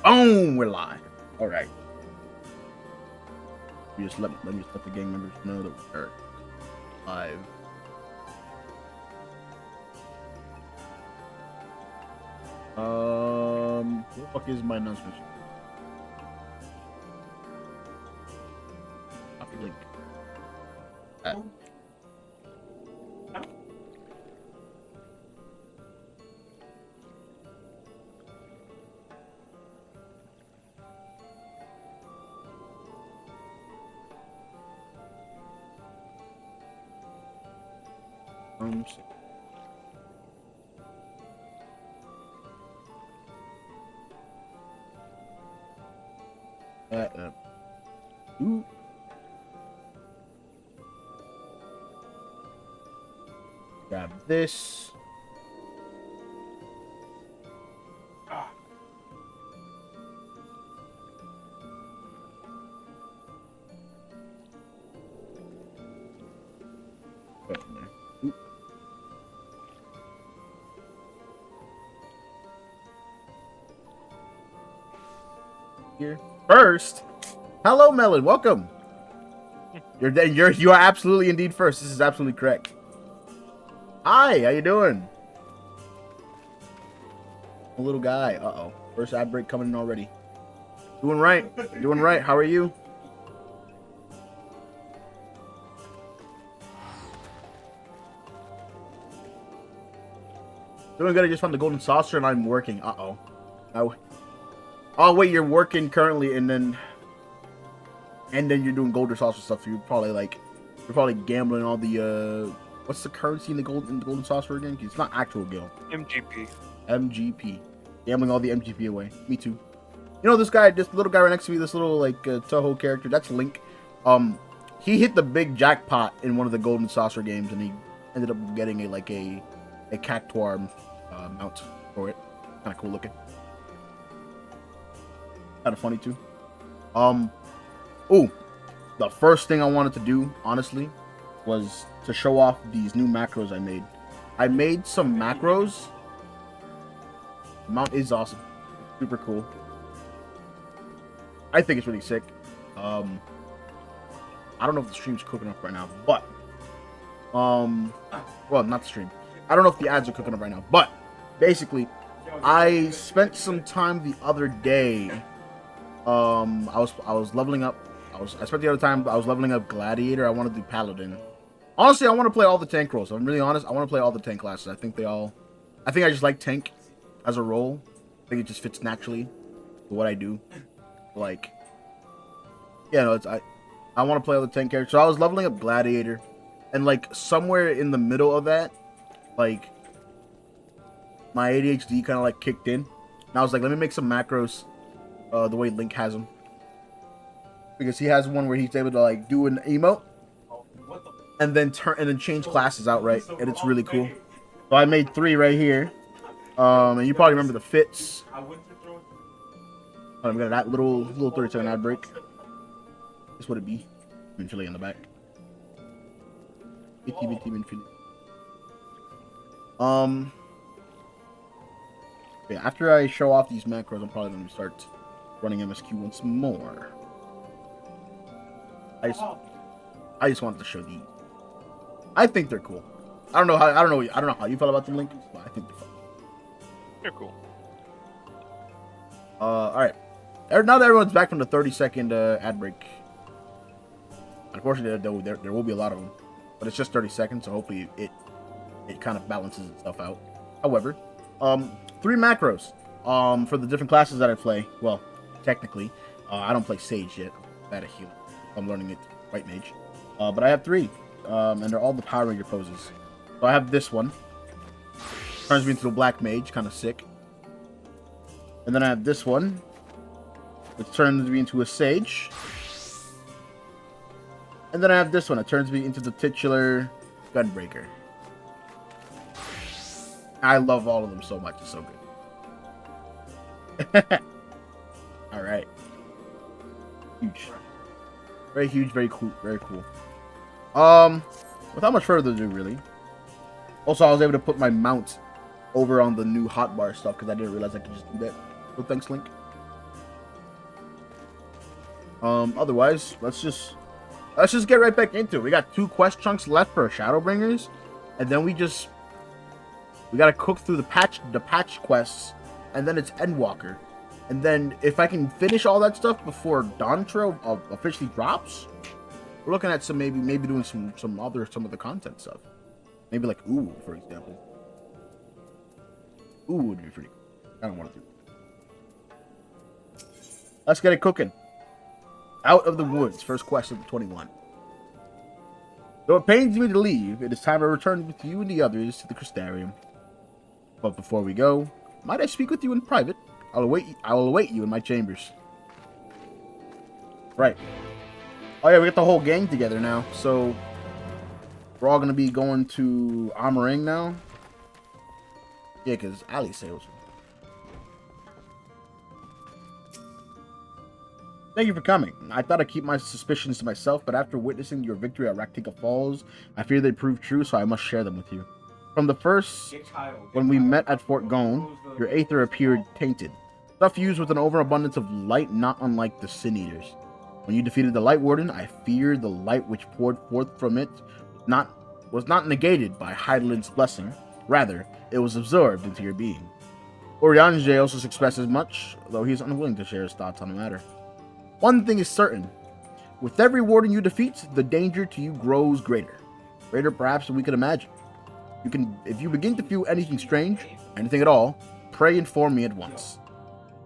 Boom, we're live. All right. Let me just let the gang members know that we're live. What the fuck is my announcement? Copy link. Ooh. Grab this. Here first. Hello, Melon. Welcome. You are absolutely indeed first. This is absolutely correct. Hi, how you doing? A little guy. Uh-oh. First ad break coming in already. Doing right. Doing right. How are you? Doing good. I just found the golden saucer and I'm working. Uh-oh. Oh, wait, you're working currently and then you're doing golden saucer stuff. So you're probably gambling all the what's the currency in the golden saucer again? It's not actual gil. MGP. Gambling all the MGP away. Me too. You know this little guy right next to me, this little like Toho character, that's Link. He hit the big jackpot in one of the golden saucer games and he ended up getting a cactuar mount for it. Kind of cool looking. Kind of funny too. The first thing I wanted to do, honestly, was to show off these new macros I made. I made some macros. The mount is awesome. Super cool. I think it's really sick. I don't know if the stream's cooking up right now, but well, not the stream. I don't know if the ads are cooking up right now, but basically, I spent some time the other day. I was leveling up. I spent the other time. I was leveling up Gladiator. I want to do Paladin. Honestly, I want to play all the tank roles. If I'm really honest, I want to play all the tank classes. I think I just like tank as a role. I think it just fits naturally to what I do. Like, yeah, no, I want to play all the tank characters. So I was leveling up Gladiator, and like somewhere in the middle of that, like my ADHD kind of like kicked in, and I was like, let me make some macros. The way Link has them, because he has one where he's able to like do an emote and then change classes outright, and it's really cool. So I made 3 right here, and you probably remember the fits. We got that little 30-second ad break. This would it be? Infinity in the back. Infinity. Yeah, after I show off these macros, I'm probably going to start running MSQ once more. I just wanted to show these. I think they're cool. I don't know how you felt about them, Link, but I think they're fun. They're cool. All right. Now that everyone's back from the 30-second ad break. Unfortunately, there will be a lot of them, but it's just 30 seconds, so hopefully it kind of balances itself out. However, 3 macros for the different classes that I play. Well, technically, I don't play Sage yet. That a healer. I'm learning it White Mage. But I have 3, and they're all the Power Ranger poses. So I have this one. Turns me into a Black Mage, kind of sick. And then I have this one, which turns me into a Sage. And then I have this one. It turns me into the titular Gunbreaker. I love all of them so much. It's so good. All right. Huge. Very huge. Very cool. Very cool. Without much further ado, really. Also, I was able to put my mount over on the new hotbar stuff because I didn't realize I could just do that. So thanks, Link. Otherwise, let's just get right back into it. We got 2 quest chunks left for Shadowbringers, and then we gotta cook through the patch quests, and then it's Endwalker. And then if I can finish all that stuff before Dawntrail officially drops, we're looking at maybe doing some other content stuff. Maybe like Ooh, for example. Ooh would be pretty cool. I don't want to do it. Let's get it cooking. Out of the Woods, first quest of 21. Though it pains me to leave, it is time to return with you and the others to the Crystarium. But before we go, might I speak with you in private? I will await you in my chambers. Right. Oh yeah, we got the whole gang together now, so we're all gonna be going to Amarang now. Yeah, because Ali sails. Thank you for coming. I thought I'd keep my suspicions to myself, but after witnessing your victory at Raktika Falls, I fear they proved true, so I must share them with you. From the first, when we met at Fort Gone, your aether appeared tainted. Stuff used with an overabundance of light not unlike the Sin Eaters. When you defeated the Light Warden, I feared the light which poured forth from it was not negated by Heidelin's blessing. Rather, it was absorbed into your being. Urianger also expressed as much, though he is unwilling to share his thoughts on the matter. One thing is certain. With every warden you defeat, the danger to you grows greater. Greater perhaps than we could imagine. If you begin to feel anything strange, anything at all, pray and inform me at once.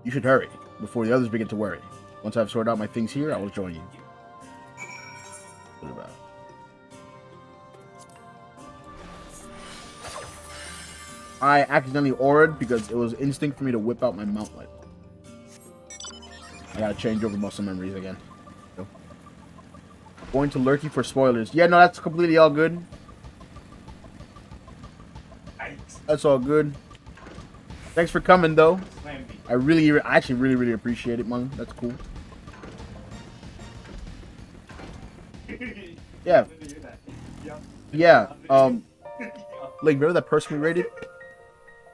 You should hurry, before the others begin to worry. Once I've sorted out my things here, I will join you. What about? I accidentally auraed because it was instinct for me to whip out my mountlet. I gotta change over muscle memories again. So. Going to Lurky for spoilers. Yeah, no, that's completely all good. That's all good. Thanks for coming, though. I actually really appreciate it, man. That's cool. Yeah. Yeah. Like, remember that person we raided?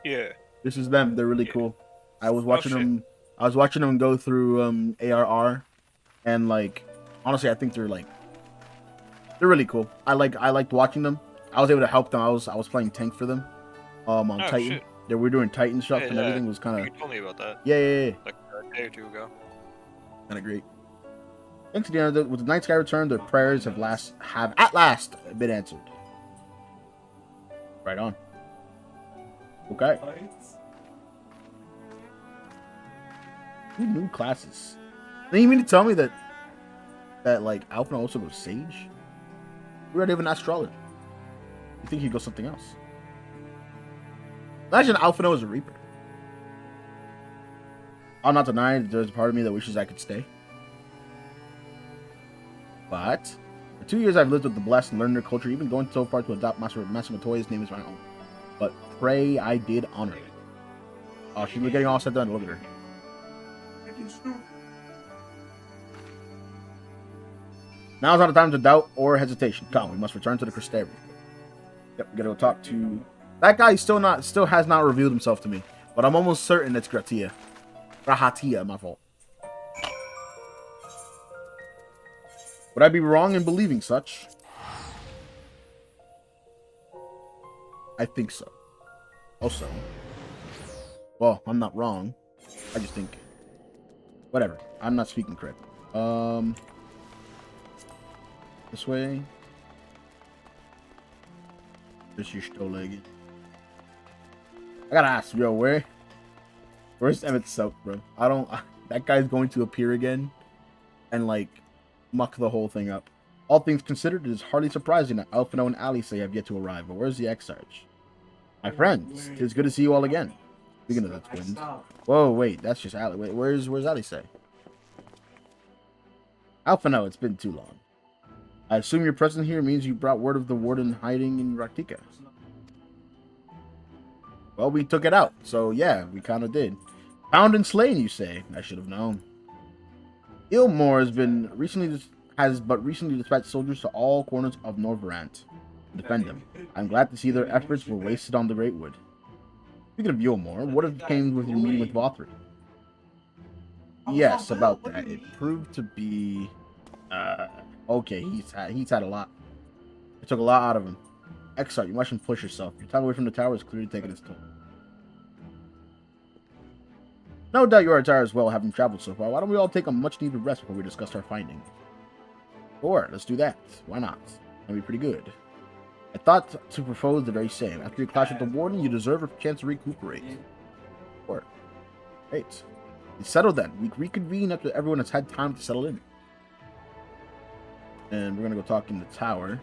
Yeah. This is them. They're really cool. I was watching them. I was watching them go through ARR, and like, honestly, I think they're really cool. I liked watching them. I was able to help them. I was playing tank for them. On Titan. Shit. Yeah, we were doing Titan stuff Yeah, and everything was kind of. You told me about that. Yeah. Like a day or two ago. Kind of great. Thanks again. With the Night Sky return, their prayers have at last been answered. Right on. Okay. Two new classes. Then you mean to tell me that like Alpha also goes Sage? We already have an astrologer. You think he'd go something else? Imagine Alpha as a Reaper. I'll not deny there's a part of me that wishes I could stay. But for 2 years I've lived with the blessed and learned their culture, even going so far to adopt Master Matoya's name as my own. But pray I did honor it. Oh, she's getting all set done. Look at her. Now's not the time to doubt or hesitation. Come, we must return to the Crystarium. Yep, we gotta go talk to that guy. Still has not revealed himself to me, but I'm almost certain it's Gratia. Rahatia, my fault. Would I be wrong in believing such? I think so. Also, well, I'm not wrong. I just think, whatever. I'm not speaking correct. This way. This is still legged. I gotta ask, yo, where's Emmett Soap, bro? That guy's going to appear again and like muck the whole thing up. All things considered, it is hardly surprising that Alphino and Ali say have yet to arrive. But where's the Exarch? My friends, it is good to see you all again. Speaking of the twins. Whoa, wait, that's just Ali. Wait, where's Ali say? Alphino, it's been too long. I assume your presence here means you brought word of the warden hiding in Raktika. Well, we took it out, so yeah, we kind of did. Found and slain, you say? I should have known. Ilmore has but recently dispatched soldiers to all corners of Norvrant to defend them. I'm glad to see their efforts were wasted on the Greatwood. Speaking of Ilmore, what came with your meeting with Vothri? Yes, about that. It proved to be okay. He's had a lot. It took a lot out of him. Exart, you mustn't push yourself. Your time away from the tower is clearly taking its toll. No doubt you are tired as well, having traveled so far. Why don't we all take a much-needed rest before we discuss our findings? Sure, let's do that. Why not? That'd be pretty good. I thought to propose the very same. After you clash with the warden, you deserve a chance to recuperate. Sure. Great. It's settled then. We reconvene after everyone has had time to settle in. And we're gonna go talk in the tower.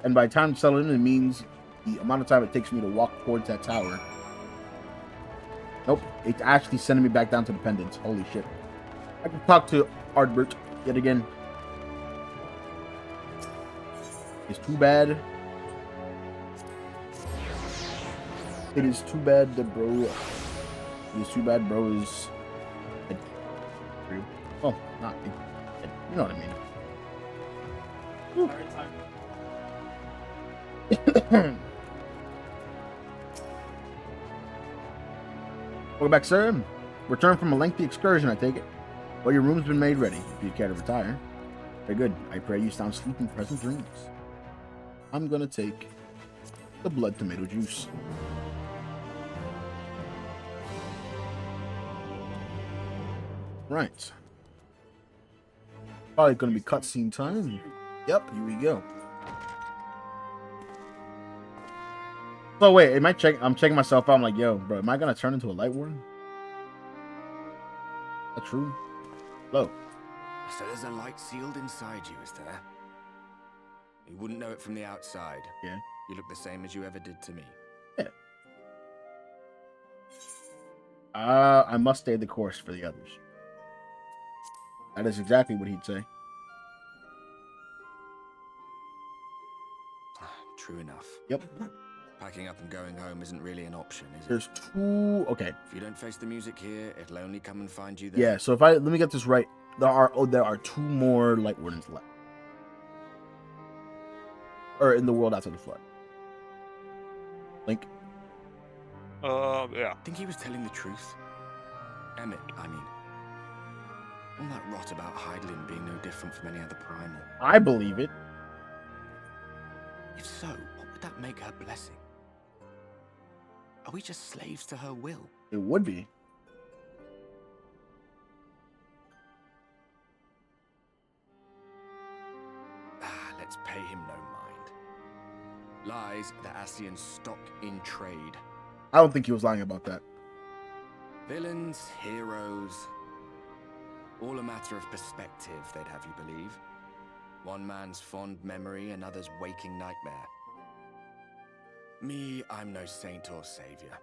And by time to settle in, it means the amount of time it takes me to walk towards that tower. Nope, it's actually sending me back down to the pendants. Holy shit. I can talk to Ardbert yet again. It's too bad. It is too bad that bro. It is too bad bro is dead. Oh, not dead. You know what I mean. Welcome back, sir. Return from a lengthy excursion, I take it. Well, your room's been made ready, if you care to retire. Very good. I pray you sound asleep in pleasant dreams. I'm gonna take the blood tomato juice. Right. Probably gonna be cutscene time. Yep, here we go. So wait, am I checking? I'm checking myself out. I'm like, yo, bro, am I gonna turn into a light warden? That's true. Hello. So there's a light sealed inside you, is there? You wouldn't know it from the outside. Yeah. You look the same as you ever did to me. Yeah. I must stay the course for the others. That is exactly what he'd say. True enough. Yep. Packing up and going home isn't really an option, is it? There's two. Okay. If you don't face the music here, it'll only come and find you there. Yeah. So if let me get this right. There are two more light wardens left, or in the world after the flood. Link. Yeah. Think he was telling the truth? Emmett, I mean. All that rot about Hydaelyn being no different from any other primal. I believe it. If so, what would that make her blessing? Are we just slaves to her will? It would be. Let's pay him no mind. Lies that Ascians stock in trade. I don't think he was lying about that. Villains, heroes. All a matter of perspective, they'd have you believe. One man's fond memory, another's waking nightmare. Me, I'm no saint or savior.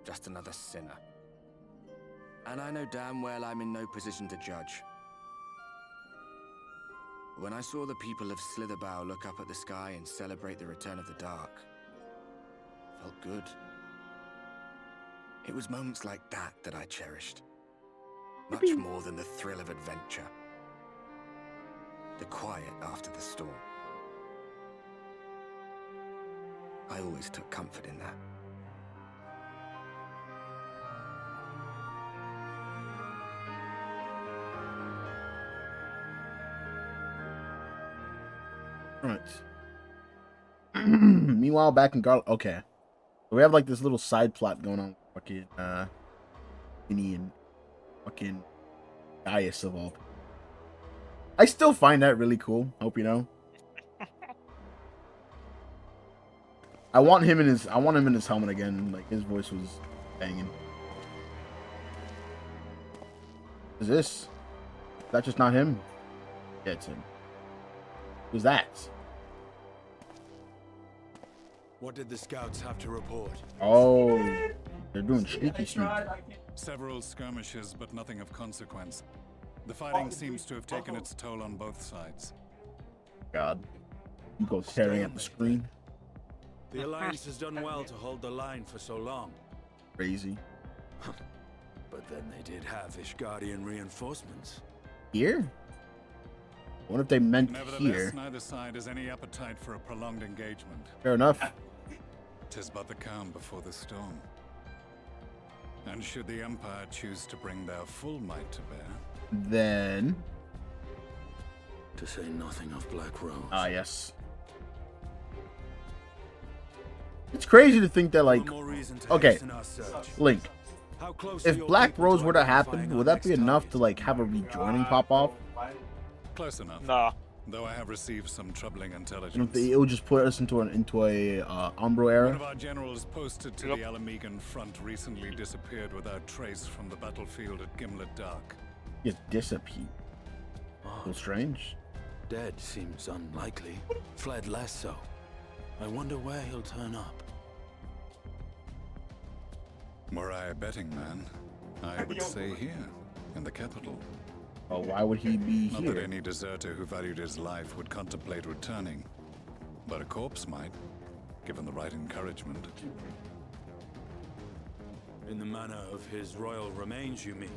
Just another sinner. And I know damn well I'm in no position to judge. When I saw the people of Slitherbow look up at the sky and celebrate the return of the dark, felt good. It was moments like that that I cherished. Much more than the thrill of adventure. The quiet after the storm. I always took comfort in that. Right. Meanwhile, back in Garlic. Okay. So we have like this little side plot going on. Fucking Vinny and fucking Gaius of all people. I still find that really cool. Hope you know. I want him in his helmet again. Like his voice was banging. Is this? Is that just not him? Yeah, it's him. Who's that? What did the scouts have to report? Oh, they're doing sneaky. Several skirmishes, but nothing of consequence. The fighting seems to have taken its toll on both sides. God. You go tearing at the screen. The Alliance has done well to hold the line for so long. Crazy. But then they did have Ishgardian reinforcements. Here? What if they meant Nevertheless, here? neither side has any appetite for a prolonged engagement. Fair enough. 'Tis but the calm before the storm. And should the Empire choose to bring their full might to bear, Then, To say nothing of Black Rose. yes. It's crazy to think that, like, One more reason to okay, hasten our search. Link, How close are if your Black people Rose were to identifying happen, our would that next be enough target? to, like, have a rejoining pop off? close enough. Nah. Though I have received some troubling I don't intelligence. think it would just put us into a Umbro One era. of our generals posted to Yep. the Alamegan front recently disappeared without trace from the battlefield at Gimlet Dark. Just disappear. So strange. Dead seems unlikely. Fled less so. I wonder where he'll turn up. Were I a betting man, I would say here, in the capital. Oh, why would he be Not that here? any deserter who valued his life would contemplate returning, but a corpse might, given the right encouragement. In the manner of his royal remains, you mean?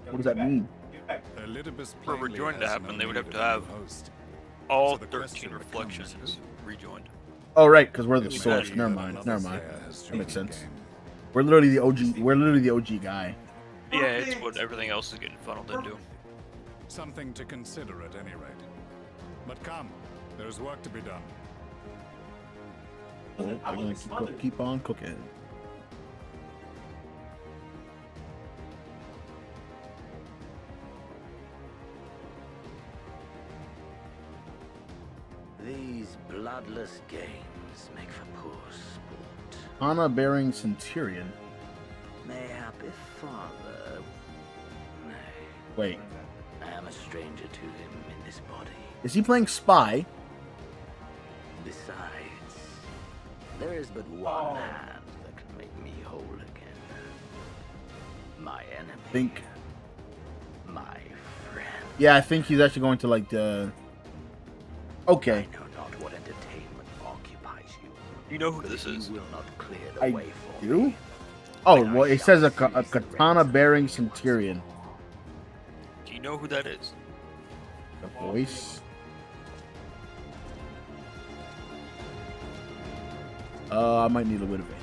What does that mean? Elidibus For plainly rejoin to has happen, no they would need have of to a new have host. All So the question 13 becomes reflections who? rejoined. Oh, right, because we're the Maybe source. that- Never mind. Another Never mind. Slayer has That makes joined the sense. game. We're literally the OG. We're literally the OG guy. Yeah, it's what everything else is getting funneled into. Something to consider at any rate. But come, there's work to be done. We're gonna keep on cooking. These bloodless games make for poor sport. Anna bearing Centurion. Mayhap if father... Nay, Wait, I am a stranger to him in this body. is he playing Spy? Besides, there is but one hand that can make me whole again. My enemy. Think. My friend. Yeah, I think he's actually going to like the. Okay, I know not what entertainment occupies you. You know who But this if is? you will not clear the I way for do. me, Oh well, it says a katana bearing Centurion. Do you know who that is? The voice. I might need a bit of it.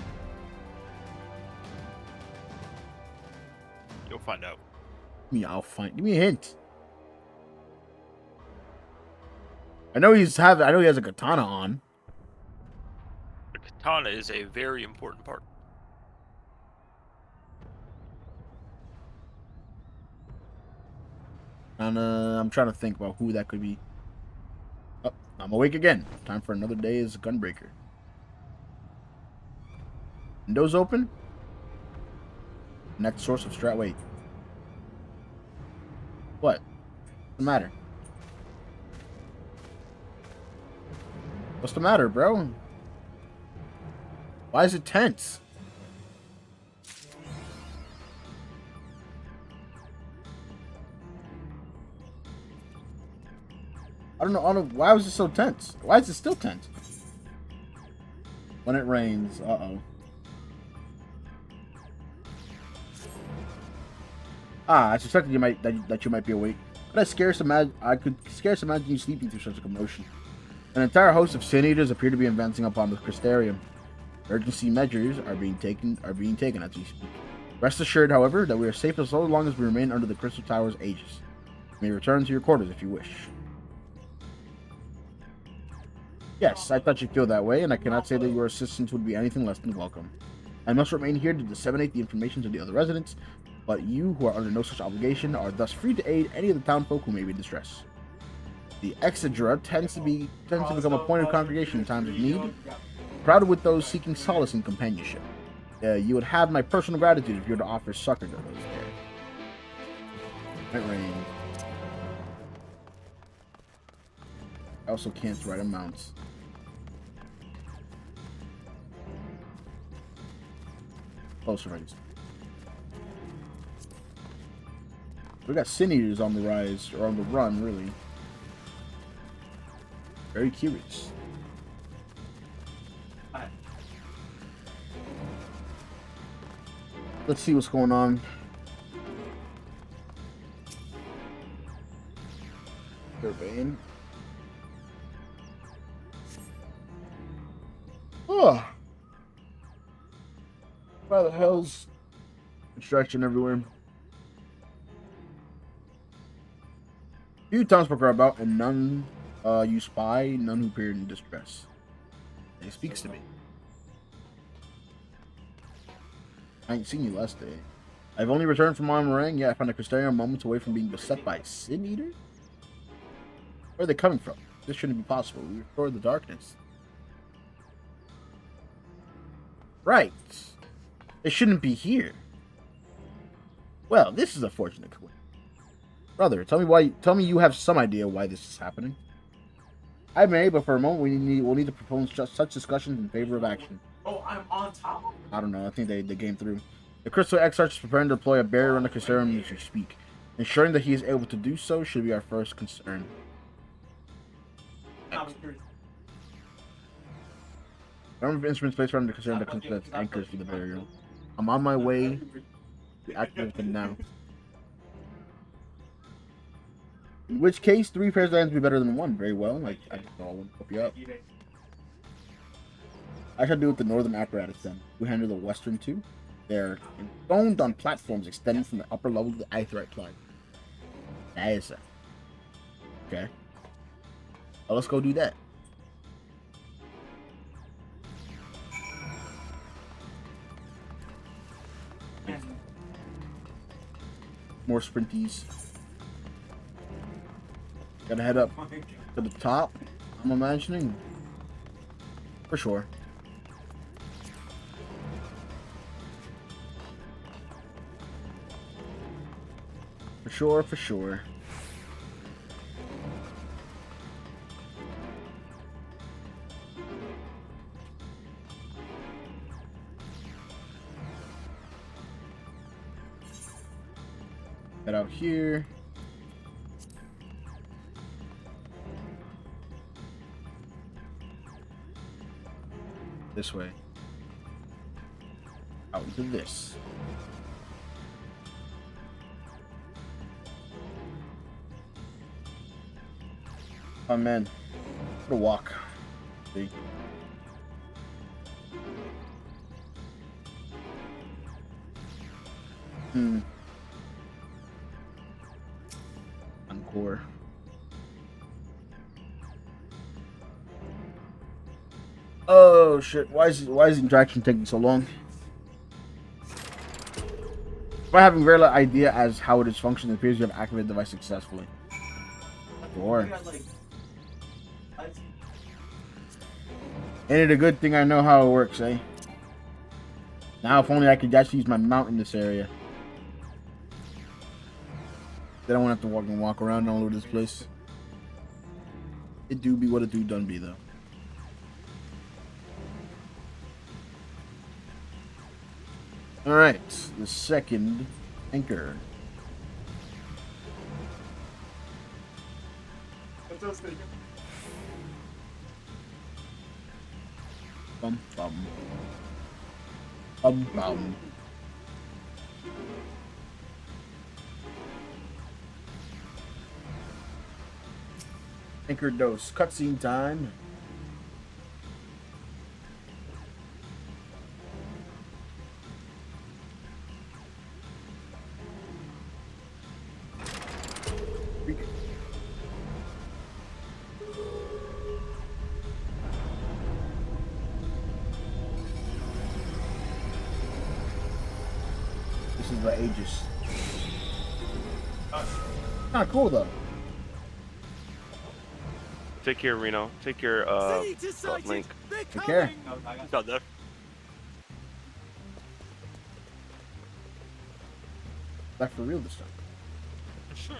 You'll find out. I'll find. Give me a hint. I know he has a katana on. The katana is a very important part. And I'm trying to think about who that could be. Oh, I'm awake again. Time for another day as Gunbreaker. Windows open. Next source of strat. Wait. What? What's the matter? What's the matter, bro? Why is it tense? I don't know. Why was it so tense? Why is it still tense? When it rains. Uh-oh. I suspected that you might be awake. But I could scarce imagine you sleeping through such a commotion. An entire host of sin eaters appear to be advancing upon the Crystarium. Urgency measures are being taken as we speak. Rest assured, however, that we are safe as long as we remain under the Crystal Tower's aegis. You may return to your quarters if you wish. Yes, I thought you'd feel that way, and I cannot say that your assistance would be anything less than welcome. I must remain here to disseminate the information to the other residents, but you, who are under no such obligation, are thus free to aid any of the townfolk who may be in distress. The Exedra tends to become a point of congregation in times of need, crowded with those seeking solace and companionship. You would have my personal gratitude if you were to offer succor to those there. It rains. I also can't write amounts. Closer rates. We got sin eaters on the rise, or on the run, really. Very curious. Let's see what's going on. Urbane. Oh. Why the hell's construction everywhere? Few townsfolk are about, and none you spy, none who appear in distress. It speaks to me. I ain't seen you last day. I've only returned from Marmarang, yet I found a Crystarium moments away from being beset by Sin Eaters? Where are they coming from? This shouldn't be possible. We restored the darkness. Right. They shouldn't be here. Well, this is a fortunate coincidence. Brother, tell me you have some idea why this is happening. I may, but for a moment we'll need to propose such discussions in favor of action. Oh, I'm on top. I don't know. I think they game through. The Crystal Exarch is preparing to deploy a barrier on the Crystarium as you speak. Ensuring that he is able to do so should be our first concern. Number of instruments placed around the Crystarium that consists anchors for the barrier. I'm on my way to activate them now. In which case, 3 pairs of hands would be better than 1. Very well. I will help you out. I shall do with the northern apparatus then. We handle the western 2. They're enthroned on platforms extending from the upper level to the Aetheryte plane. That is it. Okay. Well, let's go do that. More sprinties. Gotta head up to the top, I'm imagining. For sure. For sure. Head out here. This way. Out into this. Oh man. What a walk. See? Encore. Oh shit, why is the interaction taking so long? By having very little idea as how it is functioning, it appears you have activated the device successfully. Sure. Ain't it a good thing I know how it works, eh? Now if only I could actually use my mount in this area. Then I won't have to walk around all over this place. It do be what it do done be though. Alright, the second anchor. Bum bum. Bum bum. Anchor dose. Cutscene time. This is the Aegis. Not cool though. Take care, Reno. Take your link. Take care. Got that. Back for real this time. Sure.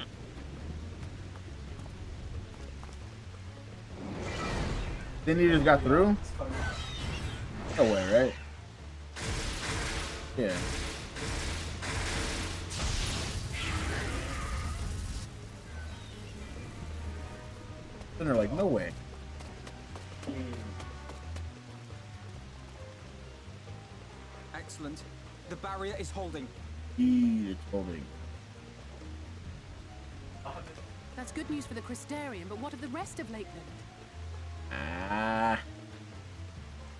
Then he just got through? No way, right? Yeah. Then they're like, no way. Excellent. The barrier is holding. It's holding. That's good news for the Crystarium, but what of the rest of Lakeland? Ah,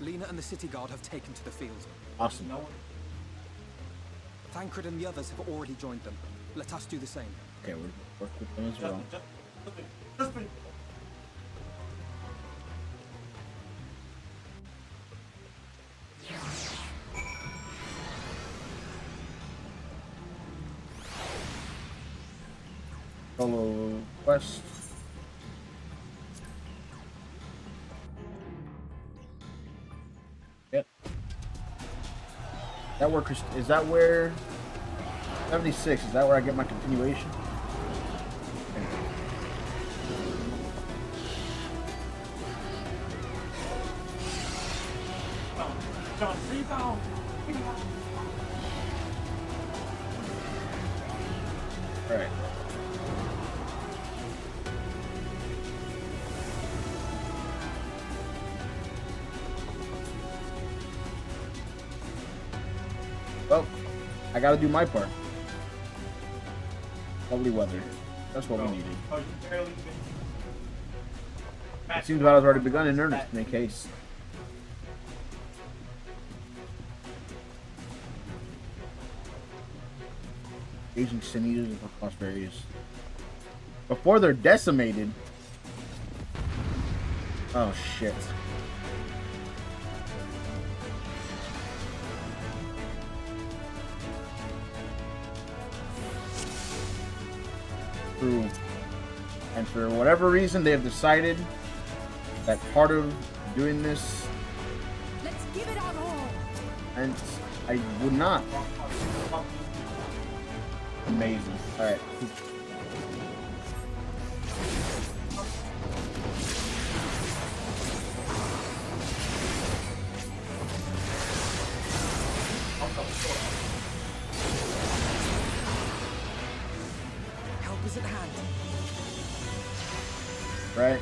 Lena and the city guard have taken to the field. awesome. Thancred and the others have already joined them. Let us do the same. Okay, we'll work with them as well. Solo quest. Yep. That where is that where 76? Is that where I get my continuation? All right. Well, I gotta do my part. Lovely weather. That's what we needed. It seems battle's already begun in earnest, in any case. Aging sinews across various. Before they're decimated. Oh shit. And for whatever reason, they have decided that part of doing this, Let's give it our all. and I would not. Amazing. All right. Help is at hand. Right.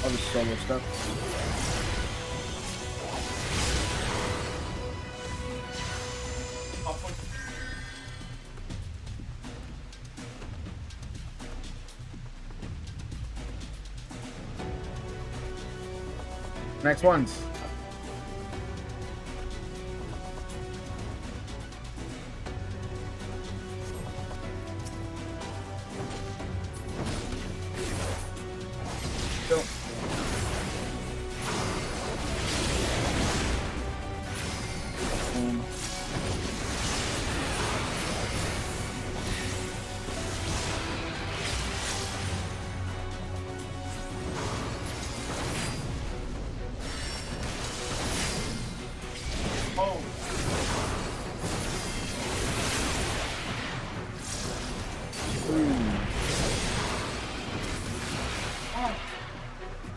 All this solo stuff. Next ones. Go.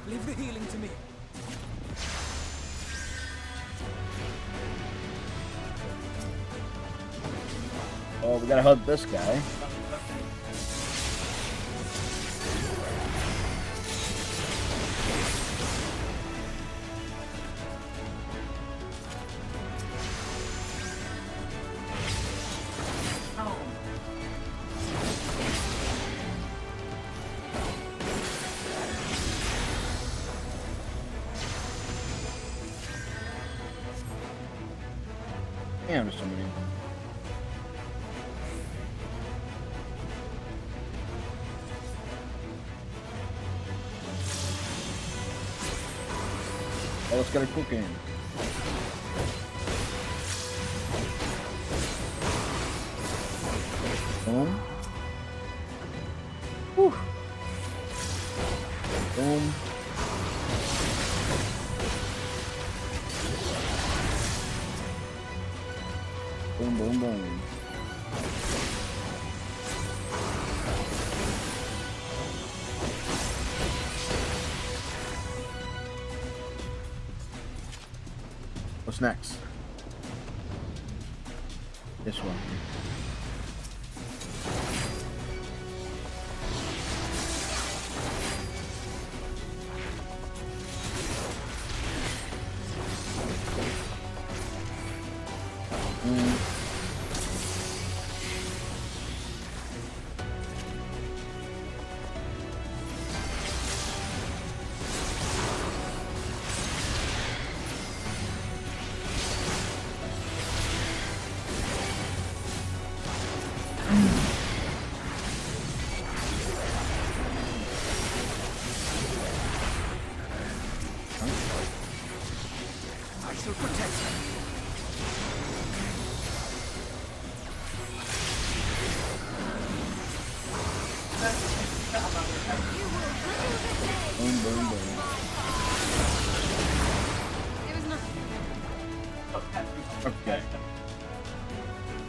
Leave the healing to me. Oh, we gotta hug this guy. Damn, there's so many. Oh, let's get a cook in. Boom. Whew. Boom. Boom, boom, boom. What's next? This one. I shall protect her. Boom, boom, boom. It was nothing. Okay.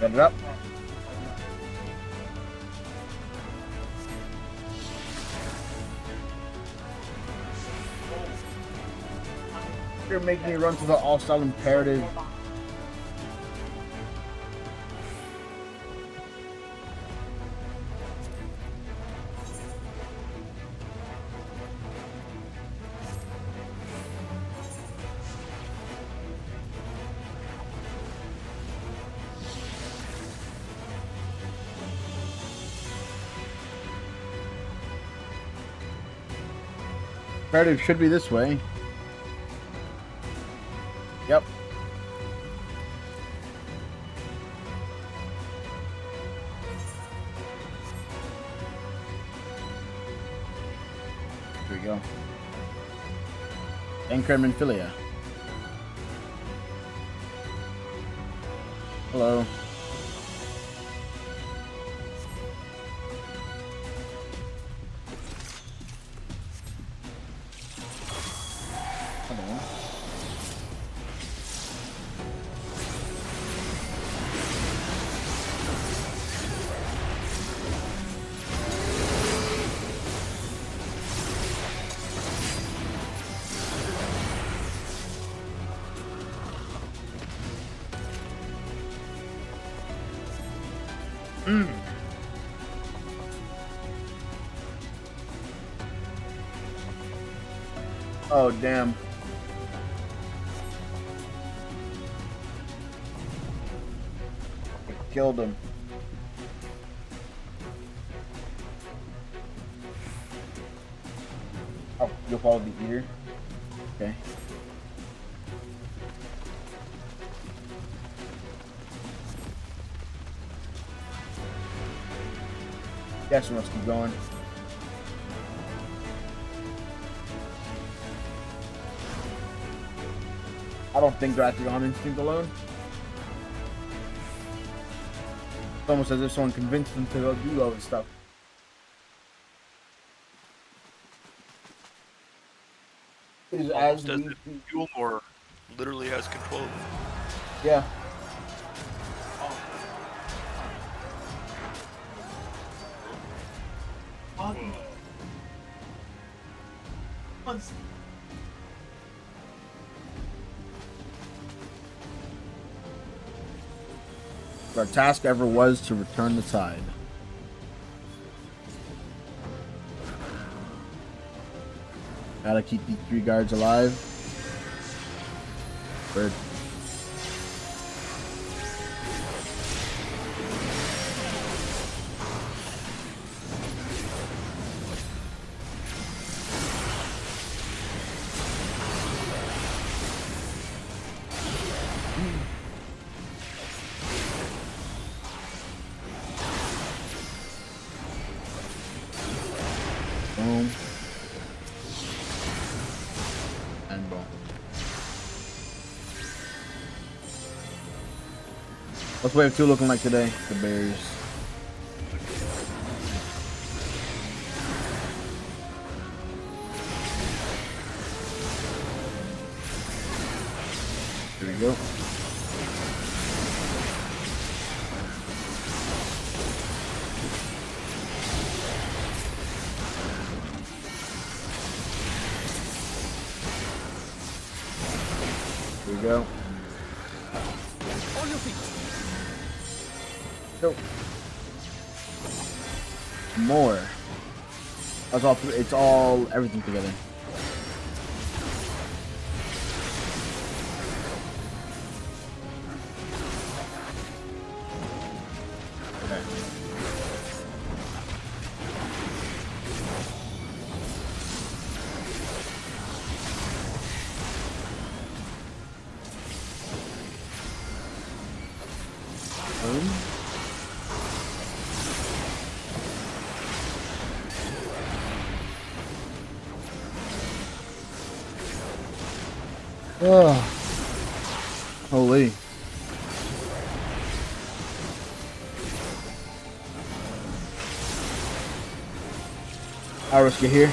Get it up. You're making me run to the all-style imperative. Imperative should be this way. Yep. Here we go. Encrem Philia. Hello. Hello. Oh, damn. I killed him. Oh, you'll follow the ear? Okay. Guess we must keep going. I don't think they're actually on instinct alone. It's almost as if someone convinced them to go do all this stuff. It is as Does we... it fuel or literally has control? Yeah. Our task ever was to return the tide. Gotta keep these 3 guards alive. Bird. Boom. And boom. What's wave 2 looking like today? The Bears. Here we go. Here we go. On your feet. Go. More. That's all. It's all everything together. Oh, holy. Iris, get here.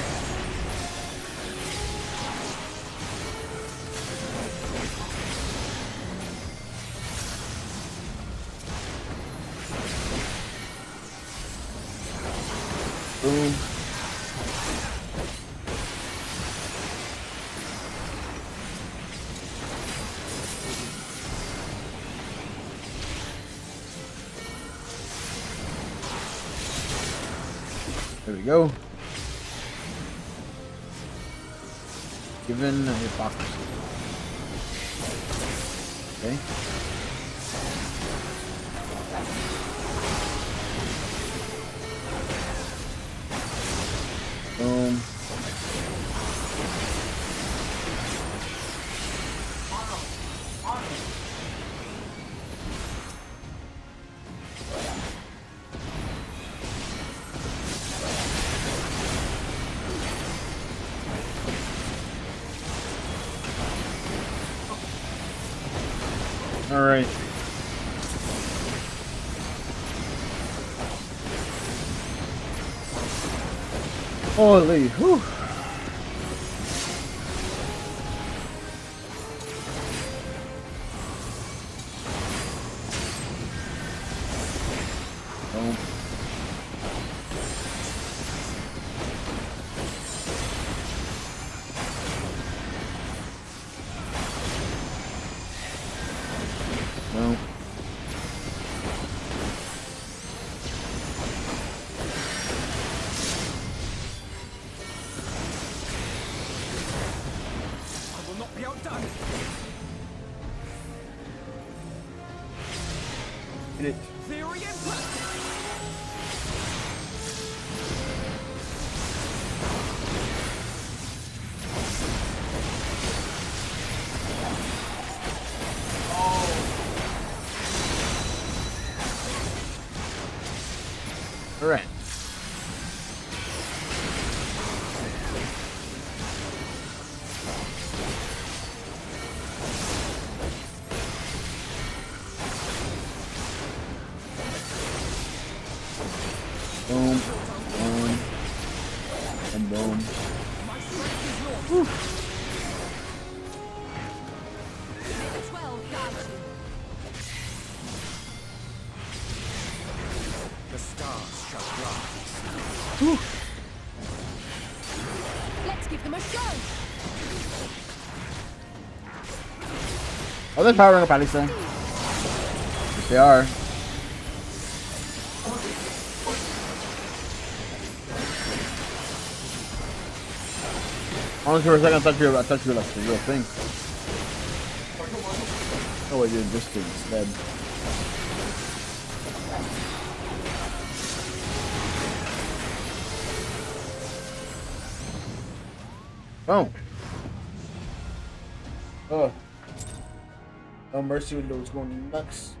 Boom. There we go. Given a hypocrisy. Okay. Boom. All right. Holy, whew. Boom. Boom. I will not be outdone. Hit it. Theory in practice. All right. Boom, boom, and boom. My strength is yours. 12 guides you. The stars shall rise. Let's give them a show. Oh, they're powering up, Alisa. Yes, they are. Honestly, for a second, I thought you were like the real thing. Oh, I did this thing instead. Oh. Oh. No mercy window is going nuts.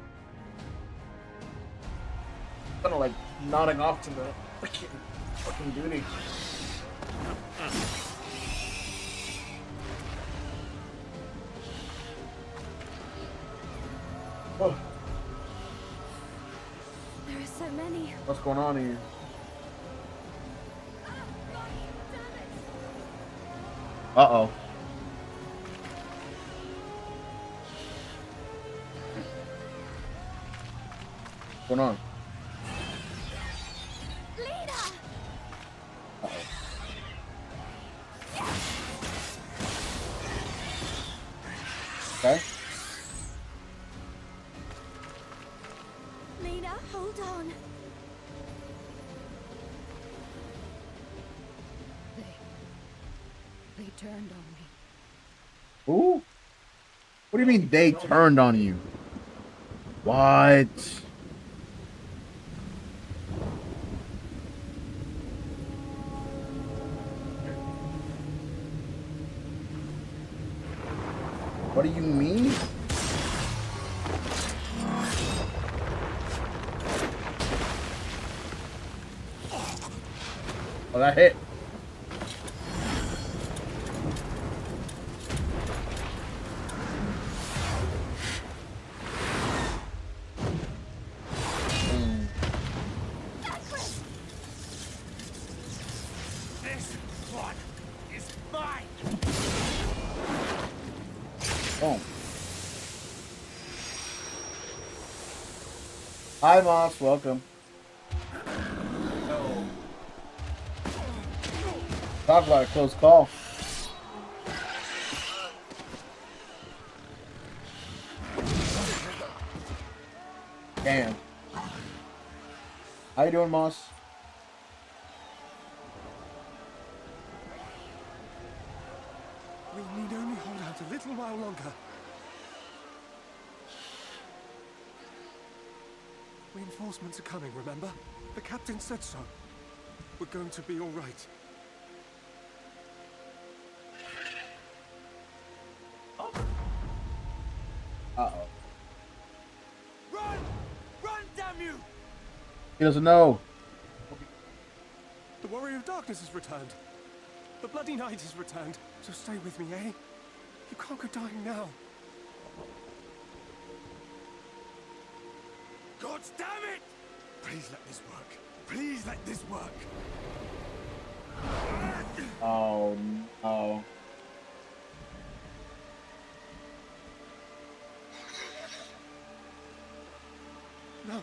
Kind of like nodding off to the fucking duty. Oh. There are so many. What's going on here? Uh-oh. What's going on? Leader! Uh-oh. Okay. Leader, hold on. They turned on me. Ooh. What do you mean they turned on you? What? What do you mean? Oh, that hit. Boom. Hi, Moss. Welcome. Talk about a close call. Damn. How you doing, Moss? We need only hold out a little while longer. Reinforcements are coming, remember? The captain said so. We're going to be all right. Uh-oh. Run! Run, damn you! He doesn't know. The Warrior of Darkness has returned. The Bloody Knight has returned. So stay with me, eh? You can't go dying now. God damn it! Please let this work. Please let this work. Oh, no. No.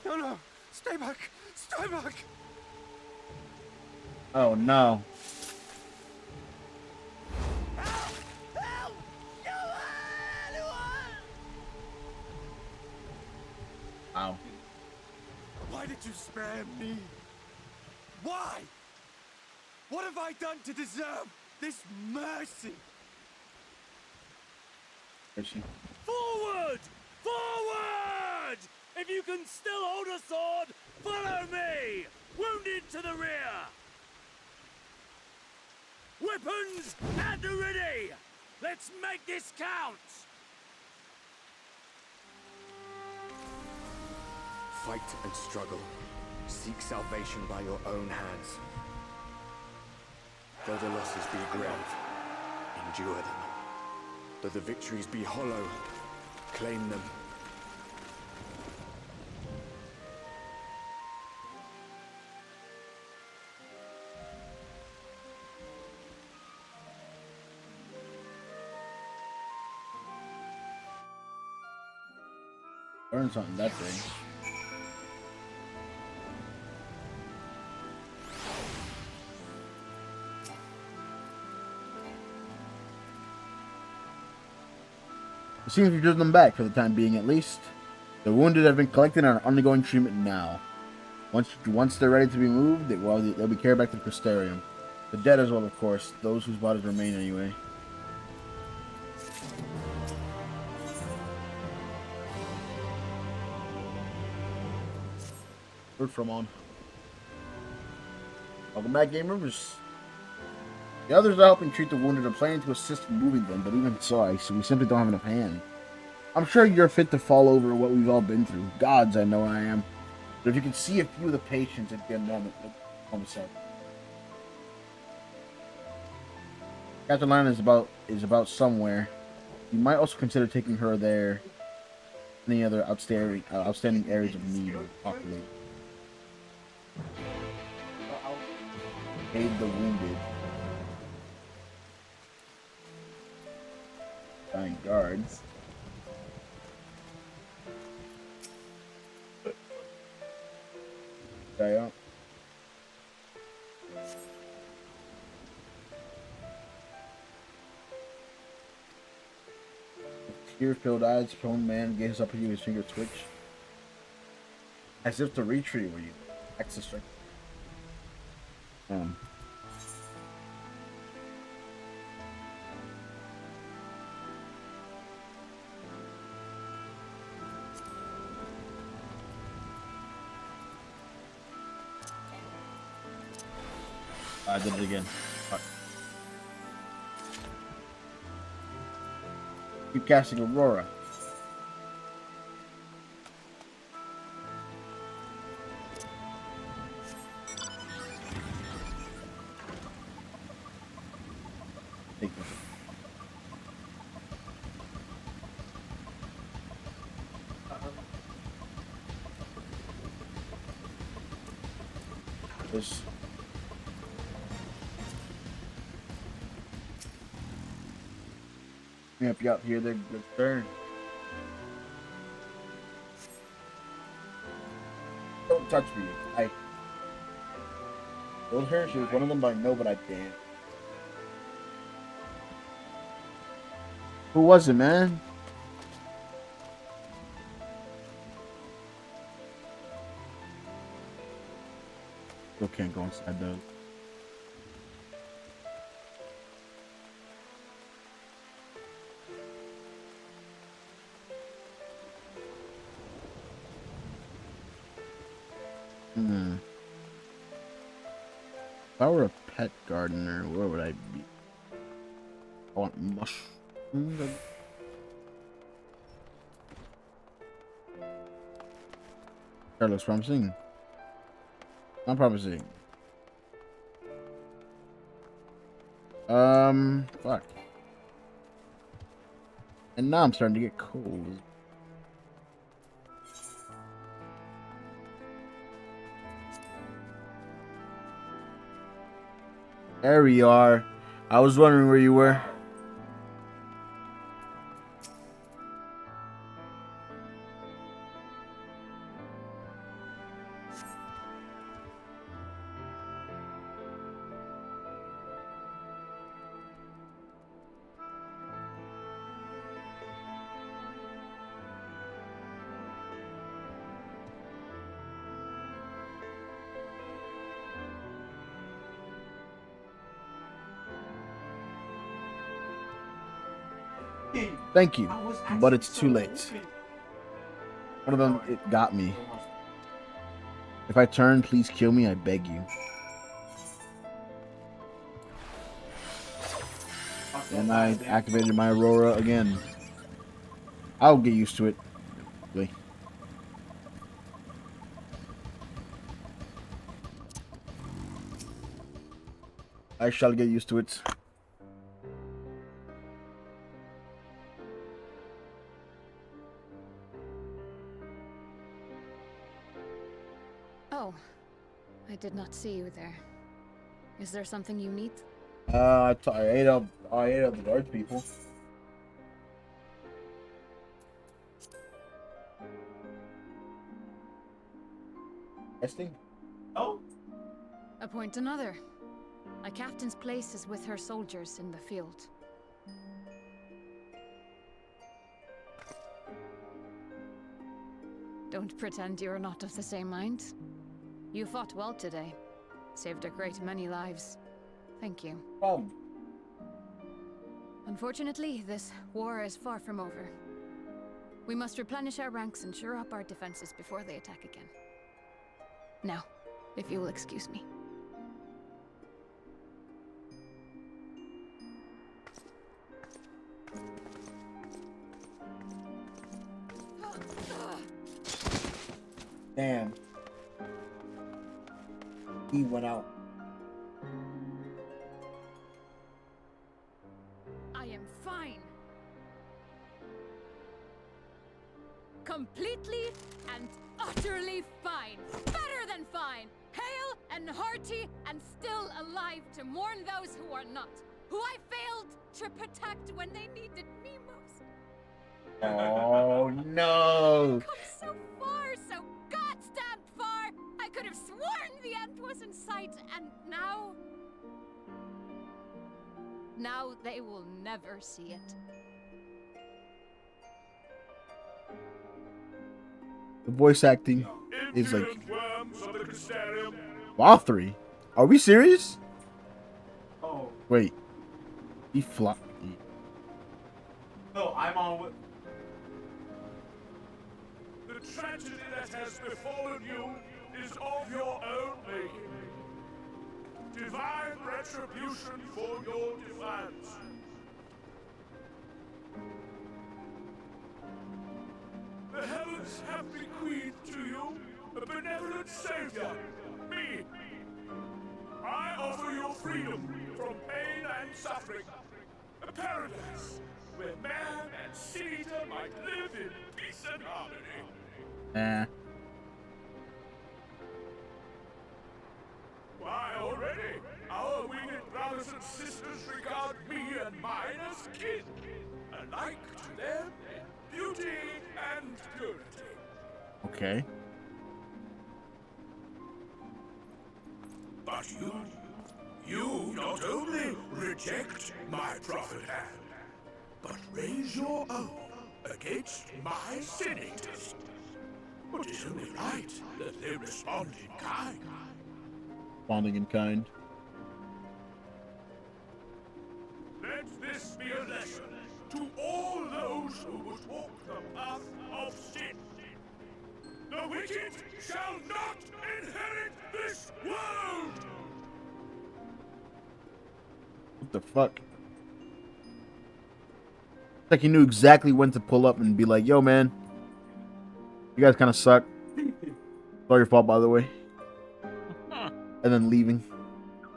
No, no. Stay back. Stay back. Oh, no. Wow. Why did you spare me? Why? What have I done to deserve this mercy? Forward! Forward! If you can still hold a sword, follow me! Wounded to the rear! Weapons at the ready! Let's make this count! Fight and struggle. Seek salvation by your own hands. Though the losses be grave, endure them. Though the victories be hollow, claim them. Learn something that day. It seems we've driven them back for the time being, at least. The wounded have been collected and are undergoing treatment now. Once they're ready to be moved, they'll be carried back to the Crystarium. The dead as well, of course. Those whose bodies remain anyway. Word from on. Welcome back, game members. The others are helping treat the wounded and planning to assist in moving them, but even so, we simply don't have enough hand. I'm sure you're fit to fall over what we've all been through. Gods, I know I am. But if you could see a few of the patients, it'd be a moment. Catalina is about somewhere. You might also consider taking her there. Any other outstanding areas of need or populate. Aid the wounded. Dying guards. Die up. Tear-filled eyes, prone man gazes up at you, his finger twitch. As if to retreat were you. Access strike. I did it again. Right. Keep casting Aurora. Take this. This. Help you out here, they're good turn. Don't touch me. I told her she was one of them, but I know, but I didn't. Who was it, man? Still can't go inside those. If I were a pet gardener, where would I be? I want mushrooms. That looks promising. Not promising. Fuck. And now I'm starting to get cold. There we are. I was wondering where you were. Thank you, but it's too late. One of them, it got me. If I turn, please kill me, I beg you. And I activated my Aurora again. I'll get used to it. Really. I shall get used to it. Oh, I did not see you there. Is there something you need? I ate up the guard people. Resting? Oh. Appoint another. A captain's place is with her soldiers in the field. Don't pretend you're not of the same mind. You fought well today. Saved a great many lives. Thank you. Unfortunately, this war is far from over. We must replenish our ranks and shore up our defenses before they attack again. Now, if you will excuse me. Damn. He went out. I am fine. Completely and utterly fine. Better than fine. Hale and hearty and still alive to mourn those who are not. Who I failed to protect when they needed me most. Oh no. Come so far, so goddamn far. I could have sworn the end was in sight, and now... Now they will never see it. The voice acting is like... Wow, 3? Are we serious? Oh. Wait. He flopped. No, I'm on with... The tragedy that has befallen you is of your own making. Divine retribution for your defiance. The heavens have bequeathed to you a benevolent savior, me. I offer you freedom from pain and suffering. A paradise where man and sea-eater might live in peace and harmony. Why, already, our winged brothers and sisters regard me and mine as kin. A Okay. But you not only reject my prophet hand, but raise your own against my sinning test. But it's only right that they respond in kind. Responding in kind. Let this be a lesson to all those who would walk the path of sin. The wicked shall not inherit this world! What the fuck? It's like he knew exactly when to pull up and be like, yo, man. You guys kind of suck. It's all your fault, by the way. And then leaving.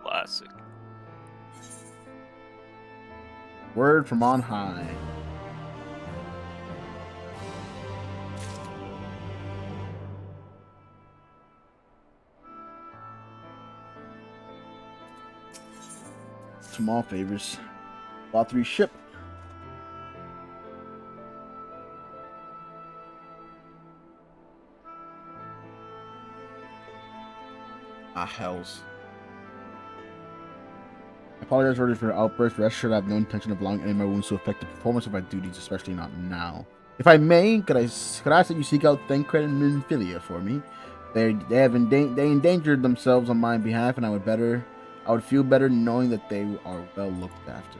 Classic. Word from on high. Small favors. Bought 3 ship. Ah, hells. I apologize for the outburst. Rest assured I have no intention of allowing any of my wounds to affect the performance of my duties, especially not now. If I may, could I ask that you seek out Thancred and Minfilia for me? They endangered themselves on my behalf, and I would feel better knowing that they are well looked after.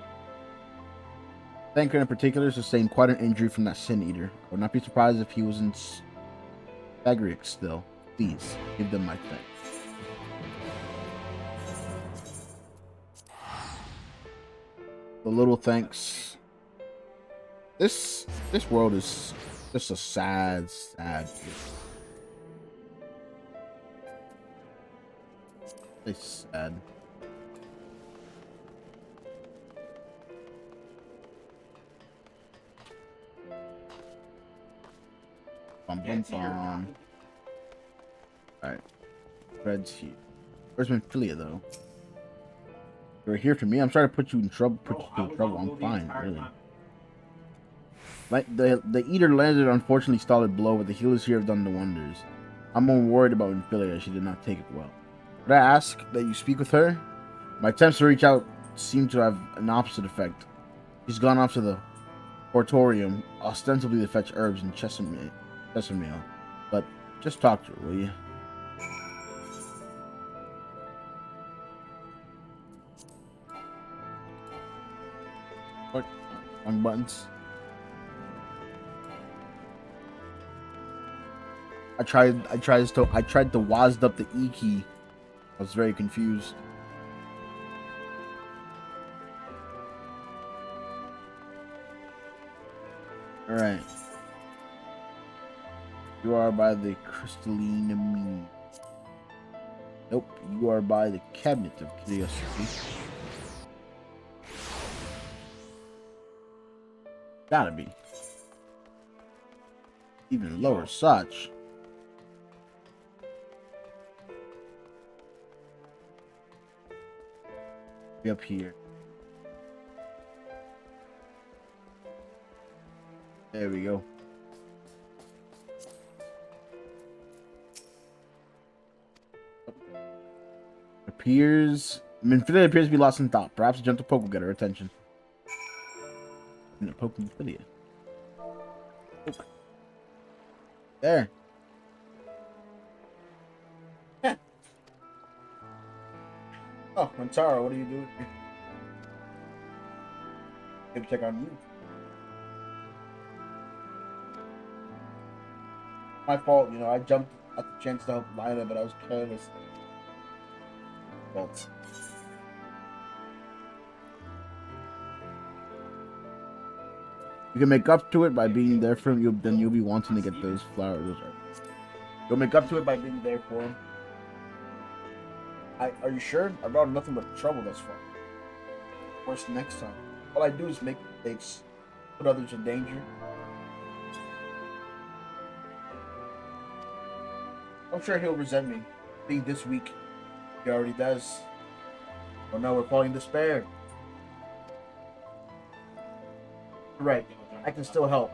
Thancred in particular sustained quite an injury from that Sin Eater. I would not be surprised if he was in Sagric still. Please, give them my thanks. The little thanks. This world is just a sad place. It's sad. Bum bum bum. Alright. Fred's here. Where's Minfilia though? You're here for me. I'm trying to put you in trouble. I'm fine, really. The Eater landed an unfortunately stolid blow, but the healers here have done the wonders. I'm more worried about Minfilia. She did not take it well. Could I ask that you speak with her? My attempts to reach out seem to have an opposite effect. She's gone off to the Hortorium, ostensibly to fetch herbs and Chesameal. But just talk to her, will you? What? Wrong buttons. I tried to WASD up the E key. I was very confused. Alright. You are by the crystalline means. Nope, you are by the cabinet of curiosity. Gotta be. Even lower such. Be up here. There we go. Minfilia appears to be lost in thought. Perhaps a gentle poke will get her attention. I'm gonna poke Minfilia. Poke. There. Yeah. Oh, Rantaro, what are you doing here? Good to check on you. My fault, you know, I jumped at the chance to help Lina, but I was careless. Fault. You can make up to it by being there for him, then you'll be wanting to get those flowers. You'll make up to it by being there for him. Are you sure? I brought nothing but trouble thus far. Worse next time. All I do is make mistakes, put others in danger. I'm sure he'll resent me. Being this weak, he already does. Oh no, we're falling in despair. Right, I can still help.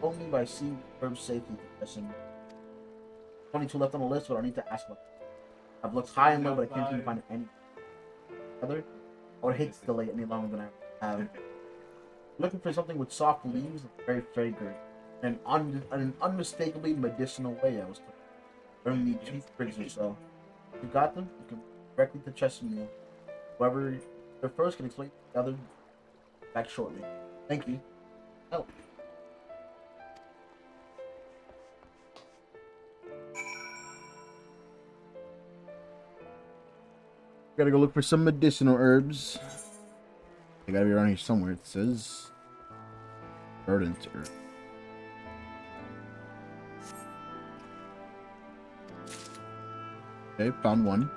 Only by seeing herbs safely to Chesameal. 22 left on the list, but I need to ask. I've looked high and low, but I can't seem to find any other. I would hate to delay any longer than I have. Looking for something with soft leaves and very fragrant, and in an unmistakably medicinal way. I was told. I only need 2 sprigs or so. If you got them, you can directly to Chesapeake. Whoever the first can explain the other back shortly. Thank you. Oh. Gotta go look for some medicinal herbs. They gotta be around here somewhere. It says verdant herb. Okay, found one.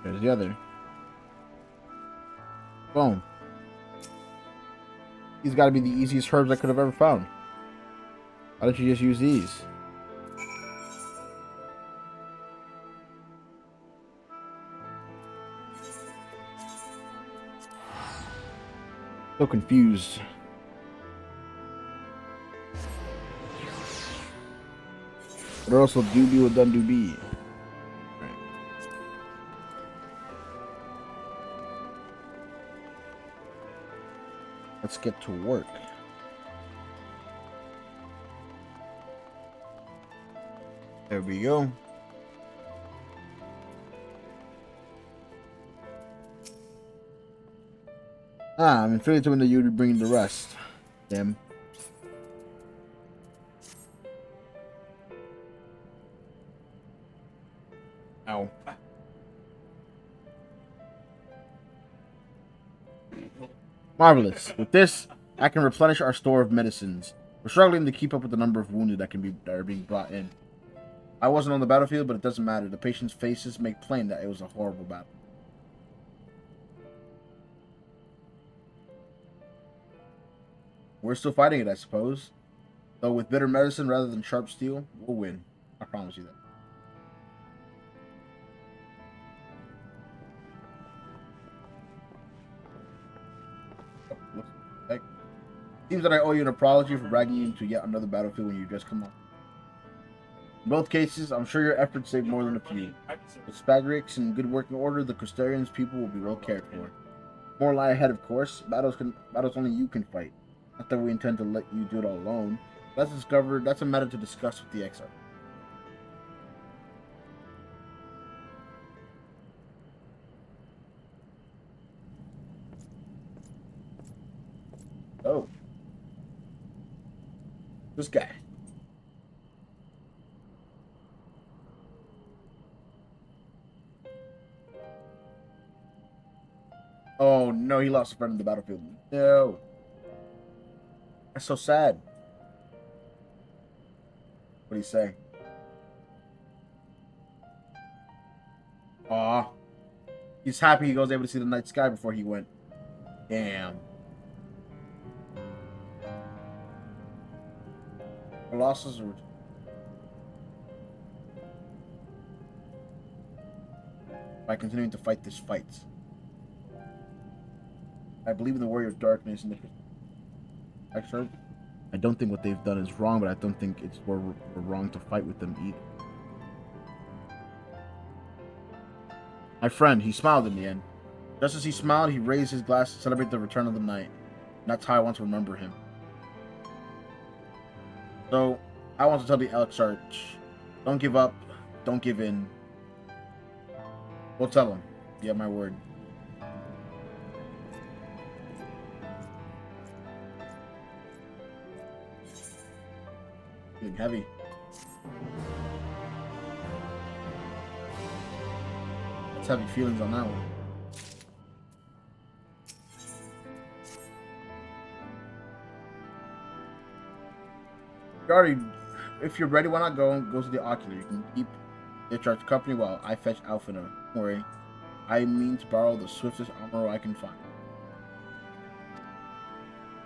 There's the other. Boom. These gotta be the easiest herbs I could have ever found. Why don't you just use these? So confused. What else will do what done do be? Right. Let's get to work. There we go. I'm infuriated when you would bring the rest. Damn. Ow. Marvelous. With this, I can replenish our store of medicines. We're struggling to keep up with the number of wounded that are being brought in. I wasn't on the battlefield, but it doesn't matter. The patients' faces make plain that it was a horrible battle. We're still fighting it, I suppose. Though with bitter medicine rather than sharp steel, we'll win. I promise you that. Seems that I owe you an apology for dragging you into yet another battlefield when you just come on. In both cases, I'm sure your efforts saved more than a few. With Spagrix in good working order, the Custarian's people will be well cared for. More lie ahead, of course. Battles only you can fight. Not that we intend to let you do it all alone. That's a matter to discuss with the XR. Oh. This guy. Oh no, he lost a friend in the battlefield. No. That's so sad. What do you say? Aw. He's happy he was able to see the night sky before he went. Damn. Losses or by continuing to fight this fight. I believe in the warrior of darkness and the extra. I don't think what they've done is wrong, but I don't think we're wrong to fight with them either. My friend, he smiled in the end. Just as he smiled, he raised his glass to celebrate the return of the night. And that's how I want to remember him. So, I want to tell the Alex Arch, don't give up, don't give in. We'll tell him. You have my word. Feeling heavy. That's heavy feelings on that one. If you're ready, why not go to the ocular? You can keep the charge company while I fetch Alphina. Don't worry. I mean to borrow the swiftest armor I can find.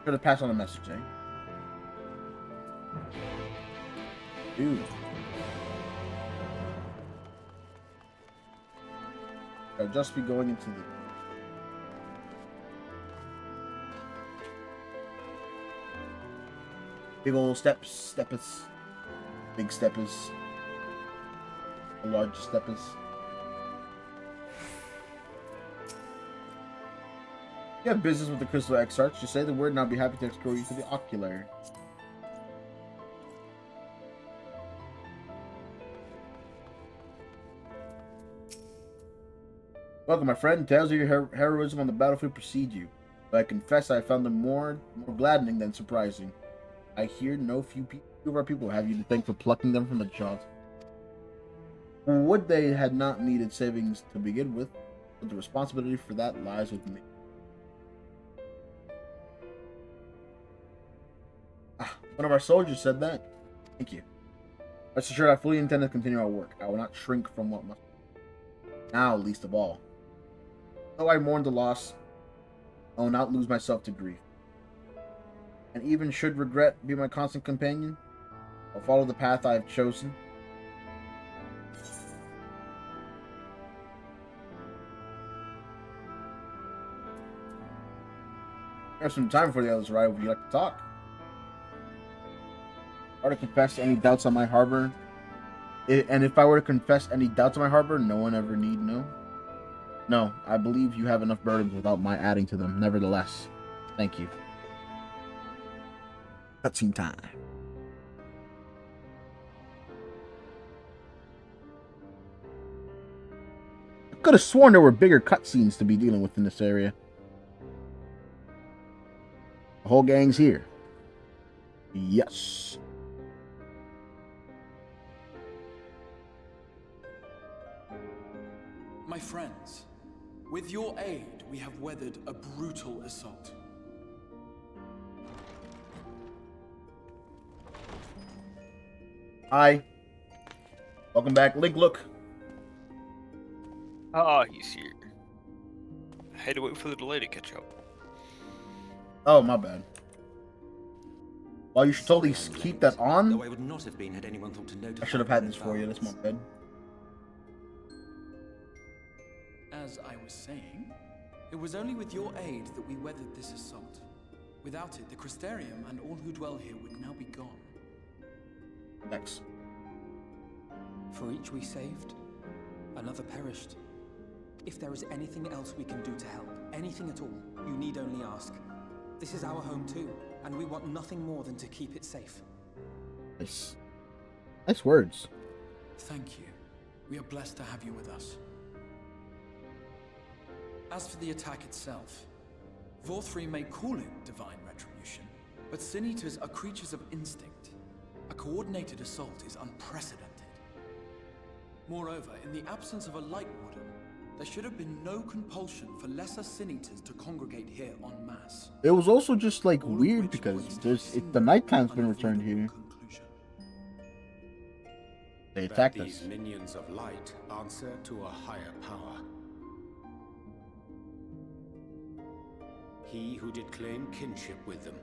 Sure to pass on a message, eh? Dude. I'll just be going into the... Big old steppers. Big steppers. the largest step is. You have business with the Crystal Exarch. Just say the word and I'll be happy to escort you to the Ocular. Welcome, my friend. Tales of your heroism on the battlefield precede you. But I confess I found them more gladdening than surprising. I hear no few of our people have you to thank for plucking them from the jaws. Would they had not needed savings to begin with, but the responsibility for that lies with me. One of our soldiers said that. Thank you. Rest assured, I fully intend to continue our work. I will not shrink from what must be. Now, least of all. Though I mourn the loss, I will not lose myself to grief. And even should regret be my constant companion, I'll follow the path I have chosen. I have some time before the others arrive. Would you like to talk? If I were to confess any doubts on my harbor, if I were to confess any doubts on my harbor, no one ever need know. No, I believe you have enough burdens without my adding to them. Nevertheless, thank you. Cutscene time. I could have sworn there were bigger cutscenes to be dealing with in this area. The whole gang's here. Yes. My friends, with your aid, we have weathered a brutal assault. Hi. Welcome back. Link, look. Ah, he's here. I had to wait for the delay to catch up. Oh, my bad. Well, you should totally keep that on. Though I would not have been had anyone thought to notify. I should have had this for you. That's my bad. As I was saying, it was only with your aid that we weathered this assault. Without it, the Crystarium and all who dwell here would now be gone. Next. For each we saved, another perished. If there is anything else we can do to help, anything at all, you need only ask. This is our home too, and we want nothing more than to keep it safe. Nice. Nice words. Thank you. We are blessed to have you with us. As for the attack itself, Vorthri may call it divine retribution, but Sin Eaters are creatures of instinct. A coordinated assault is unprecedented. Moreover, in the absence of a Light Warden, there should have been no compulsion for lesser Sin Eaters to congregate here en masse. It was also just like weird because the nighttime's been returned here. They attacked us. These minions of light answer to a higher power. He who did claim kinship with them,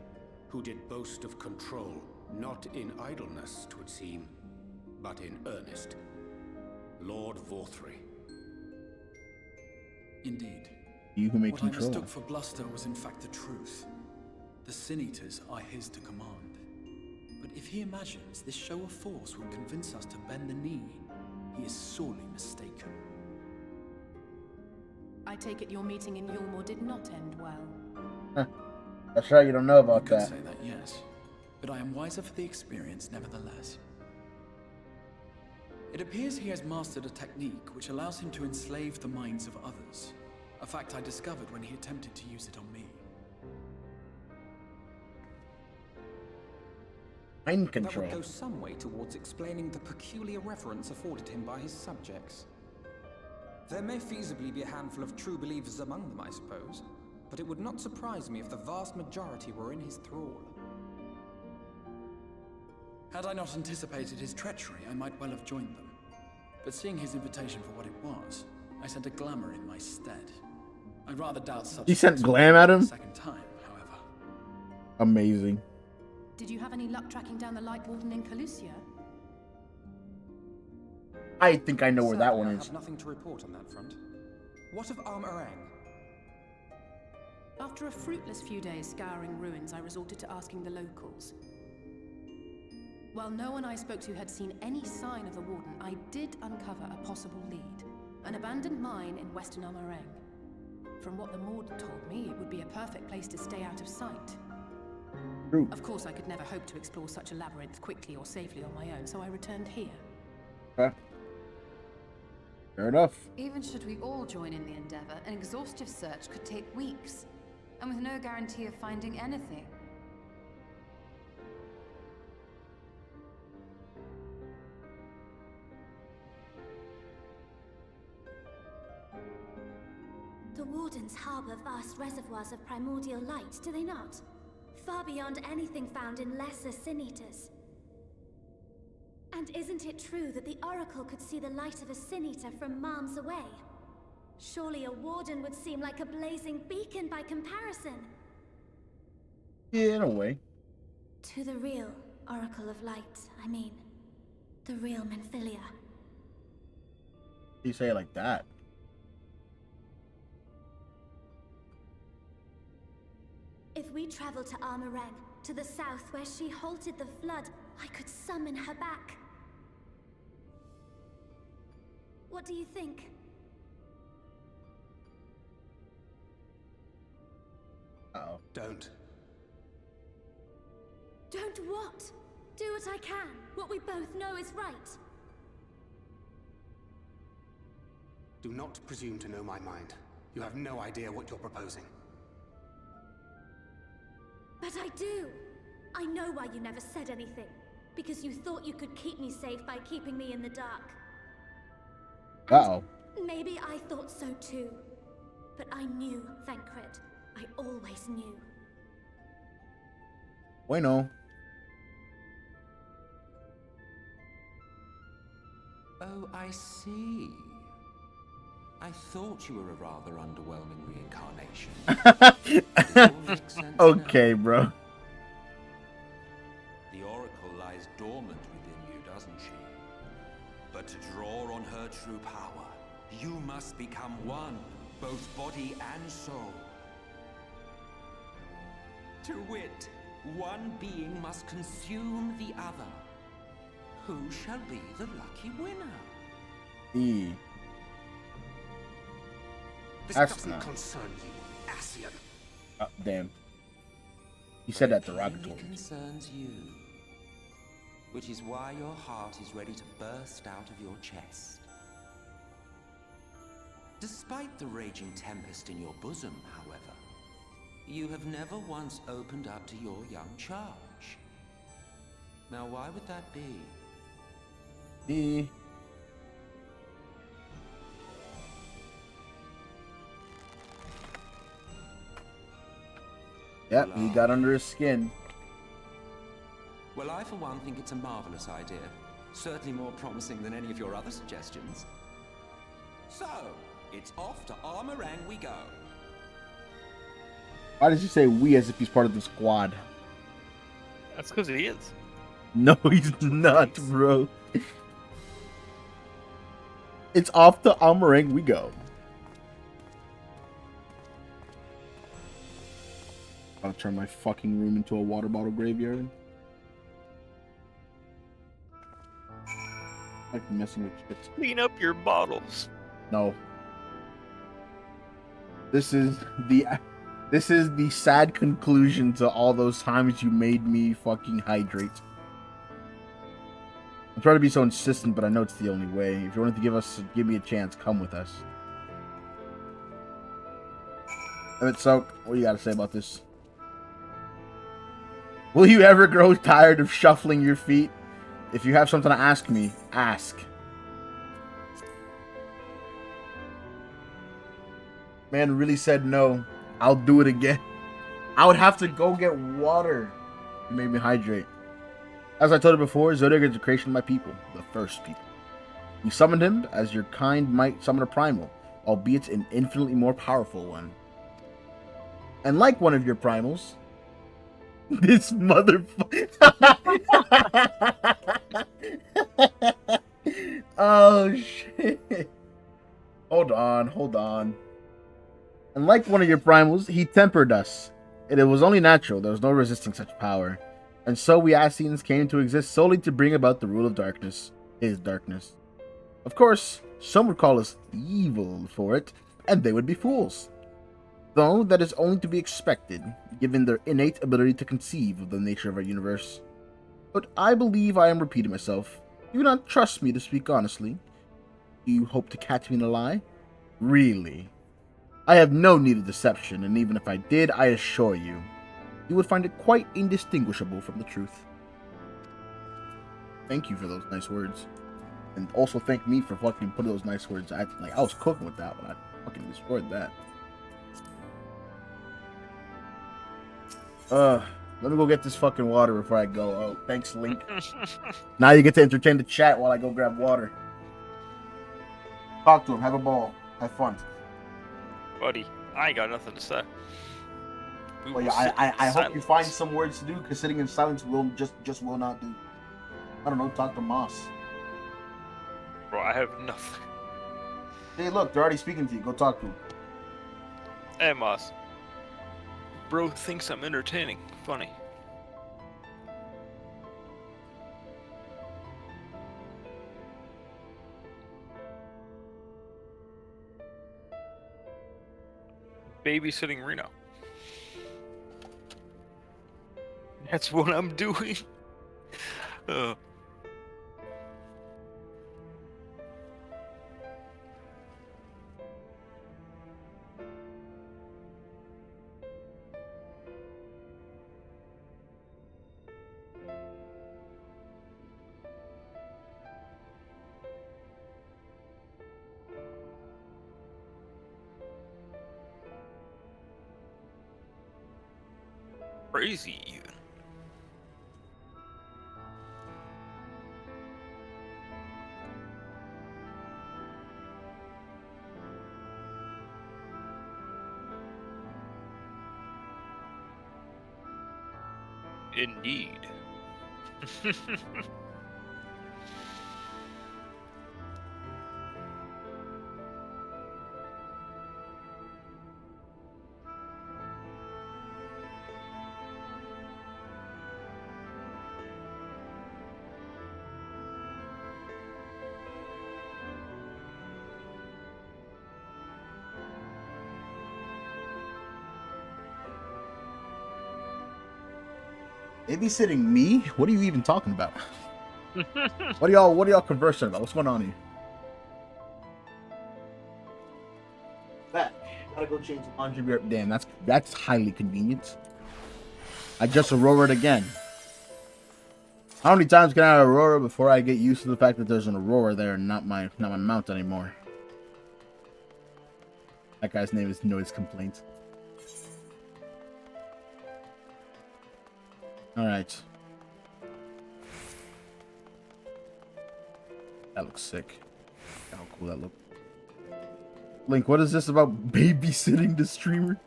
who did boast of control, not in idleness, 'twould seem, but in earnest. Lord Vorthri. Indeed. You who may what control. I mistook for bluster was in fact the truth. The Sin Eaters are his to command. But if he imagines this show of force will convince us to bend the knee, he is sorely mistaken. I take it your meeting in Yulmore did not end well. That's right, you don't know about You could that. say that, yes. But I am wiser for the experience nevertheless. It appears he has mastered a technique which allows him to enslave the minds of others. A fact I discovered when he attempted to use it on me. Mind That control. would go some way towards explaining the peculiar reverence afforded him by his subjects. There may feasibly be a handful of true believers among them, I suppose, but it would not surprise me if the vast majority were in his thrall. Had I not anticipated his treachery, I might well have joined them. But seeing his invitation for what it was, I sent a glamour in my stead. I'd rather doubt such. He sent glam at him? Second time, however. Amazing. Did you have any luck tracking down the Light Warden in Calusia? I think I know where that one I is. have nothing to report on that front. What of Armorang? After a fruitless few days scouring ruins, I resorted to asking the locals. While no one I spoke to had seen any sign of the Warden, I did uncover a possible lead. An abandoned mine in western Amareng. From what the Maud told me, it would be a perfect place to stay out of sight. True. Of course, I could never hope to explore such a labyrinth quickly or safely on my own, so I returned here. Okay. Fair enough. Even should we all join in the endeavor, an exhaustive search could take weeks, and with no guarantee of finding anything. The Wardens harbor vast reservoirs of primordial light, do they not? Far beyond anything found in lesser sin-eaters. And isn't it true that the Oracle could see the light of a sin-eater from miles away? Surely a Warden would seem like a blazing beacon by comparison. Yeah, in a way. To the real Oracle of Light, I mean. The real Menphilia. You say it like that. If we travel to Amareng, to the south where she halted the flood, I could summon her back. What do you think? Uh-oh. Don't. Don't what? Do what I can. What we both know is right. Do not presume to know my mind. You have no idea what you're proposing. But I do. I know why you never said anything. Because you thought you could keep me safe by keeping me in the dark. Uh-oh. Maybe I thought so too. But I knew, Thancred. I always knew. Bueno. Oh, I see. I thought you were a rather underwhelming reincarnation. It all makes sense Okay, now. bro. The Oracle lies dormant within you, doesn't she? But to draw on her true power, you must become one, both body and soul. To wit, one being must consume the other. Who shall be the lucky winner? This That's doesn't not. concern you, Ascian. Damn. You said that It derogatory. concerns you. Which is why your heart is ready to burst out of your chest. Despite the raging tempest in your bosom, however, you have never once opened up to your young charge. Now, why would that be? Yep, he got under his skin. Well, I for one think it's a marvelous idea. Certainly more promising than any of your other suggestions. So, it's off to Amareng we go. Why did you say we as if he's part of the squad? That's because he is. No, he's not, bro. It's off to Amareng we go. I'll turn my fucking room into a water bottle graveyard. Like messing with shit. Clean up your bottles. No. This is the sad conclusion to all those times you made me fucking hydrate. I'm trying to be so insistent, but I know it's the only way. If you wanted to give me a chance, come with us. So, what do you got to say about this? Will you ever grow tired of shuffling your feet? If you have something to ask me, ask. Man really said no. I'll do it again. I would have to go get water to make me hydrate. As I told you before, Zodiac is the creation of my people, the first people. We summoned him as your kind might summon a primal, albeit an infinitely more powerful one. And like one of your primals, this motherfucker. Oh shit. Hold on. And like one of your primals, he tempered us. And it was only natural. There was no resisting such power. And so we Ascians came to exist solely to bring about the rule of darkness, his darkness. Of course, some would call us evil for it, and they would be fools. Though that is only to be expected, given their innate ability to conceive of the nature of our universe. But I believe I am repeating myself. You do not trust me to speak honestly. Do you hope to catch me in a lie? Really? I have no need of deception, and even if I did, I assure you, you would find it quite indistinguishable from the truth. Thank you for those nice words. And also thank me for fucking putting those nice words. I was cooking with that one. I fucking destroyed that. Let me go get this fucking water before I go. Oh, thanks, Link. Now you get to entertain the chat while I go grab water. Talk to him. Have a ball. Have fun. Buddy, I ain't got nothing to say. Well, yeah, I hope you find some words to do, because sitting in silence will just will not do. I don't know. Talk to Moss. Bro, I have nothing. Hey, look, they're already speaking to you. Go talk to him. Hey, Moss. Bro thinks I'm entertaining. Funny. Babysitting Reno. That's what I'm doing. Crazy, even. Indeed. Babysitting me? What are you even talking about? What are y'all conversing about? What's going on here? That gotta go change the laundry. Damn, that's highly convenient. I just Aurora'd again. How many times can I Aurora before I get used to the fact that there's an Aurora there and not my mount anymore? That guy's name is Noise Complaint. Alright. That looks sick. How cool that looks. Link, what is this about babysitting the streamer?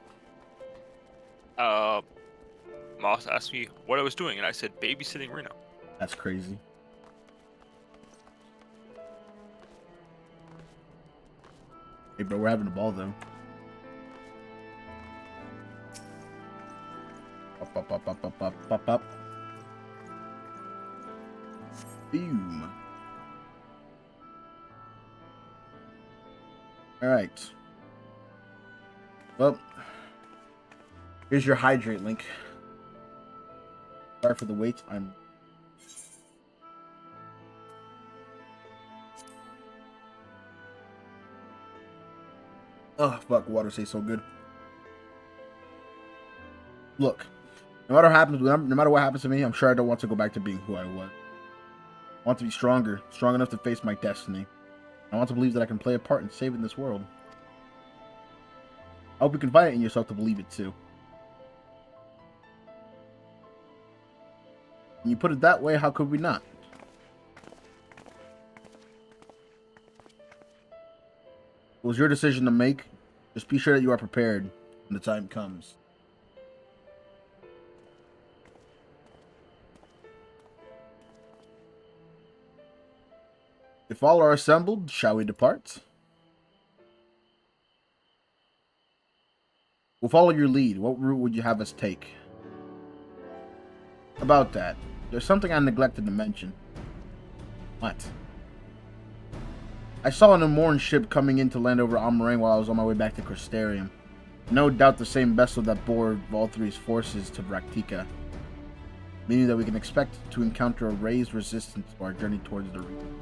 Moss asked me what I was doing, and I said babysitting Reno. That's crazy. Hey, bro, we're having a ball, though. Up. Boom. Alright. Well, here's your hydrate, Link. Sorry for the wait. Oh, fuck, water tastes so good. Look. No matter what happens to me, I'm sure I don't want to go back to being who I was. I want to be stronger, strong enough to face my destiny. I want to believe that I can play a part in saving this world. I hope you can find it in yourself to believe it too. When you put it that way, how could we not? It was your decision to make. Just be sure that you are prepared when the time comes. If all are assembled, shall we depart? We'll follow your lead. What route would you have us take? About that, there's something I neglected to mention. What? I saw an Amorn ship coming in to land over Amarang while I was on my way back to Crystarium. No doubt the same vessel that bore Valtry's forces to Raktika, meaning that we can expect to encounter a raised resistance to our journey towards the region.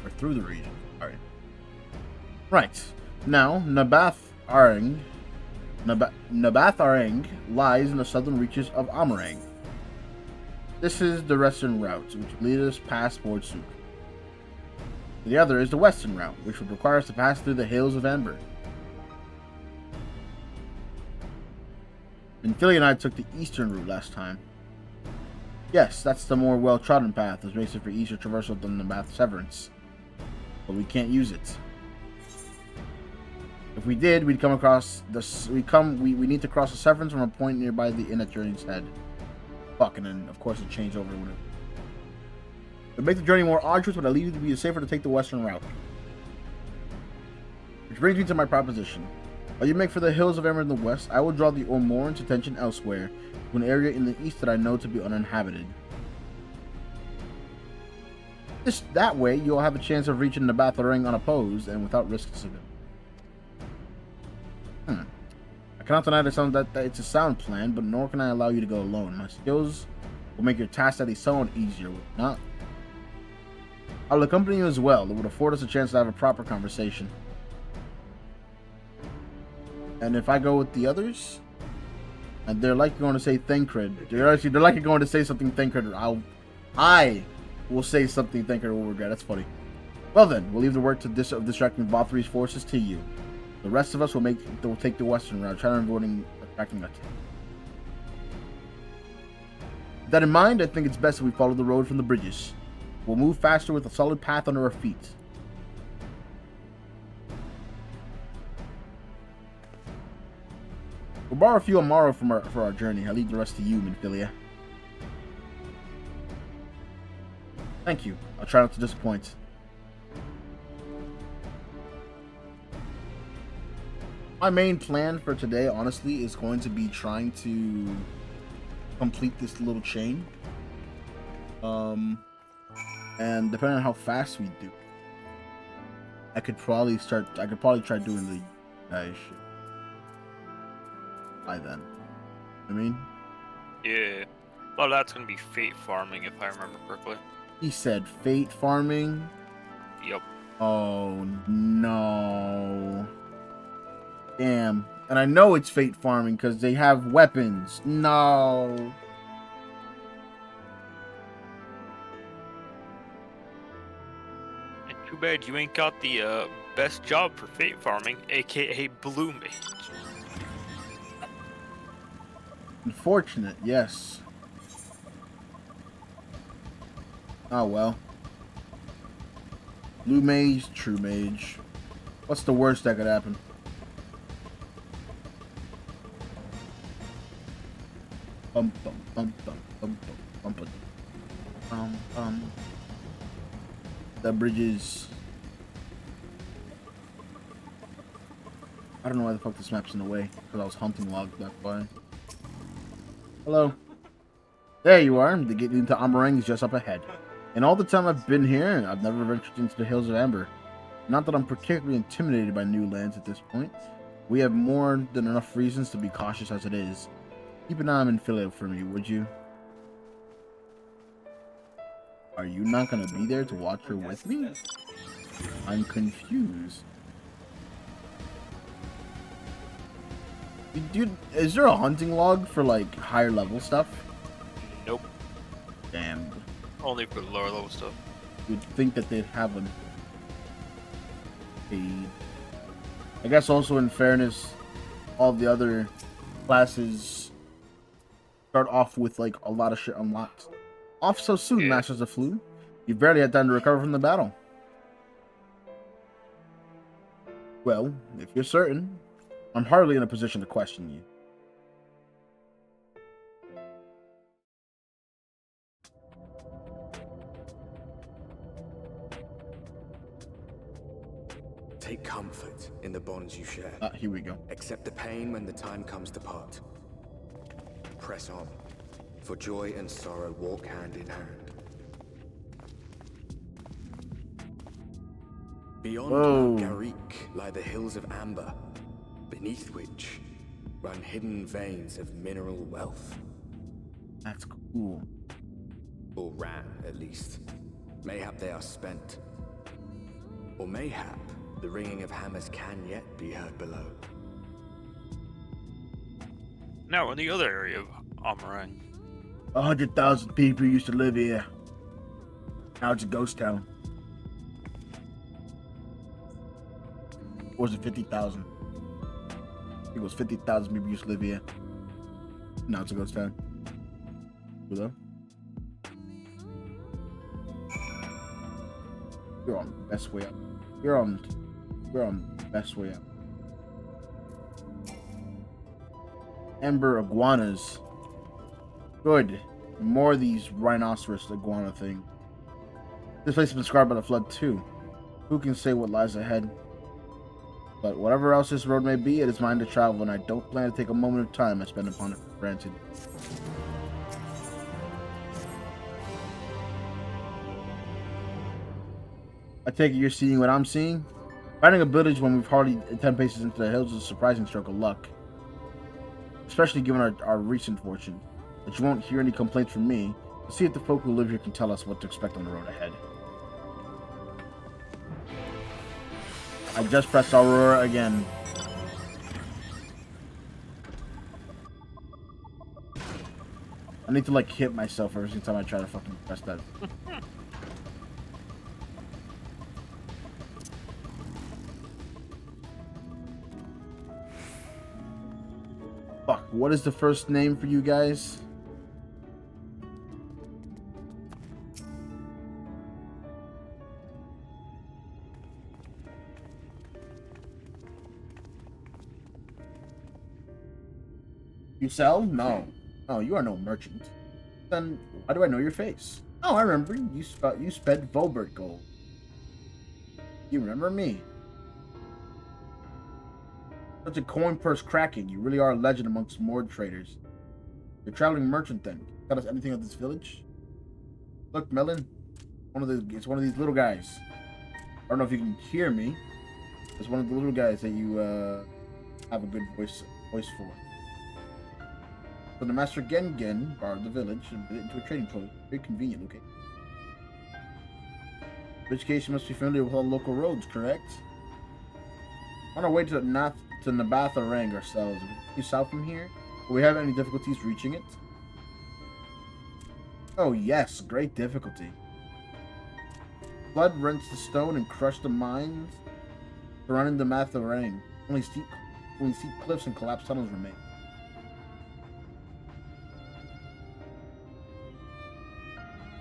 Or through the region, sorry. Right. Now, Nabath Arang lies in the southern reaches of Amarang. This is the western route, which leads us past Bordsuk. The other is the western route, which would require us to pass through the Hills of Ember. Philly and I took the eastern route last time. Yes, that's the more well-trodden path, as makes it for easier traversal than the Nabath Severance. But we can't use it. If we did, we'd come across the we need to cross the Severance from a point nearby the inn at Journey's Head. Fuck, and then of course it changed over when it would make the journey more arduous, but I leave it to be safer to take the western route. Which brings me to my proposition. While you make for the Hills of Ember in the west, I will draw the Omorn's attention elsewhere, to an area in the east that I know to be uninhabited. That way, you'll have a chance of reaching the Batharang unopposed and without risks of it. I cannot deny that it's a sound plan, but nor can I allow you to go alone. My skills will make your task at least somewhat easier, will it not? I'll accompany you as well. It would afford us a chance to have a proper conversation. And if I go with the others, and they're likely going to say Thancred, they're likely going to say something Thancred, I will say something Thancred will regret. That's funny. Well then, we'll leave the work of distracting Valtry's forces to you. The rest of us will take the western route, trying to avoid attracting us. With that in mind, I think it's best if we follow the road from the bridges. We'll move faster with a solid path under our feet. We'll borrow a few Amaro for our journey. I'll leave the rest to you, Minfilia. Thank you. I'll try not to disappoint. My main plan for today, honestly, is going to be trying to complete this little chain. And depending on how fast we do, I could probably try doing the shit by then. I mean? Yeah. Well, that's going to be fate farming, if I remember correctly. He said fate farming? Yep. Oh, no. Damn. And I know it's fate farming because they have weapons. No. And too bad you ain't got the best job for fate farming, aka Blue Mage. Unfortunate, yes. Oh well. Blue Mage, True Mage. What's the worst that could happen? The bridges. I don't know why the fuck this map's in the way. Because I was hunting logs that way. Hello. There you are. The gate into Amarang is just up ahead. In all the time I've been here, I've never ventured into the Hills of Ember. Not that I'm particularly intimidated by new lands at this point. We have more than enough reasons to be cautious as it is. Keep an eye on Philip for me, would you? Are you not gonna be there to watch her with me? I'm confused. Dude, is there a hunting log for like higher level stuff? Nope. Damn. Only for lower level stuff. You'd think that they'd have them. I guess also in fairness, all the other classes start off with like a lot of shit unlocked. Off so soon, yeah. Masters of Flu. You barely had time to recover from the battle. Well, if you're certain, I'm hardly in a position to question you. Take comfort in the bonds you share. Here we go. Accept the pain when the time comes to part. Press on. for joy and sorrow walk hand in hand. Beyond Mount Garik lie the hills of Amber, beneath which run hidden veins of mineral wealth. That's cool. Or ran, at least. Mayhap they are spent. Or mayhap the ringing of hammers can yet be heard below. Now we're in the other area of Amarang. 100,000 people used to live here. Now it's a ghost town. Or was it 50,000? I think it was 50,000 people used to live here. Now it's a ghost town. Hello? You're on the best way up. We're on the best way up. Ember iguanas. Good. More of these rhinoceros iguana thing. This place has been scarred by the flood too. Who can say what lies ahead? But whatever else this road may be, it is mine to travel, and I don't plan to take a moment of time I spend upon it for granted. I take it you're seeing what I'm seeing? Finding a village when we've hardly 10 paces into the hills is a surprising stroke of luck. Especially given our recent fortune. But you won't hear any complaints from me. Let's see if the folk who live here can tell us what to expect on the road ahead. I just pressed Aurora again. I need to like hit myself every single time I try to fucking press that. Fuck, what is the first name for you guys? You sell? No. No, you are no merchant. Then why do I know your face? Oh, I remember. You spent Volbert gold. You remember me. Such a coin purse cracking. You really are a legend amongst Mord traders. You're a traveling merchant then. Can you tell us anything of this village? Look, Melon. It's one of these little guys. I don't know if you can hear me. It's one of the little guys that you have a good voice for. So the Master Gengen borrowed the village and put it into a trading post. Very convenient location. In which case you must be familiar with all the local roads, correct? On our way to Nabatha-Rang ourselves. Are we south from here? Will we have any difficulties reaching it? Oh yes, great difficulty. Flood rents the stone and crushed the mines surrounding the Nabatha-Rang. Only steep cliffs and collapsed tunnels remain.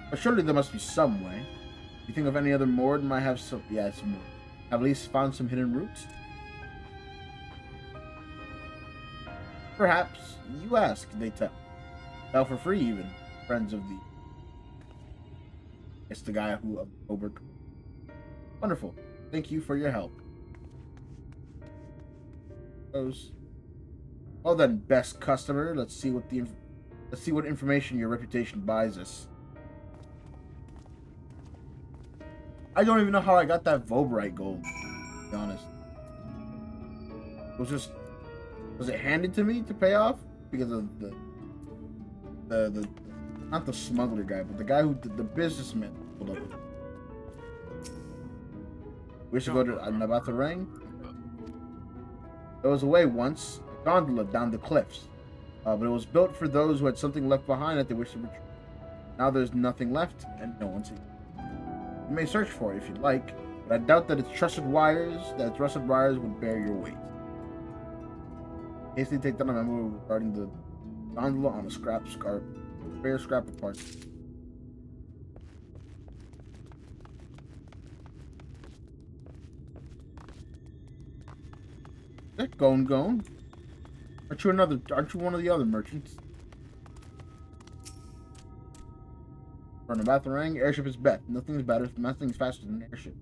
But surely there must be some way. You think of any other Mord might have some... Yeah, some more. Have at least found some hidden routes? Perhaps. You ask, they tell. Tell for free, even. Friends of the... It's the guy who... Obert. Wonderful. Thank you for your help. Well then, best customer. Let's see what information your reputation buys us. I don't even know how I got that Volbrite gold, to be honest. Was it handed to me to pay off? Because of the not the smuggler guy, but the guy who did the businessman. Hold up. We should go to Nabatha-Rang. There was a way once, a gondola down the cliffs. But it was built for those who had something left behind that they wished to retrieve. Now there's nothing left, and no one's here. You may search for it if you'd like, but I doubt that its trusted wires would bear your weight. Hastily take down a memo regarding the gondola on a scrap of parts. Going. Aren't you one of the other merchants? For Nabatha-Rang, airship is bet. Nothing's faster than an airship.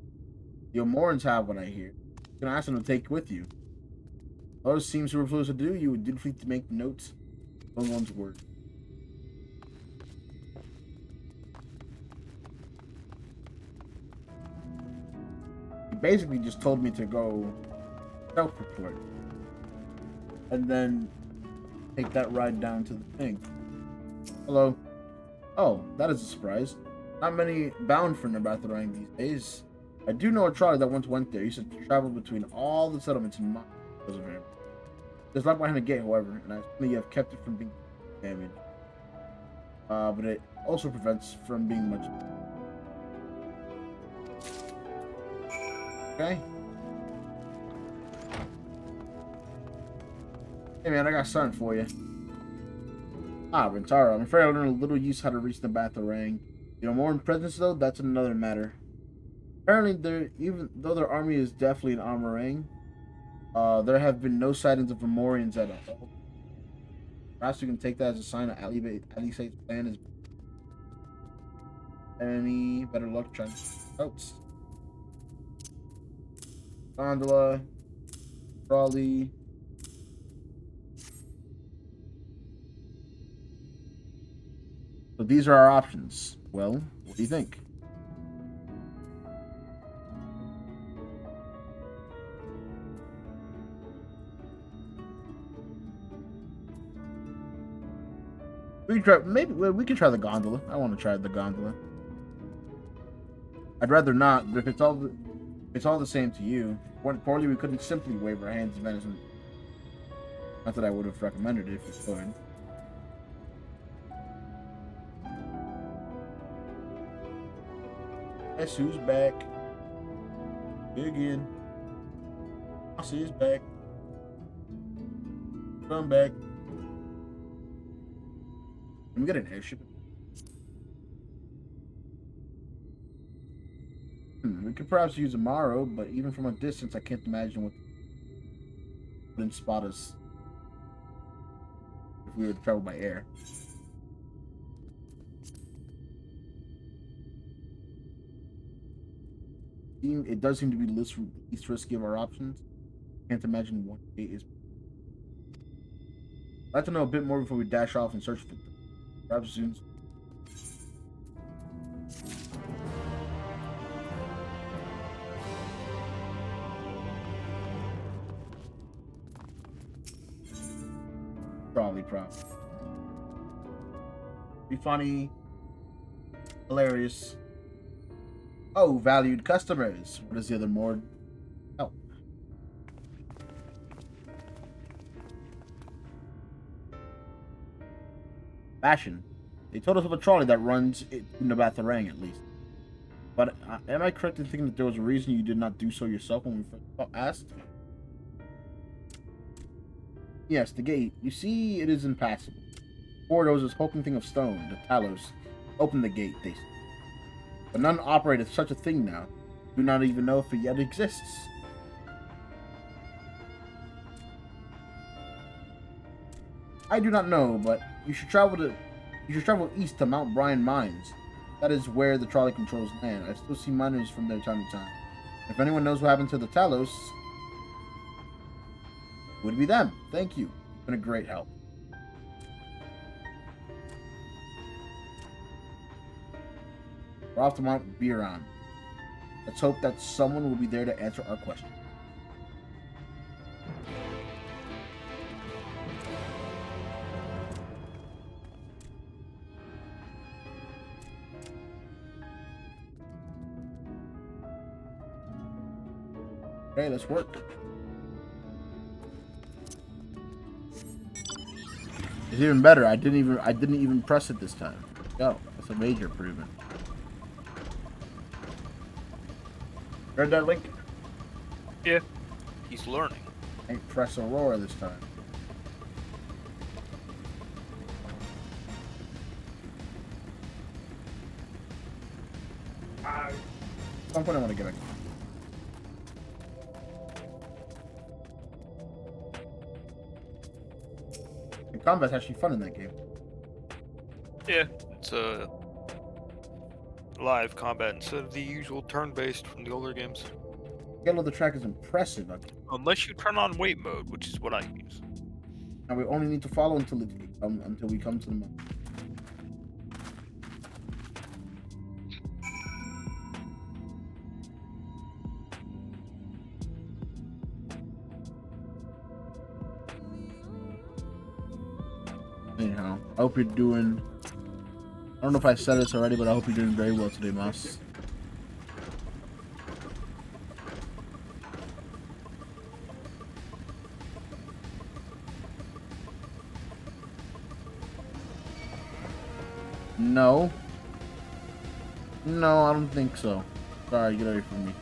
The Omorans have what I hear. You can ask them to take with you. Those seem superfluous to do. You would dutifully to make notes. No one's word. He basically just told me to go self-report. And then take that ride down to the thing. Hello. Oh, that is a surprise. Not many bound for Nabatharang these days. I do know a trolley that once went there. He used to travel between all the settlements in Mont. There's locked behind the gate, however, and I think you have kept it from being damaged. But it also prevents from being much. Okay. Hey man, I got something for you. Ah, Rentaro, I'm afraid I learned a little use how to reach the Batharang. You know, more in presence though, that's another matter. Apparently, even though their army is definitely an Armorang, there have been no sightings of Fomorians at all. Perhaps you can take that as a sign that Alisate's plan is. Any better luck trying out? Gondola, trolley. So these are our options. Well, what do you think? We can try, maybe we can try the gondola. I want to try the gondola. I'd rather not, but if it's all the same to you. When poorly, we couldn't simply wave our hands in venison. Not that I would have recommended it if we could. Guess who's back? Again. Boss is back. Come back. Can we get an airship? We could perhaps use Amaro, but even from a distance, I can't imagine what wouldn't spot us if we were to travel by air. It does seem to be the least risky of our options. Can't imagine what it is. I'd like to know a bit more before we dash off and search for them. Perhaps soon. Probably prop. Be funny. Hilarious. Oh, valued customers. What is the other more? Oh. Fashion. They told us of a trolley that runs in Nabatharang at least. But am I correct in thinking that there was a reason you did not do so yourself when we first asked? Yes, the gate. You see, it is impassable. Before there was this hulking thing of stone, the Talos. Open the gate, they say. But none operate such a thing now. Do not even know if it yet exists. I do not know, but you should travel east to Mount Bryan Mines. That is where the trolley controls land. I still see miners from there time to time. If anyone knows what happened to the Talos, it would be them. Thank you. You've been a great help. We're off to Mount Biran. Let's hope that someone will be there to answer our question. Okay, let's work. It's even better. I didn't even press it this time. Go. That's a major improvement. Read that link? Yeah. He's learning. Ain't press Aurora this time. At some point I want to get back. The combat's actually fun in that game. Yeah, it's a live combat instead of the usual turn-based from the older games. Scale of the track is impressive. Unless you turn on wait mode, which is what I use. Now we only need to follow until we come to the moon. Anyhow, I hope you're doing... I don't know if I said this already, but I hope you're doing very well today, Mouse. No. No, I don't think so. Sorry, get away from me.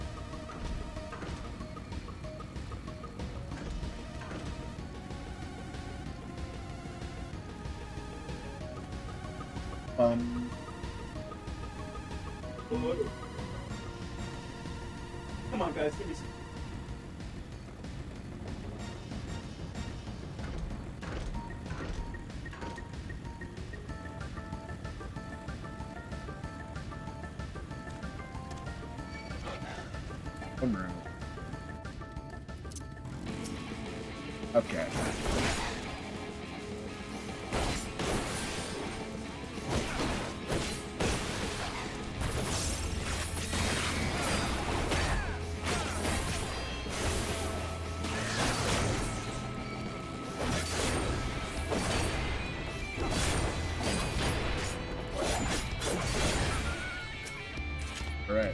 Come on, guys, give me some. Okay. Alright.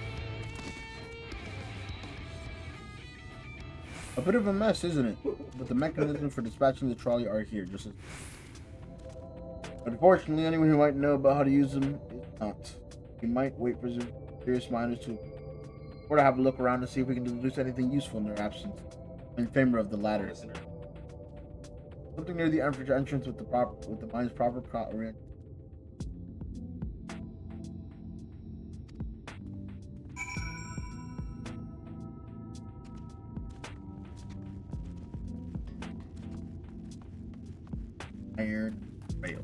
A bit of a mess, isn't it? But the mechanisms for dispatching the trolley are here, just as... Unfortunately, anyone who might know about how to use them is not. We might wait for serious miners to... or to have a look around to see if we can deduce anything useful in their absence. In favor of the latter. Something near the entrance with the mine's proper orientation. Iron rail.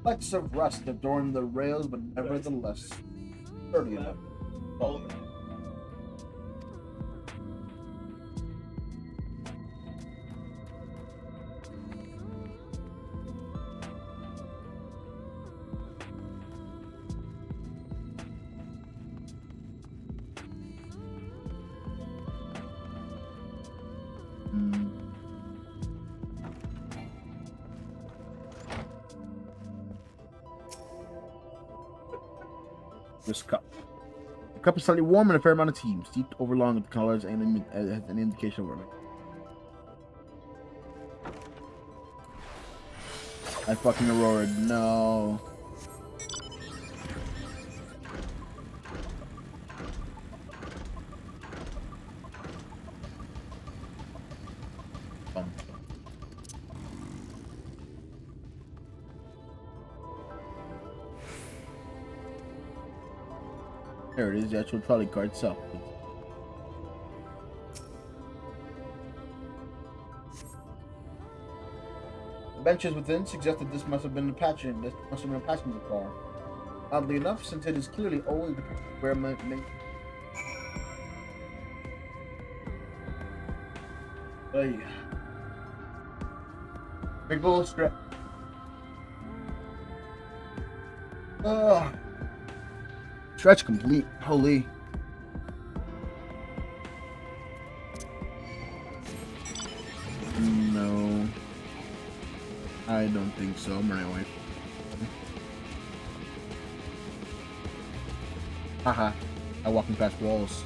Flecks of rust adorn the rails, but nevertheless sturdy enough. This cup. The cup is slightly warm and a fair amount of tea, steeped over long with the colors and has an indication of warming. I fucking Aurora, no. There it is, the actual trolley car itself. The benches within suggest that this must have been a passenger car. Oddly enough, since it is clearly old, where may big bull strap. Stretch complete. Holy. No. I don't think so. I'm running away. Haha. I'm walking past walls.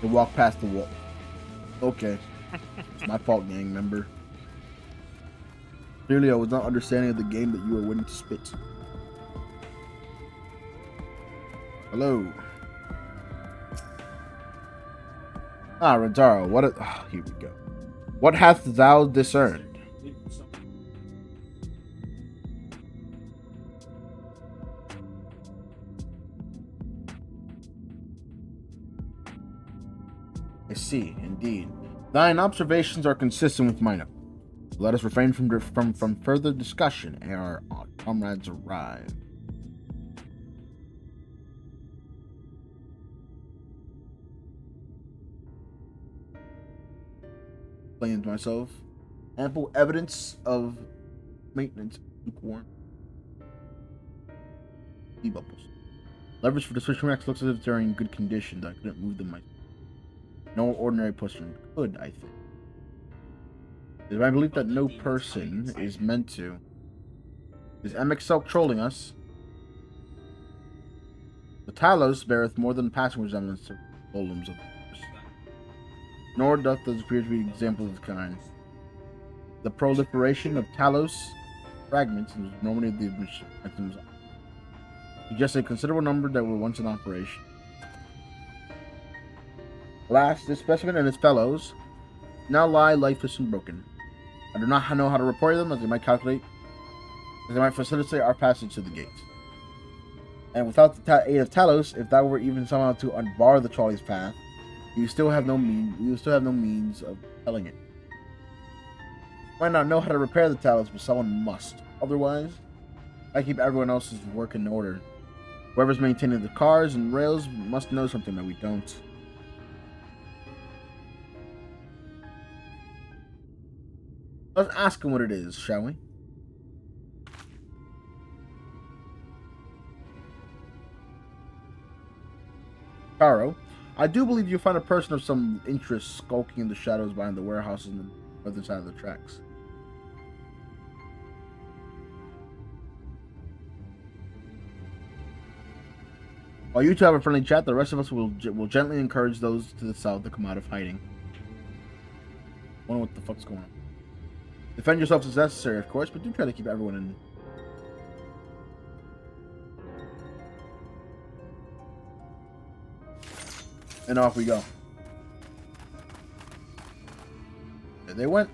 You walk past the wall. Okay. My fault, gang member. Clearly, I was not understanding of the game that you were willing to spit. Hello. Rentaro, what here we go. What hast thou discerned? I see, indeed. Thine observations are consistent with mine. Let us refrain from further discussion ere our comrades arrive. Explain to myself. Ample evidence of maintenance lukewarm. Bubbles. Levers for the switching racks looks as if they're in good condition, though I couldn't move them myself. No ordinary person could, I think. It is my belief that no person is meant to. Is MXL trolling us? The Talos beareth more than passing resemblance to golems of others. Nor doth those appear to be examples of the kind. The proliferation of Talos fragments and the enormity of the victims suggests a considerable number that were once in operation. Alas, this specimen and its fellows now lie lifeless and broken. I do not know how to report them, as they might facilitate our passage to the gates. And without the aid of Talos, if that were even somehow to unbar the trolley's path, we will still have no means of telling it. Might not know how to repair the Talos, but someone must. Otherwise, I keep everyone else's work in order. Whoever's maintaining the cars and rails must know something that we don't. Let's ask him what it is, shall we? Taro, I do believe you'll find a person of some interest skulking in the shadows behind the warehouses on the other side of the tracks. While you two have a friendly chat, the rest of us will gently encourage those to the south to come out of hiding. I wonder what the fuck's going on. Defend yourselves as necessary, of course, but do try to keep everyone in. And off we go. There they went.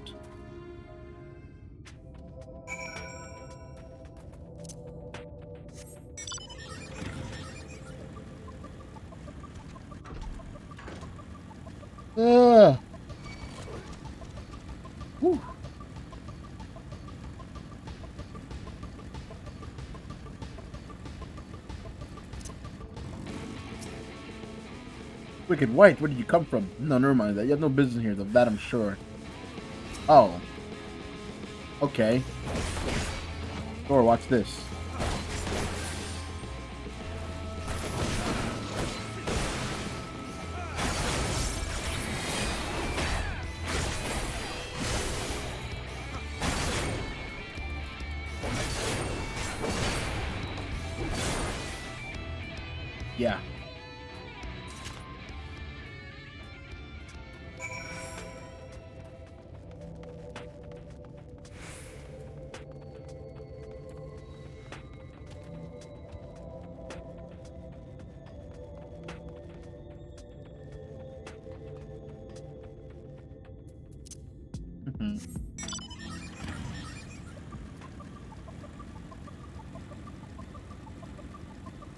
Whew. Wicked White, where did you come from? No, never mind that. You have no business here, though. That I'm sure. Oh. Okay. Or watch this. Yeah.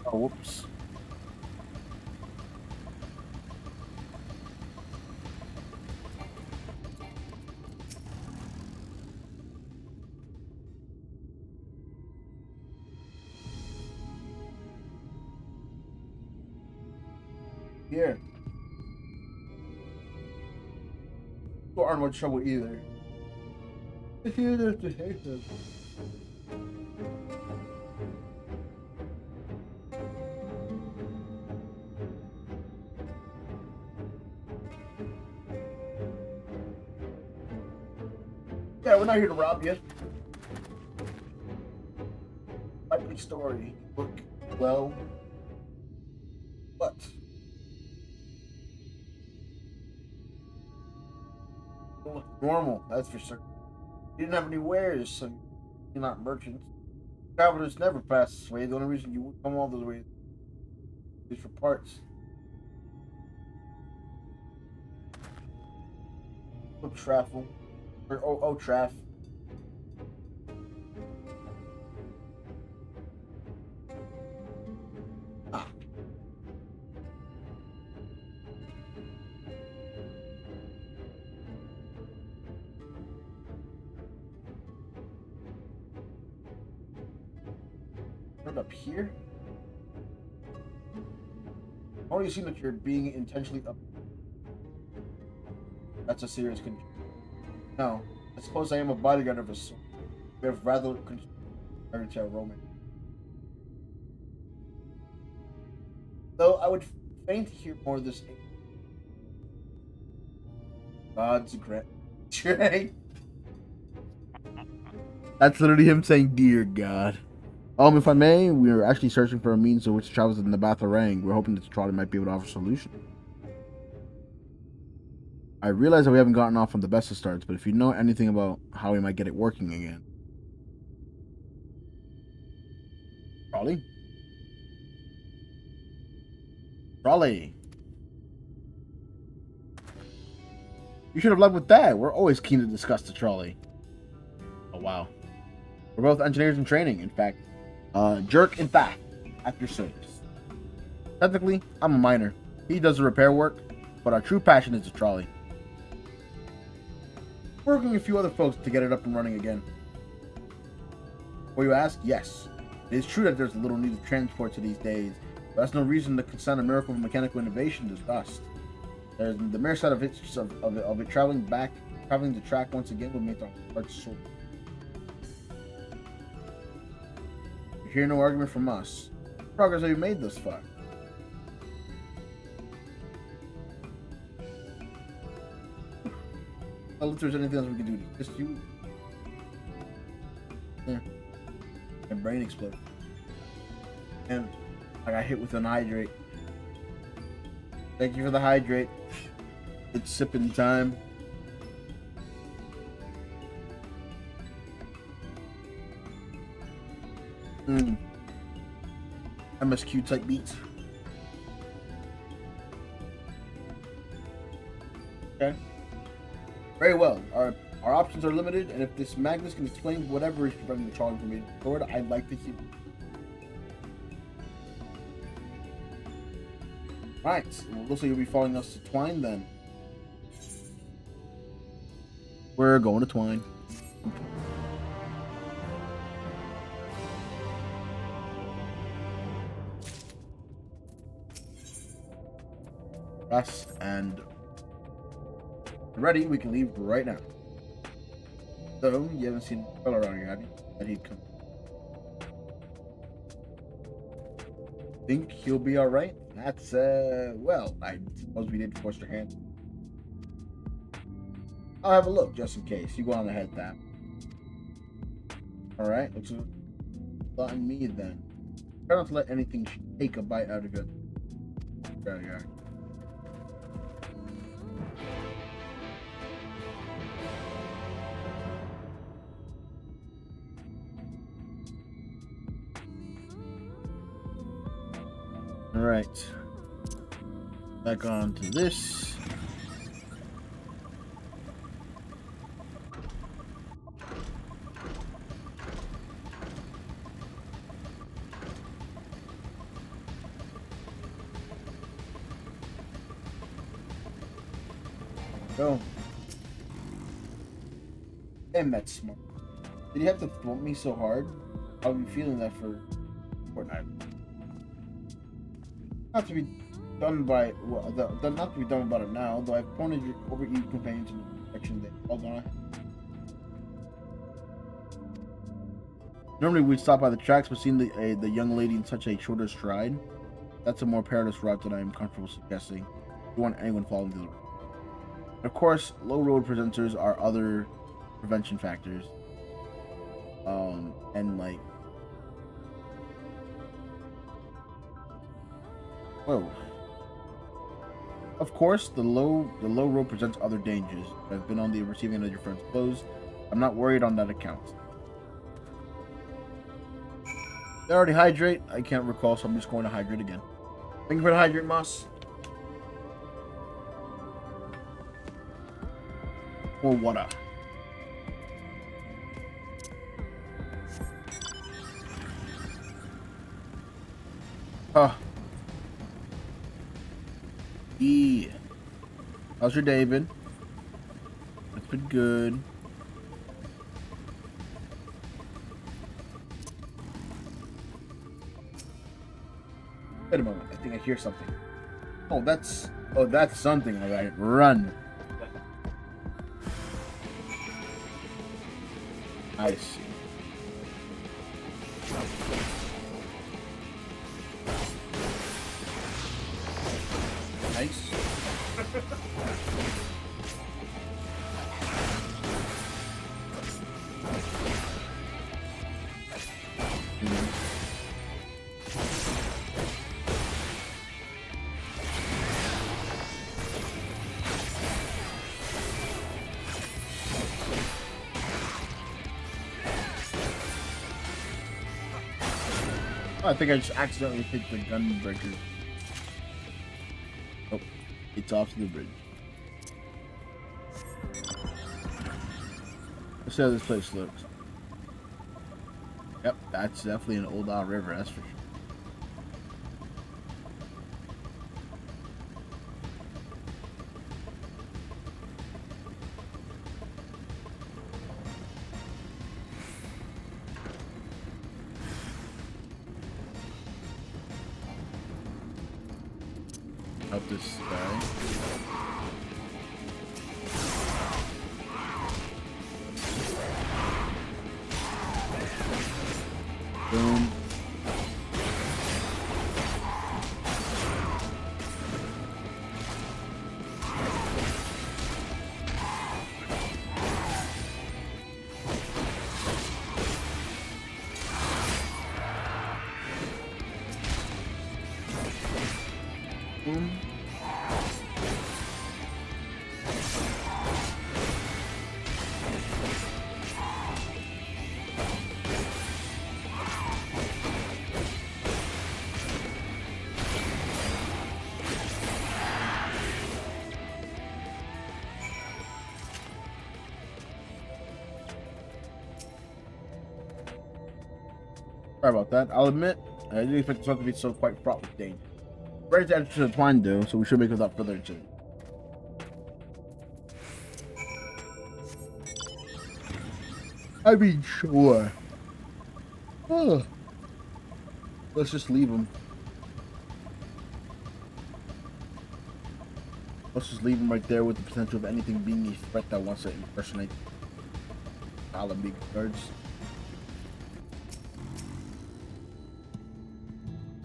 Oh, whoops. Here. You aren't much trouble either. Yeah, we're not here to rob you. Likely story. Look, well, what? You look normal, that's for certain. You didn't have any wares, so you're not merchants. Travelers never pass this way. The only reason you would come all those ways is for parts. Oh, travel. Or, oh, traff. Ah. Right up here? I only seem that you're being intentionally up. That's a serious condition. No, I suppose I am a bodyguard of a sort. We have rather fairy tale romance. Though I would fain to hear more of this. God's grant. That's literally him saying, "Dear God." If I may, we are actually searching for a means of which travels in the Batharang. We're hoping that the trolley might be able to offer a solution. I realize that we haven't gotten off on the best of starts, but if you know anything about how we might get it working again. Trolley? Trolley. You should have luck with that. We're always keen to discuss the trolley. Oh, wow. We're both engineers in training, in fact. Jerk and Thaf, at your service. Technically, I'm a miner. He does the repair work, but our true passion is the trolley. We're working with a few other folks to get it up and running again. Will you ask? Yes. It is true that there's a little need of transport to these days, but that's no reason to consider a miracle of mechanical innovation to dust. There's the mere sight of it traveling the track once again would make our hearts sore. You hear no argument from us. What progress have you made thus far? Well, if there's anything else we can do to assist you. Yeah. My brain exploded. And I got hit with an hydrate. Thank you for the hydrate. It's sipping time. MSQ type beats. Okay. Very well. Our options are limited, and if this Magnus can explain whatever is preventing the trolley from being restored, I'd like to hear it. Right. Well, looks like you'll be following us to Twine then. We're going to Twine. Rest and ready, we can leave right now. So, you haven't seen a fellow around here, have you? That he'd come. Think he'll be alright? That's, well, I suppose we did force your hand. I'll have a look, just in case. You go on ahead, Thap. Alright, looks like me then. Try not to let anything take a bite out of it. There you are. Alright. Back on to this. Go. Damn, that's smart. Did you have to thwomp me so hard? I'll be feeling that for Fortnite. Not to be done by not to be done about it now, though I've pointed your overeager companions in the direction they all gone. Normally we'd stop by the tracks, but seeing the young lady in such a shorter stride, that's a more perilous route than I am comfortable suggesting. You want anyone following the road. Of course, low road presenters are other prevention factors. And like, whoa. Of course, the low road presents other dangers. I've been on the receiving end of your friend's clothes. I'm not worried on that account. They already hydrate. I can't recall, so I'm just going to hydrate again. Thank you for the hydrate, Moss. Or water. Yeah. How's your day been? It's been good. Wait a moment. I think I hear something. Oh, that's something. All right, run. I see. Nice. I think I just accidentally hit the Gunbreaker. Oh, it's off to the bridge. Let's see how this place looks. Yep, that's definitely an old river, that's for sure. Up this guy. Boom. Boom. Sorry about that. I'll admit, I didn't expect this one to be so quite fraught with danger. Ready to enter the twine though, so we should make it without further ado. I mean, sure. Oh. Let's just leave him. Let's just leave him right there with the potential of anything being a threat that wants to impersonate our big guards.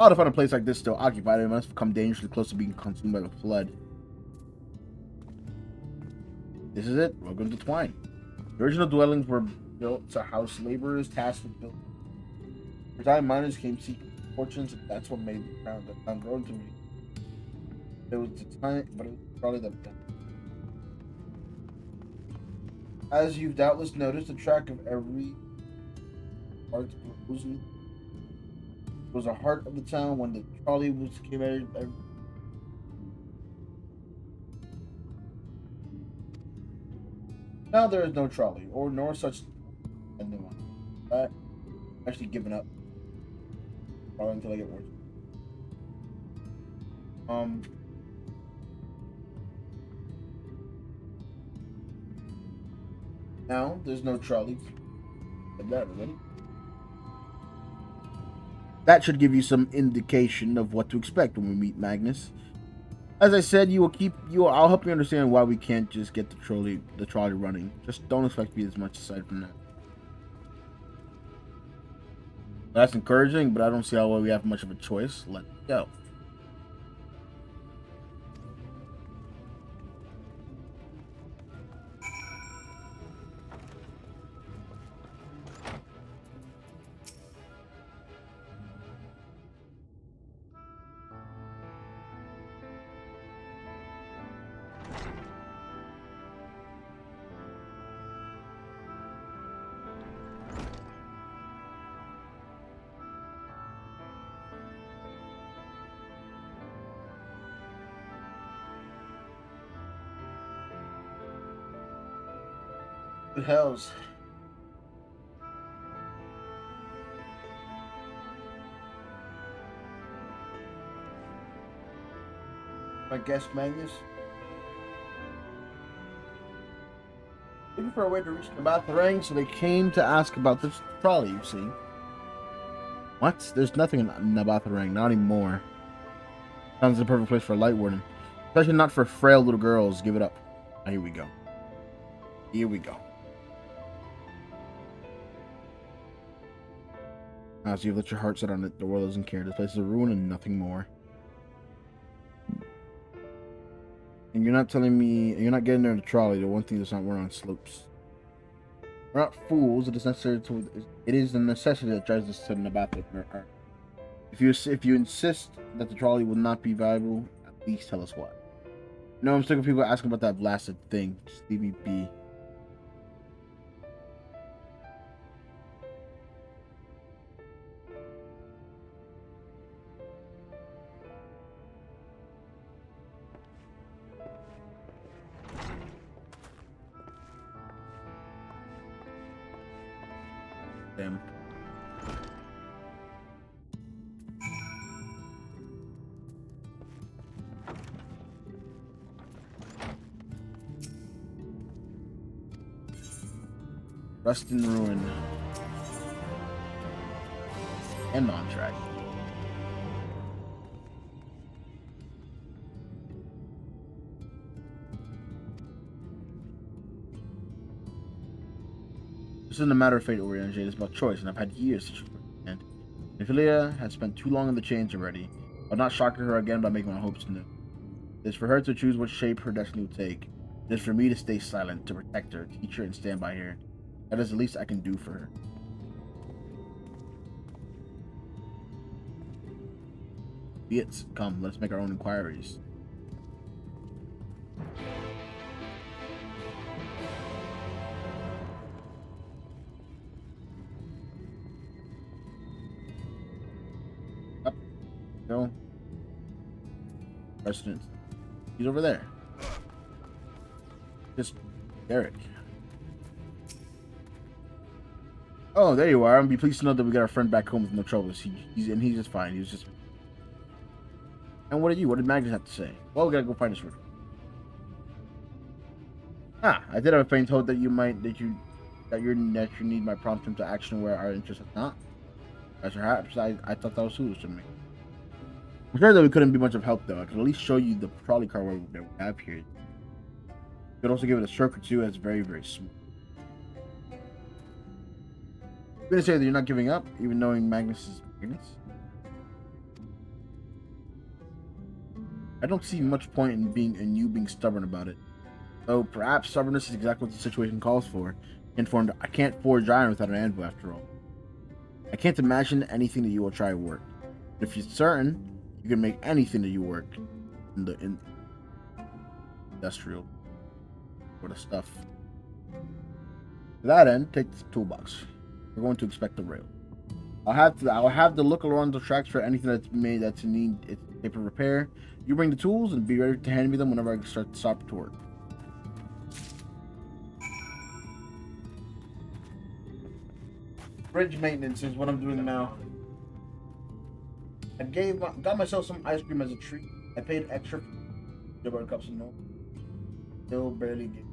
Odd to find a place like this still occupied. It must have come dangerously close to being consumed by the flood. This is it. Welcome to Twine. The original dwellings were built to house laborers tasked with building. For time, miners came seeking fortunes, and that's what made the town grow to me. It was the time, but it was probably the best. As you've doubtless noticed, the track of every part was the heart of the town when the trolley came out. Now there is no trolley, or nor such a new one. I'm actually giving up. Probably until I get worse. Now there's no trolley. That already. That should give you some indication of what to expect when we meet Magnus. As I said, I'll help you understand why we can't just get the trolley running. Just don't expect to be as much aside from that. That's encouraging, but I don't see how we have much of a choice. Let's go. The hells. My guest Magnus. Looking for a way to reach the Batarang, so they came to ask about this trolley, you see. What? There's nothing in Nabatharang, not anymore. Sounds like the perfect place for a light warden. Especially not for frail little girls. Give it up. Ah, here we go. Here we go. So you've let your heart set on it. The world doesn't care. This place is a ruin and nothing more. And you're not telling me you're not getting there in the trolley. The one thing that's not we're on slopes. We're not fools. It is necessary to. It is the necessity that drives us to the bathroom. If you insist that the trolley will not be viable, at least tell us why. No, I'm sick of people asking about that blasted thing. Just leave me be. Damn. Rust and Ruin. And on track. This isn't a matter of fate, Orion Jade. It's about choice, and I've had years to choose. And Ophelia has spent too long in the chains already. I'll not shock her again by making my hopes new. It is for her to choose what shape her destiny will take. It is for me to stay silent, to protect her, teach her, and stand by her. That is the least I can do for her. Be it. Come, let's make our own inquiries. Up. Go. President. He's over there. Just Derek. Oh, there you are. I'm be pleased to know that we got our friend back home with no troubles. He's just fine. He was just. And what did you? What did Magnus have to say? Well, we gotta go find his room. Ah, I did have a faint hope that you need my prompt him to action where our interest is not. As perhaps I thought that was foolish to me. I'm sure that we couldn't be much of help though. I could at least show you the trolley car that we have here. You could also give it a stroke or two. It's very, very smooth. I'm gonna say that you're not giving up, even knowing Magnus is Magnus. I don't see much point in you being stubborn about it. Though perhaps stubbornness is exactly what the situation calls for. I can't forge iron without an anvil after all. I can't imagine anything that you will try work. But if you're certain, you can make anything that you work in the industrial sort of stuff. To that end, take this toolbox. We're going to inspect the rail. I'll have to look around the tracks for anything that's in need paper repair. You bring the tools and be ready to hand me them whenever I stop to work. Bridge maintenance is what I'm doing now. I got myself some ice cream as a treat. I paid extra for cups of milk. Still barely get.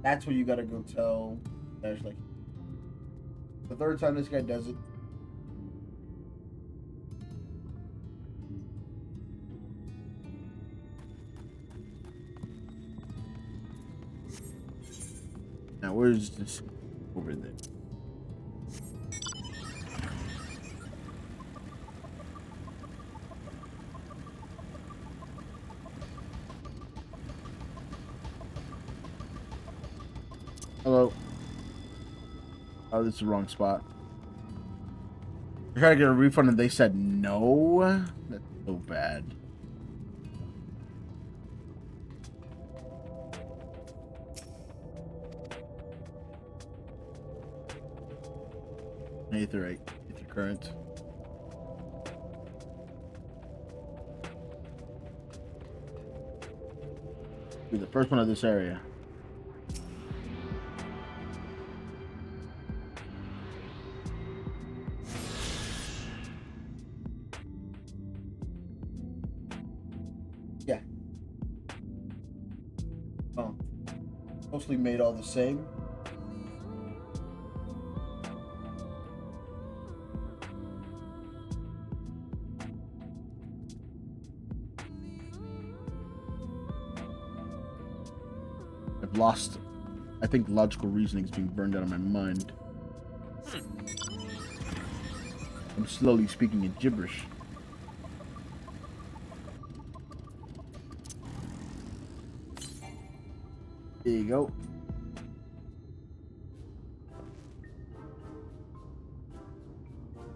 That's what you gotta go tell. There's like the third time this guy does it. Now where's this over there? Hello. Oh, this is the wrong spot. I tried to get a refund and they said no. That's so bad. Aetherite, Aether current. Be the first one of this area. Yeah. Oh. Mostly made all the same. Lost, I think logical reasoning is being burned out of my mind. I'm slowly speaking in gibberish. There you go.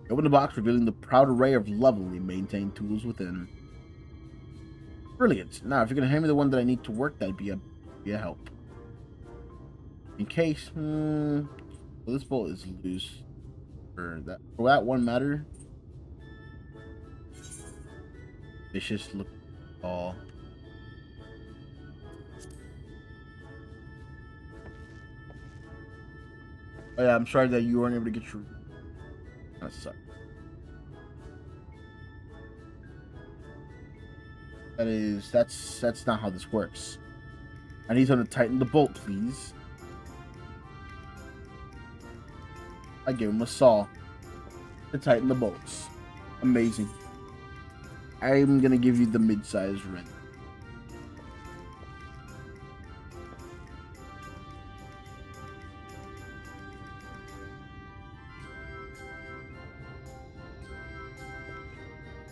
Open the box, revealing the proud array of lovely maintained tools within. Brilliant. Now, if you're gonna hand me the one that I need to work, that'd be a help. In case, well, this bolt is loose. For that one matter, it's just look all. Oh yeah, I'm sorry that you weren't able to get your. That sucks. That's not how this works. I need someone to tighten the bolt, please. I give him a saw to tighten the bolts. Amazing. I'm gonna give you the mid-size wrench.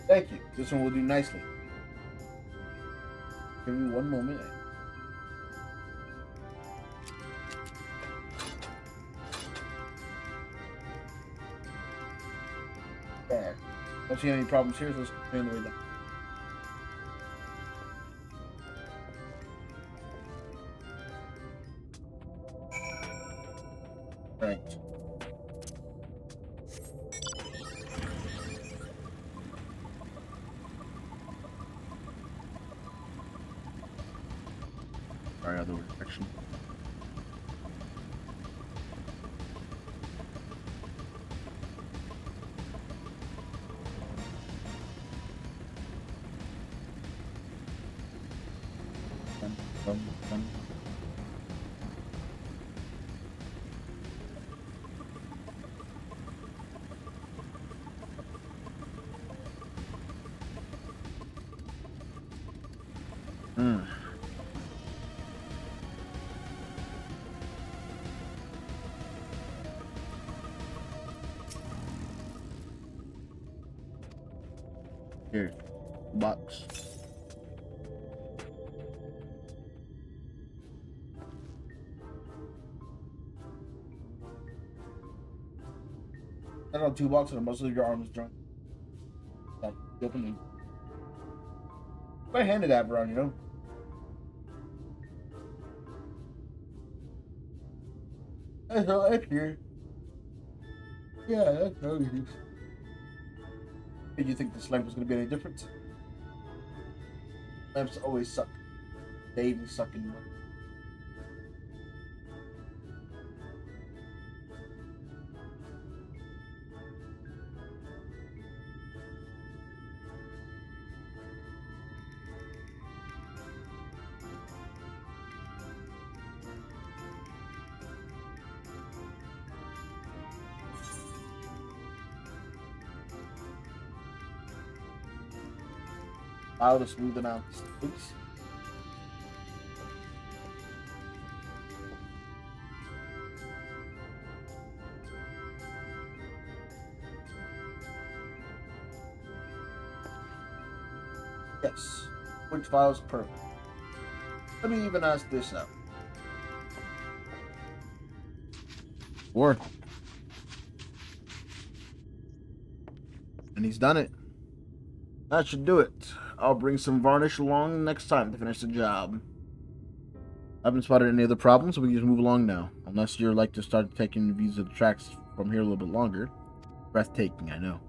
Thank you. This one will do nicely. Give me one moment. There. Don't see any problems here, so let's continue the way down. Right. Sorry, other direction. Dum. Here, box. I got 2 boxes and most of your arm is drunk. Like, opening. I handed that around, you know. That's all right here. Yeah, that's how it is. Did you think this lamp was going to be any different? Lamps always suck. They even suck in money. How to smooth them out. Oops. Yes. Which file's perfect? Let me even ask this out. Or. And he's done it. That should do it. I'll bring some varnish along next time to finish the job. I haven't spotted any other problems, so we can just move along now. Unless you'd like to start taking views of the tracks from here a little bit longer. Breathtaking, I know.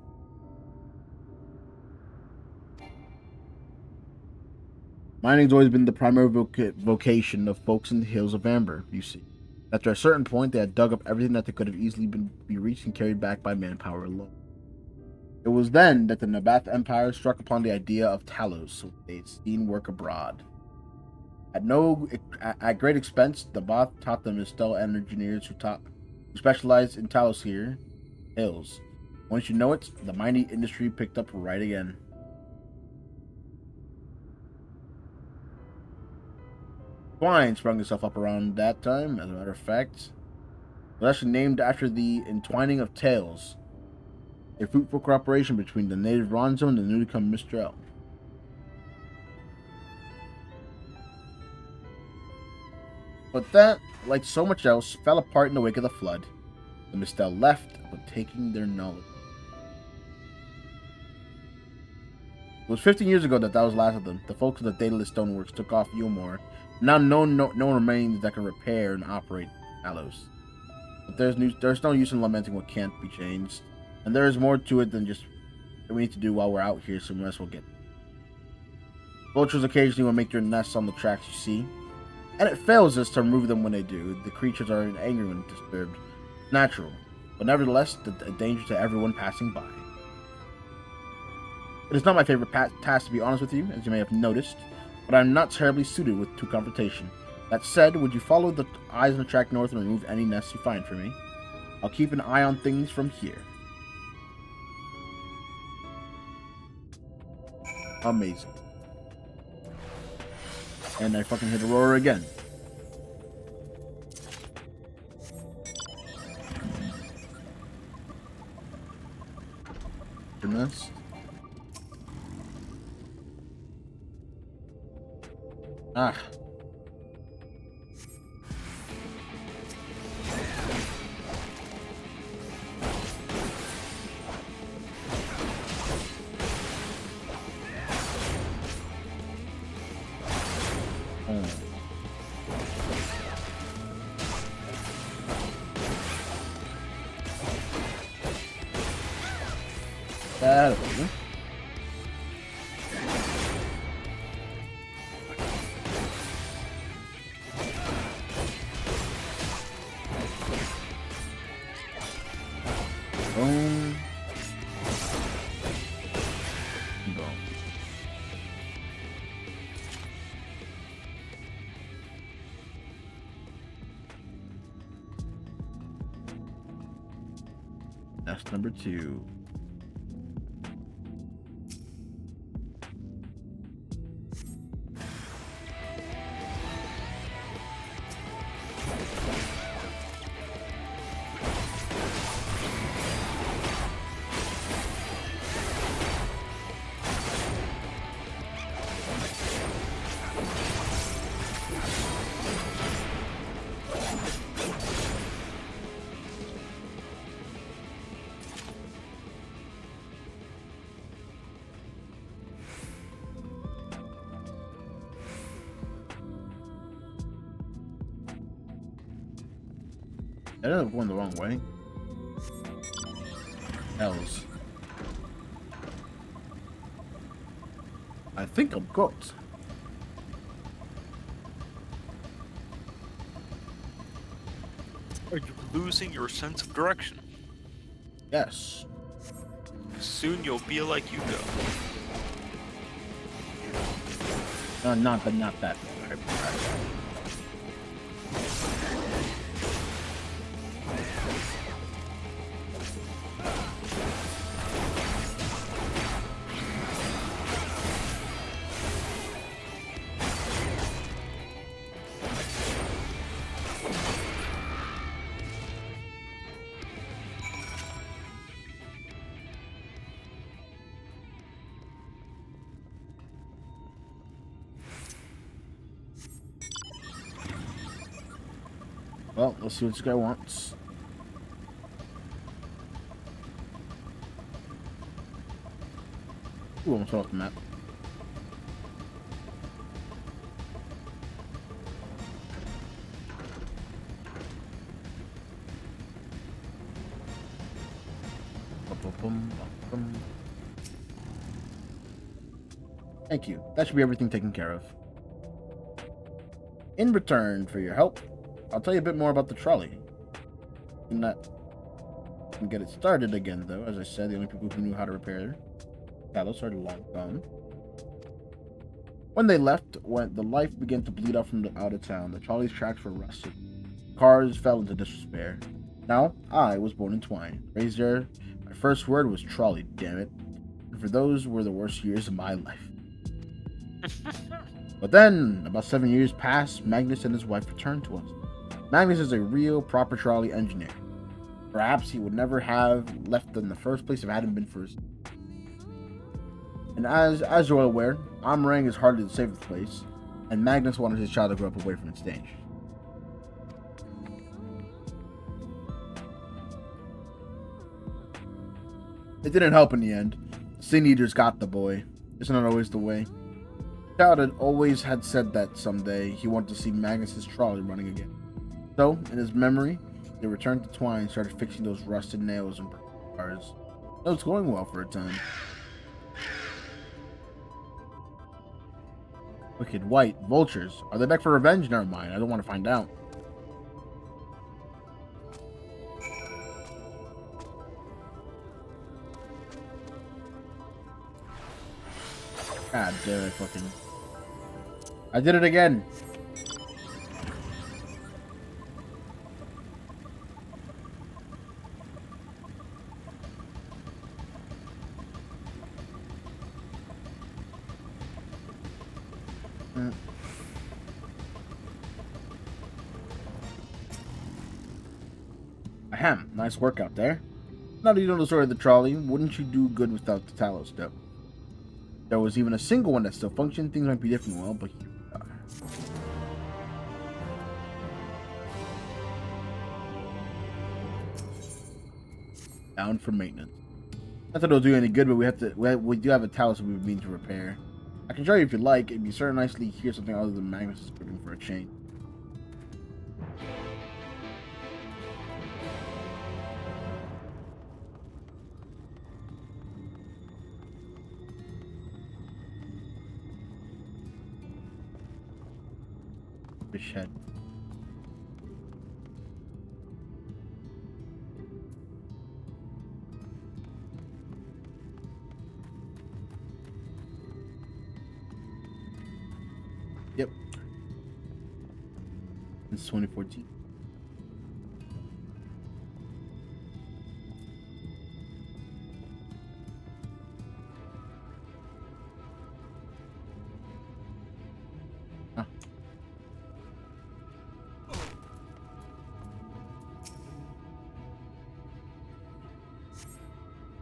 Mining's always been the primary vocation of folks in the hills of Amber, you see. After a certain point, they had dug up everything that could have easily be reached and carried back by manpower alone. It was then that the Nabath Empire struck upon the idea of Talos, with a seen work abroad. At great expense, the Bath taught them to stealth engineers who specialized in Talos here, hills. Once you know it, the mining industry picked up right again. Twine sprung itself up around that time, as a matter of fact. It was actually named after the entwining of tales, a fruitful cooperation between the native Ronzo and the newly come Mistral. But that, like so much else, fell apart in the wake of the flood. The Mistel left, but taking their knowledge. It was 15 years ago that was last of them. The folks of the Daedalus Stoneworks took off Eorzea. Now no one remains that can repair and operate Talos. But there's no use in lamenting what can't be changed. And there is more to it than just what we need to do while we're out here, some rest will get. Vultures occasionally will make their nests on the tracks you see. And it fails us to remove them when they do. The creatures are angry when disturbed. Natural. But nevertheless, a danger to everyone passing by. It is not my favorite task, to be honest with you, as you may have noticed, but I'm not terribly suited to confrontation. That said, would you follow the eyes on the track north and remove any nests you find for me? I'll keep an eye on things from here. Amazing. And I fucking hit Aurora again. Nest. Ah. That over. Boom. Boom. That's number 2. I ended up going the wrong way. Hells. I think I'm cooked. Are you losing your sense of direction? Yes. Soon you'll be like you go. Not that. Well, let's see what this guy wants. Ooh, almost off the map. Thank you. That should be everything taken care of. In return for your help, I'll tell you a bit more about the trolley. And that can get it started again, though. As I said, the only people who knew how to repair Talos are long gone. When they left, the life began to bleed out from out of town. The trolley's tracks were rusted. Cars fell into disrepair. Now, I was born in Twine. Raised there, my first word was trolley, damn it. And for those were the worst years of my life. But then, about 7 years passed, Magnus and his wife returned to us. Magnus is a real, proper trolley engineer. Perhaps he would never have left in the first place if it hadn't been for his... And as you're aware, Amarang is hardly to save the place, and Magnus wanted his child to grow up away from its danger. It didn't help in the end. Sin Eaters got the boy. Isn't that always the way? Child had always had said that someday he wanted to see Magnus's trolley running again. So, in his memory, they returned to Twine and started fixing those rusted nails and bars. It was going well for a time. Wicked White, vultures. Are they back for revenge? Never mind, I don't want to find out. God damn it, I did it again. Ahem, nice work out there. Now that you know the story of the trolley, wouldn't you do good without the tallow step? If there was even a single one that still functioned, things might be different, well, but here we are. Down for maintenance. Not that it'll do any good, but we do have a tallow we would mean to repair. I can show you if you like. It'd be certain nicely hear something other than Magnus scribbling for a chain. Fish head. Yep. It's 2014.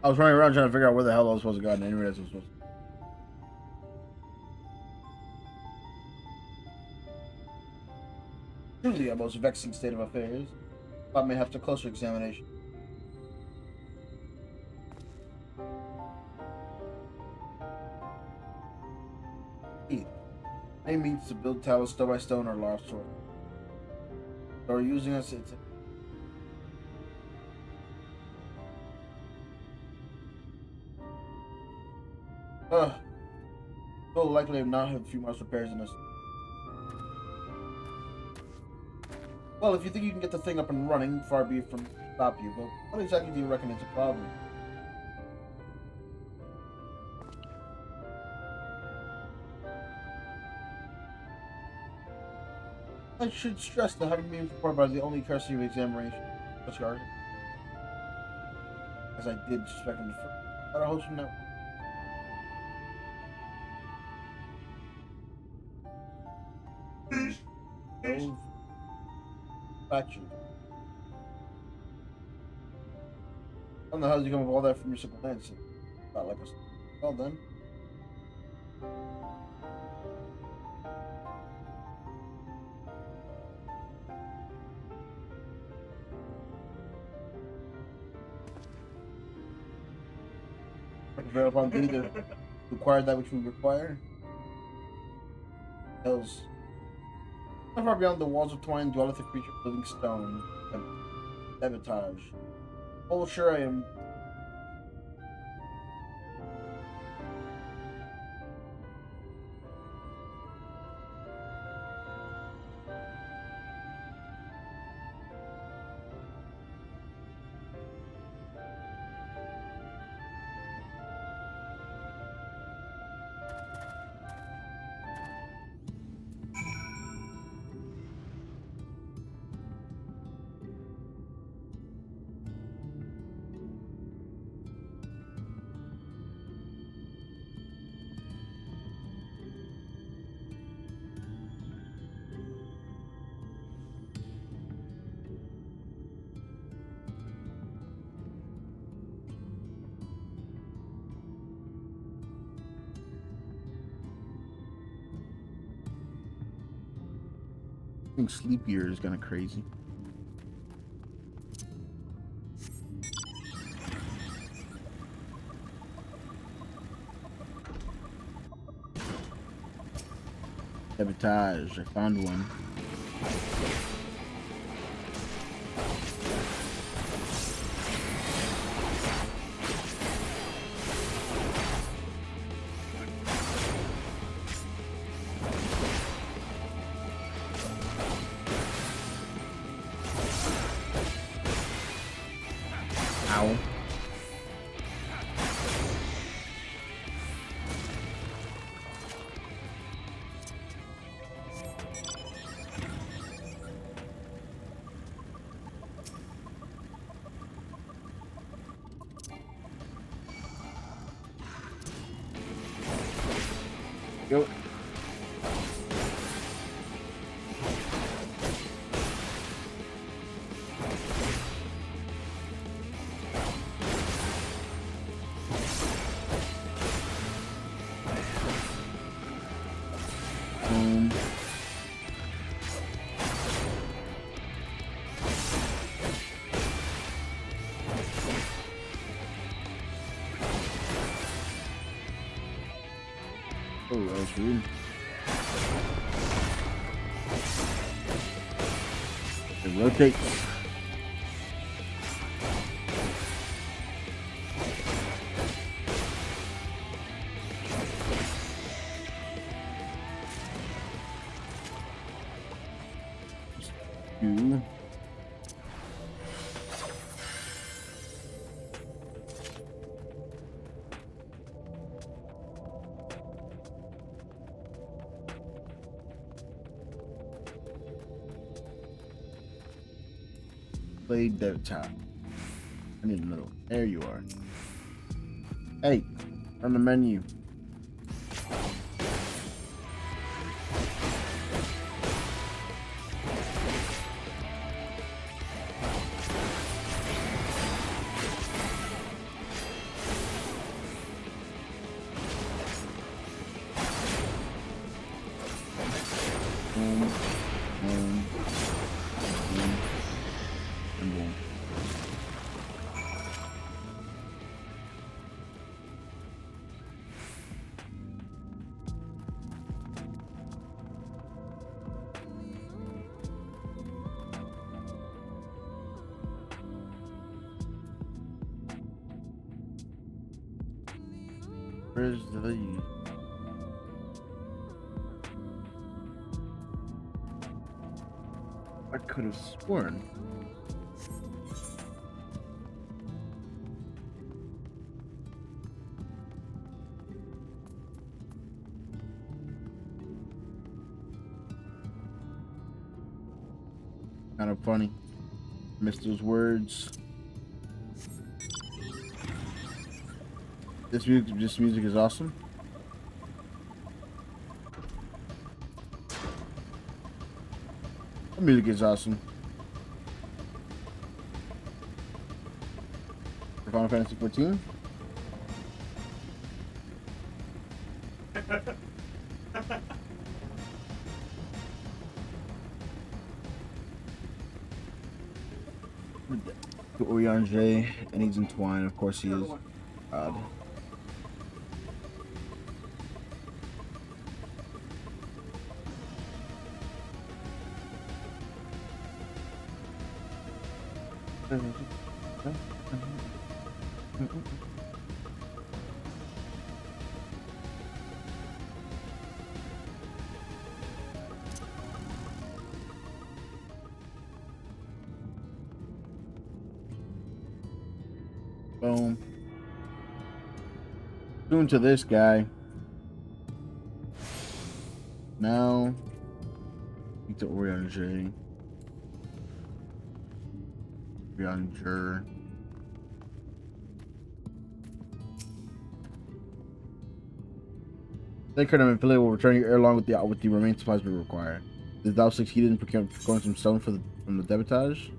I was running around trying to figure out where the hell I was supposed to go, and I didn't realize I was supposed to. Truly a most vexing state of affairs. I may have to closer examination. Aim means to build towers stone by stone or large sword. So are using us, it's so likely to not have a few more repairs in us. Well, if you think you can get the thing up and running, far be it from stop you, but what exactly do you reckon is a problem? I should stress that having been informed by the only cursory examination, as I did suspect in the first, that a host from that. No statue. How the hell did you come up with all that from your simple glance? Not like us. Well then. Prevail upon thee to require that which we require. Hills. Not far beyond the walls of Twine dwelleth a creature of living stone. Sabotage. Oh, sure I am. I think Sleepier is kind of crazy. Sabotage. I found one. Ow. Go. Boom. Oh, that was rude. It rotates. Two. Play dev top. I need another one. There you are. Hey, on the menu. Boom, boom, boom, and boom. Where's the... I could have sworn. Kind of funny. Missed those words. This music is awesome. The music is awesome. For Final Fantasy XIV. Eorzea, and he's entwined. Of course, he is. Odd. Boom. Tune to this guy. Now, need to Eorzea. Eorzea. They could have been affiliated will return your air along with the remaining supplies we require. Did thou succeed in procuring some stone from the debitage?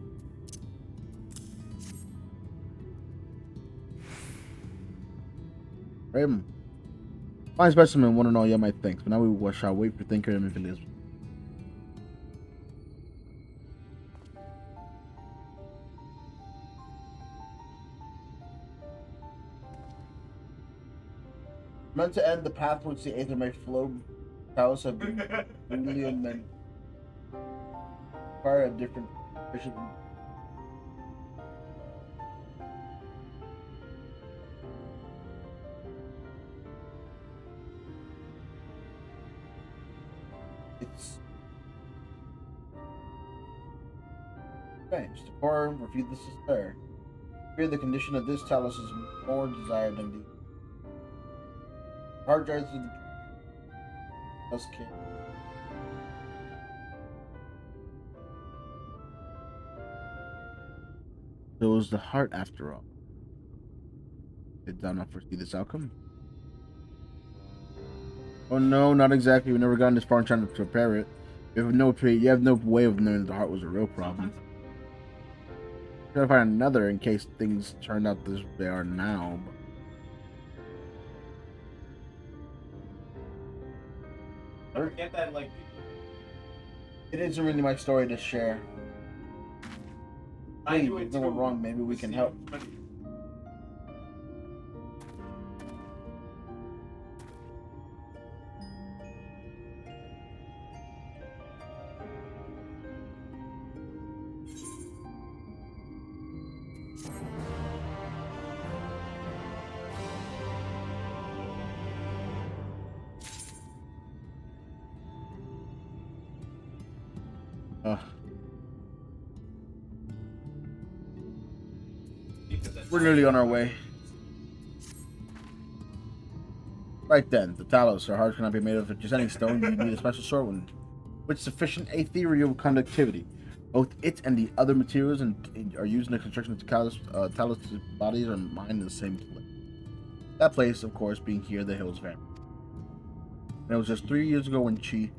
Raven. Fine specimen, want to know, yeah, my thanks. But now we shall wait for Thinker and affiliates. Meant to end the path towards the Aether may flow Talos have been brutally amended. Require a different version. It's strange. The core reviewed this as fair. Here, the condition of this Talos is more desired than the hard drives of the Talos kit. It was the heart after all. Did thou not foresee this outcome? Oh no, not exactly. We've never gotten this far in trying to prepare it. You have no way of knowing that the heart was a real problem. Try to find another in case things turned out as they are now. Don't forget that, like, it isn't really my story to share. I Hey, do if it no one too. wrong, maybe we can help. We're nearly on our way. Right then, the Talos, our hearts cannot be made of just any stone. You need a special sort one with sufficient ethereal conductivity. Both it and the other materials are used in the construction of the Talos bodies are mined in the same place. That place, of course, being here, the Hills family. And it was just 3 years ago when she...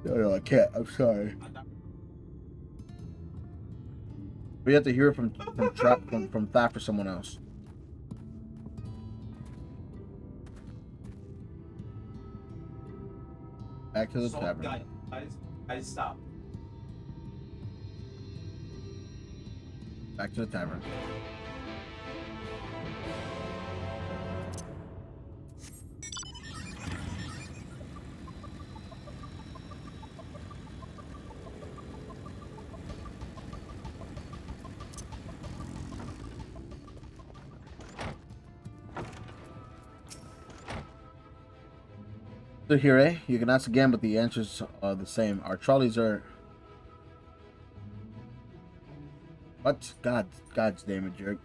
No, I can't. I'm sorry. We have to hear it from Thaf or someone else. Back to the tavern. Guys, stop. Back to the tavern. So here, eh? You can ask again, but the answers are the same. Our trolleys are... What? God's damn it, jerk.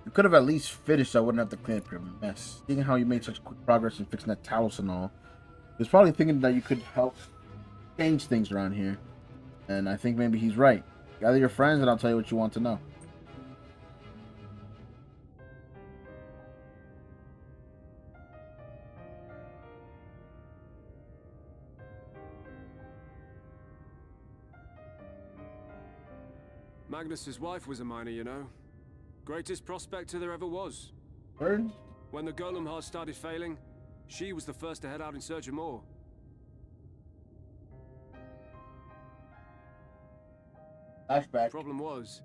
You could have at least finished so I wouldn't have to clean up your mess. Seeing how you made such quick progress in fixing that Talos and all. He was probably thinking that you could help change things around here. And I think maybe he's right. Gather your friends and I'll tell you what you want to know. Magnus's wife was a miner, you know. Greatest prospector there ever was. Word? When the golem heart started failing, she was the first to head out in search of more. Flashback. Problem was,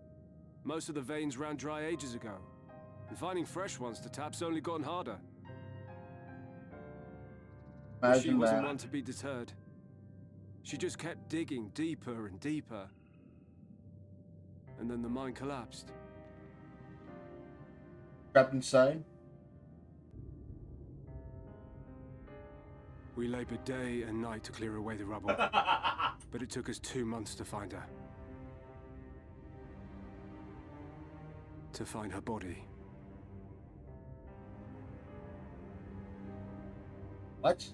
most of the veins ran dry ages ago, and finding fresh ones to tap's only gotten harder. But she wasn't one to be deterred. She just kept digging deeper and deeper. And then the mine collapsed. Trapped inside? We labored day and night to clear away the rubble. But it took us 2 months to find her. To find her body. What?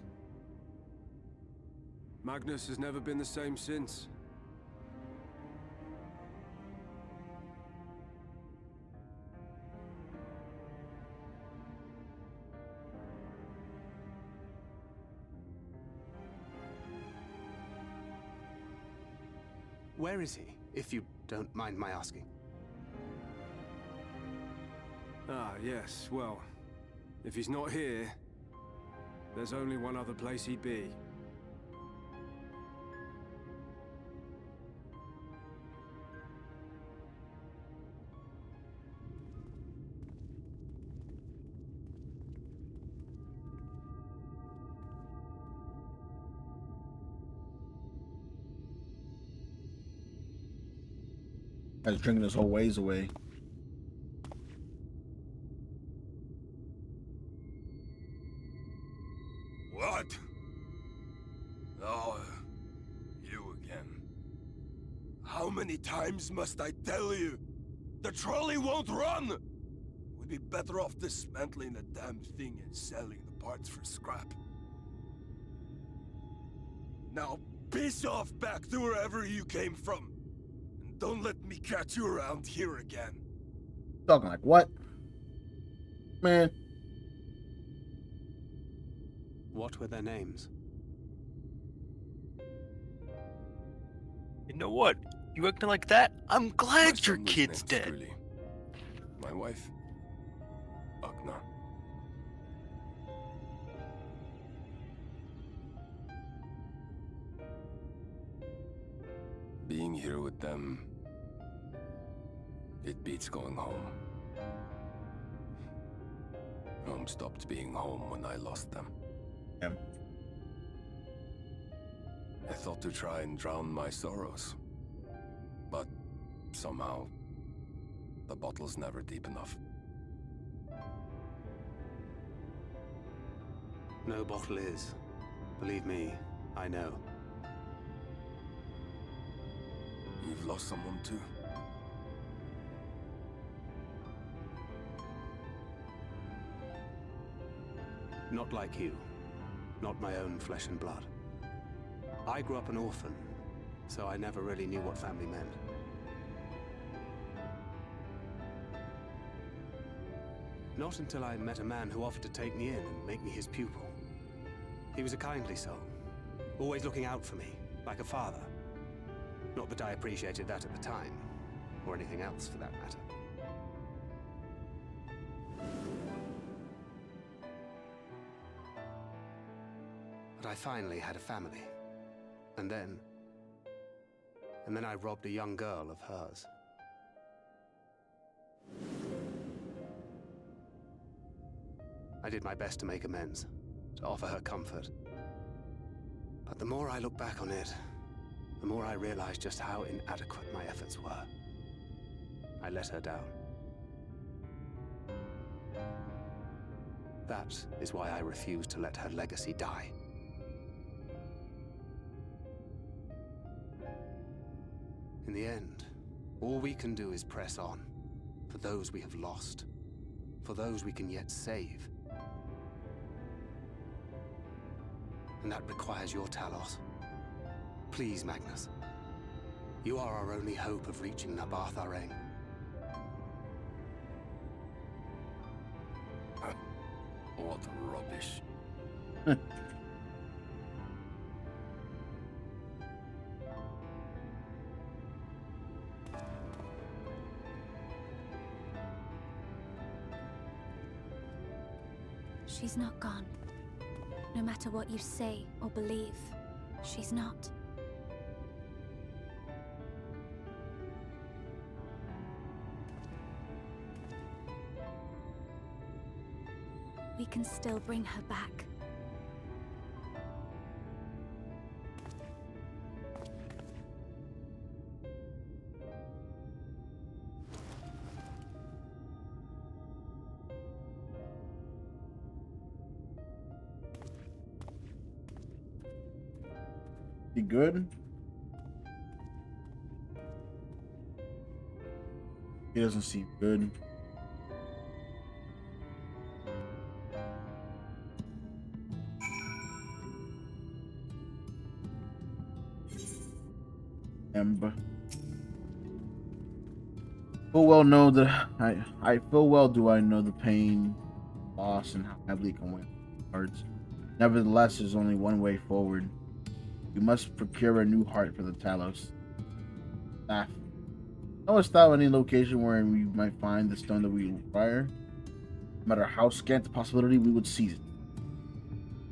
Magnus has never been the same since. Where is he, if you don't mind my asking? Ah, yes, well, if he's not here, there's only one other place he'd be. I was drinking this whole ways away. What? Oh, you again. How many times must I tell you? The trolley won't run! We'd be better off dismantling the damn thing and selling the parts for scrap. Now, piss off back to wherever you came from. And don't let me catch you around here again. Talking like what? Man. What were their names? You know what? You acting like that? I'm glad your kid's dead. Truly. My wife, Agna. Being here with them, it beats going home. Home stopped being home when I lost them. Yeah. I thought to try and drown my sorrows, but somehow the bottle's never deep enough. No bottle is. Believe me, I know. You've lost someone too? Not like you. Not my own flesh and blood. I grew up an orphan, so I never really knew what family meant. Not until I met a man who offered to take me in and make me his pupil. He was a kindly soul, always looking out for me, like a father. Not that I appreciated that at the time, or anything else for that matter. But I finally had a family. And then I robbed a young girl of hers. I did my best to make amends, to offer her comfort. But the more I look back on it, the more I realize just how inadequate my efforts were. I let her down. That is why I refuse to let her legacy die. In the end, all we can do is press on, for those we have lost, for those we can yet save. And that requires your Talos. Please, Magnus. You are our only hope of reaching Nabarth Areng. What rubbish. She's not gone. No matter what you say or believe, she's not. We can still bring her back. You good? He doesn't seem good. Ember. Full well know that I full well do I know the pain, loss, and how heavily it can weigh on hearts. Nevertheless, there's only one way forward. You must procure a new heart for the Talos. Staff. Knowest thou any location where we might find the stone that we require? No matter how scant the possibility, we would seize it.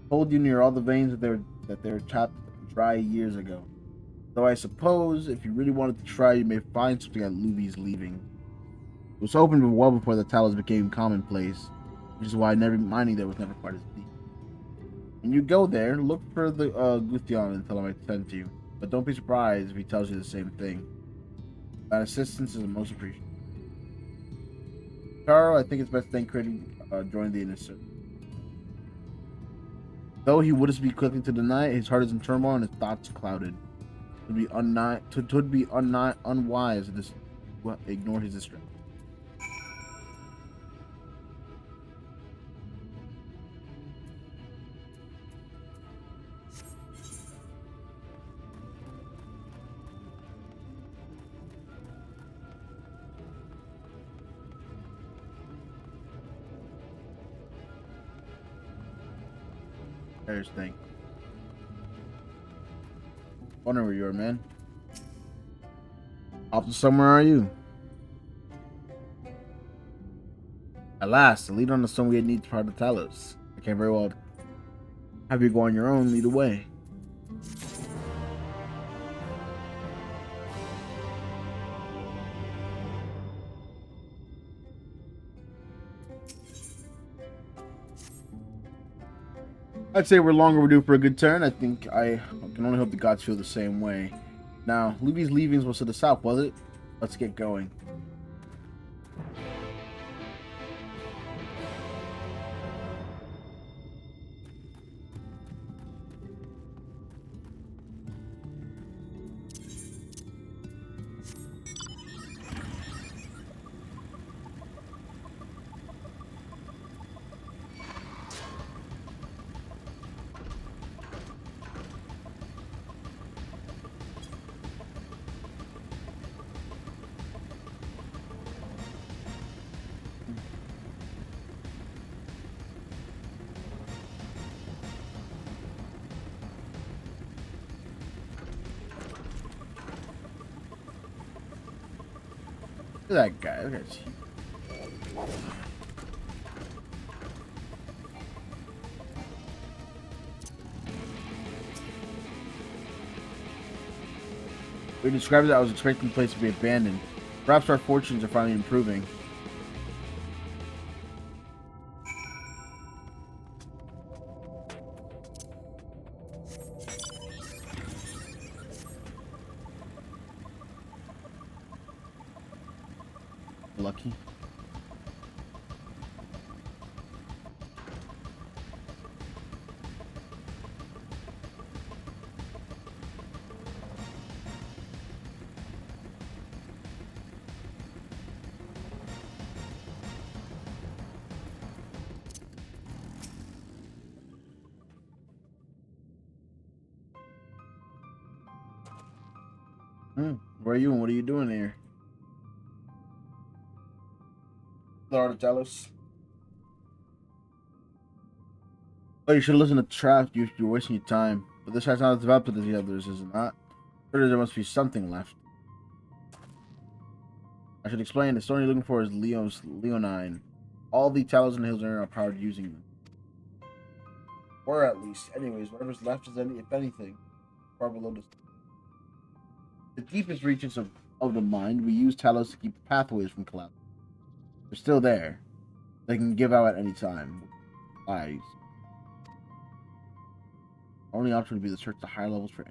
Hold you near all the veins that they were tapped dry years ago. Though I suppose, if you really wanted to try, you may find something at Luby's leaving. It was opened well before the Talos became commonplace, which is why mining there was never quite as deep. When you go there, look for the Guthyon and tell him I sent you. But don't be surprised if he tells you the same thing. That assistance is most appreciated. Taro, I think it's best thank Craig join the inner circle. Though he would speak quickly to deny it, his heart is in turmoil and his thoughts clouded. It would be unwise to ignore his distress. There's thing. Wonder where you are, man. Off to somewhere are you? At last, the lead on the stone we need to part of Talos. I can't very well have you go on your own, lead away. I'd say we're long overdue for a good turn. I think I can only hope the gods feel the same way. Now, Luby's leavings was to the south, was it? Let's get going. Look at that guy. Look at you. We described that I was expecting the place to be abandoned. Perhaps our fortunes are finally improving. Lucky. Where are you and what are you doing here? Lord of Talos. Oh, you should listen to Trapped. You're wasting your time. But this has not developed as the others, is it not? Surely there must be something left. I should explain. The stone you're looking for is Leonine. All the Talos in the hills are powered using them. Or at least. Anyways, whatever's left is if anything. Far below the deepest reaches of the mind, we use Talos to keep the pathways from collapsing. They're still there. They can give out at any time. Eyes. Only option would be to search the higher levels for.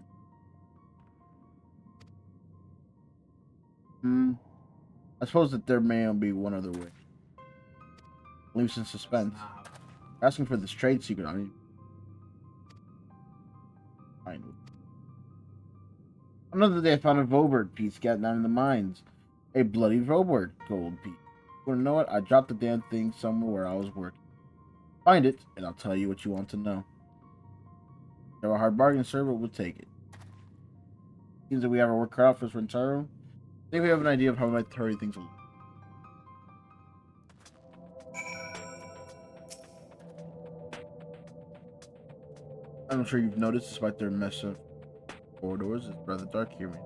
I suppose that there may be one other way. Leaves in suspense. Asking for this trade secret on you. Fine. Another day I found a Vobert piece scattered down in the mines. A bloody Vobert gold piece. You wanna know what? I dropped the damn thing somewhere where I was working. Find it, and I'll tell you what you want to know. If there were a hard bargain, sir, but we'll take it. Seems that we have our work cut out for us for Taro. I think we have an idea of how we might hurry things along. I'm sure you've noticed, despite their mess of corridors, it's rather dark here, man.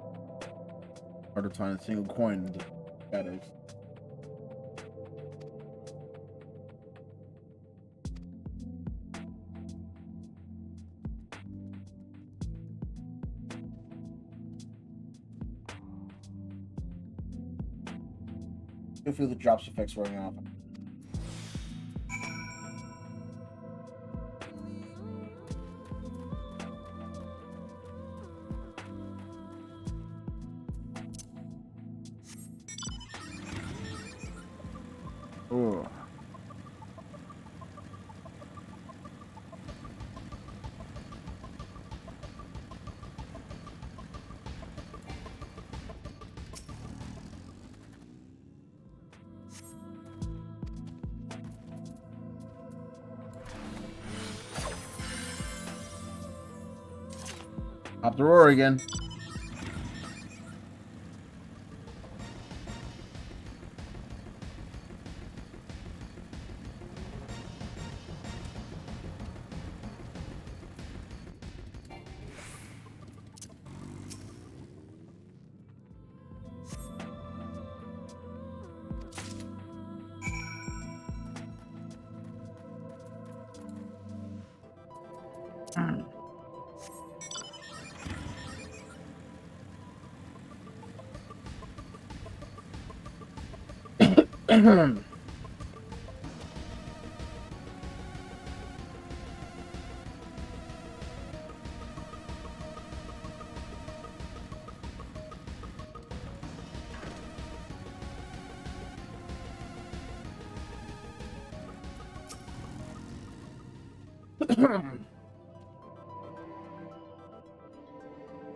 Hard to find a single coin in the shadows. You'll feel the drops effects wearing off. Oh. Pop the roar again.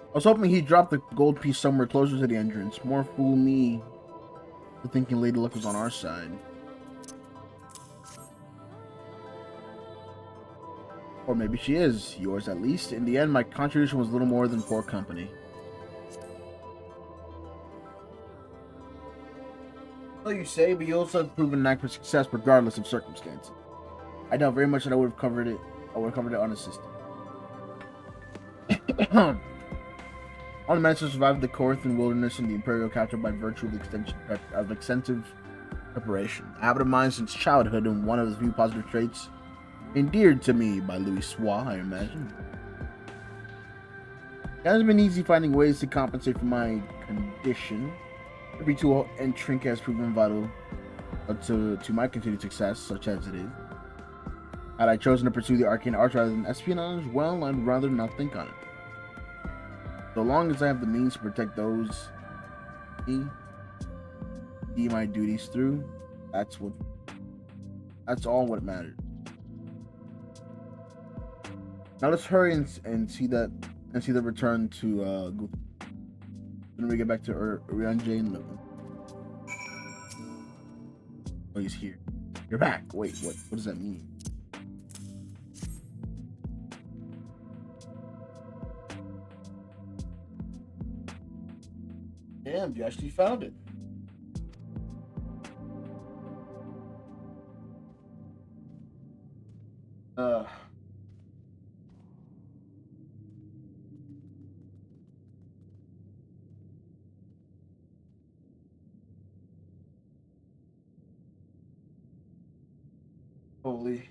I was hoping he dropped the gold piece somewhere closer to the entrance. More fool me for thinking Lady Luck was on our side. Or maybe she is. Yours at least. In the end, my contribution was little more than poor company. So you say, but you also have proven knack for success regardless of circumstances. I doubt very much that I would have covered it. I would have covered it unassisted. All the managed to survive the Corthan wilderness and the Imperial capture by virtue of extensive preparation. A habit of mine since childhood, and one of the few positive traits endeared to me by Louis Sois, I imagine. It hasn't been easy finding ways to compensate for my condition. Every tool and trinket has proven vital to my continued success, such as it is. Had I chosen to pursue the arcane arts rather than espionage, well, I'd rather not think on it. So long as I have the means to protect those see my duties through, that's all what matters. Now let's hurry and see the return to then we get back to Eorzea and Lilith. Oh, he's here. You're back. Wait, what does that mean? Damn, you actually found it. Holy.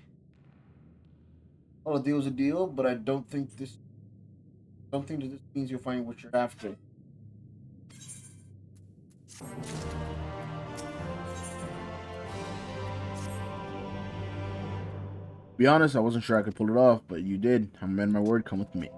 Well, a deal's a deal, but I don't think that this means you'll find what you're after. Be honest, I wasn't sure I could pull it off, but you did. I'm a man of my word. Come with me.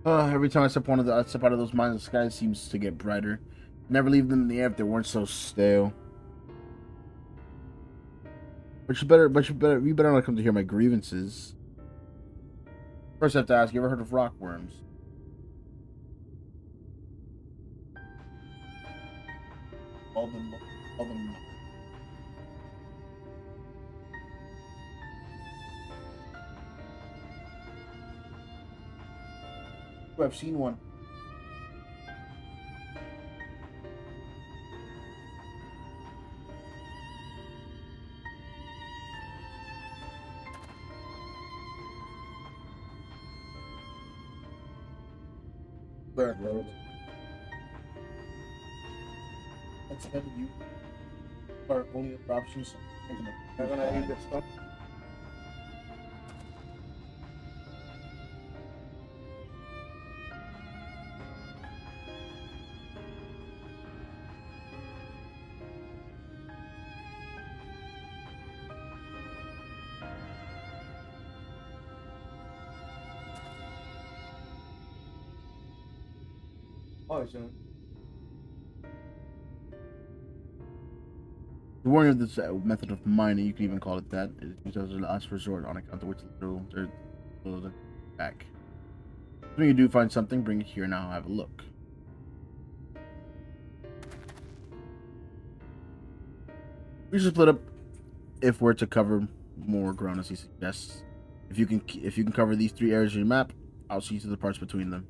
Every time I step out of those mines, the sky seems to get brighter. Never leave them in the air if they weren't so stale. But you better not come to hear my grievances. First, I have to ask: you ever heard of rockworms? All them. I've seen one. Third road. That's better you are only other options. I'm gonna need this stuff. Oh, so. The warning of this method of mining, you can even call it that, is used as a last resort on account of which they're back. When you do find something, bring it here now. Have a look. We should split up if we're to cover more ground as he suggests. If you can cover these 3 areas of your map, I'll see to the parts between them.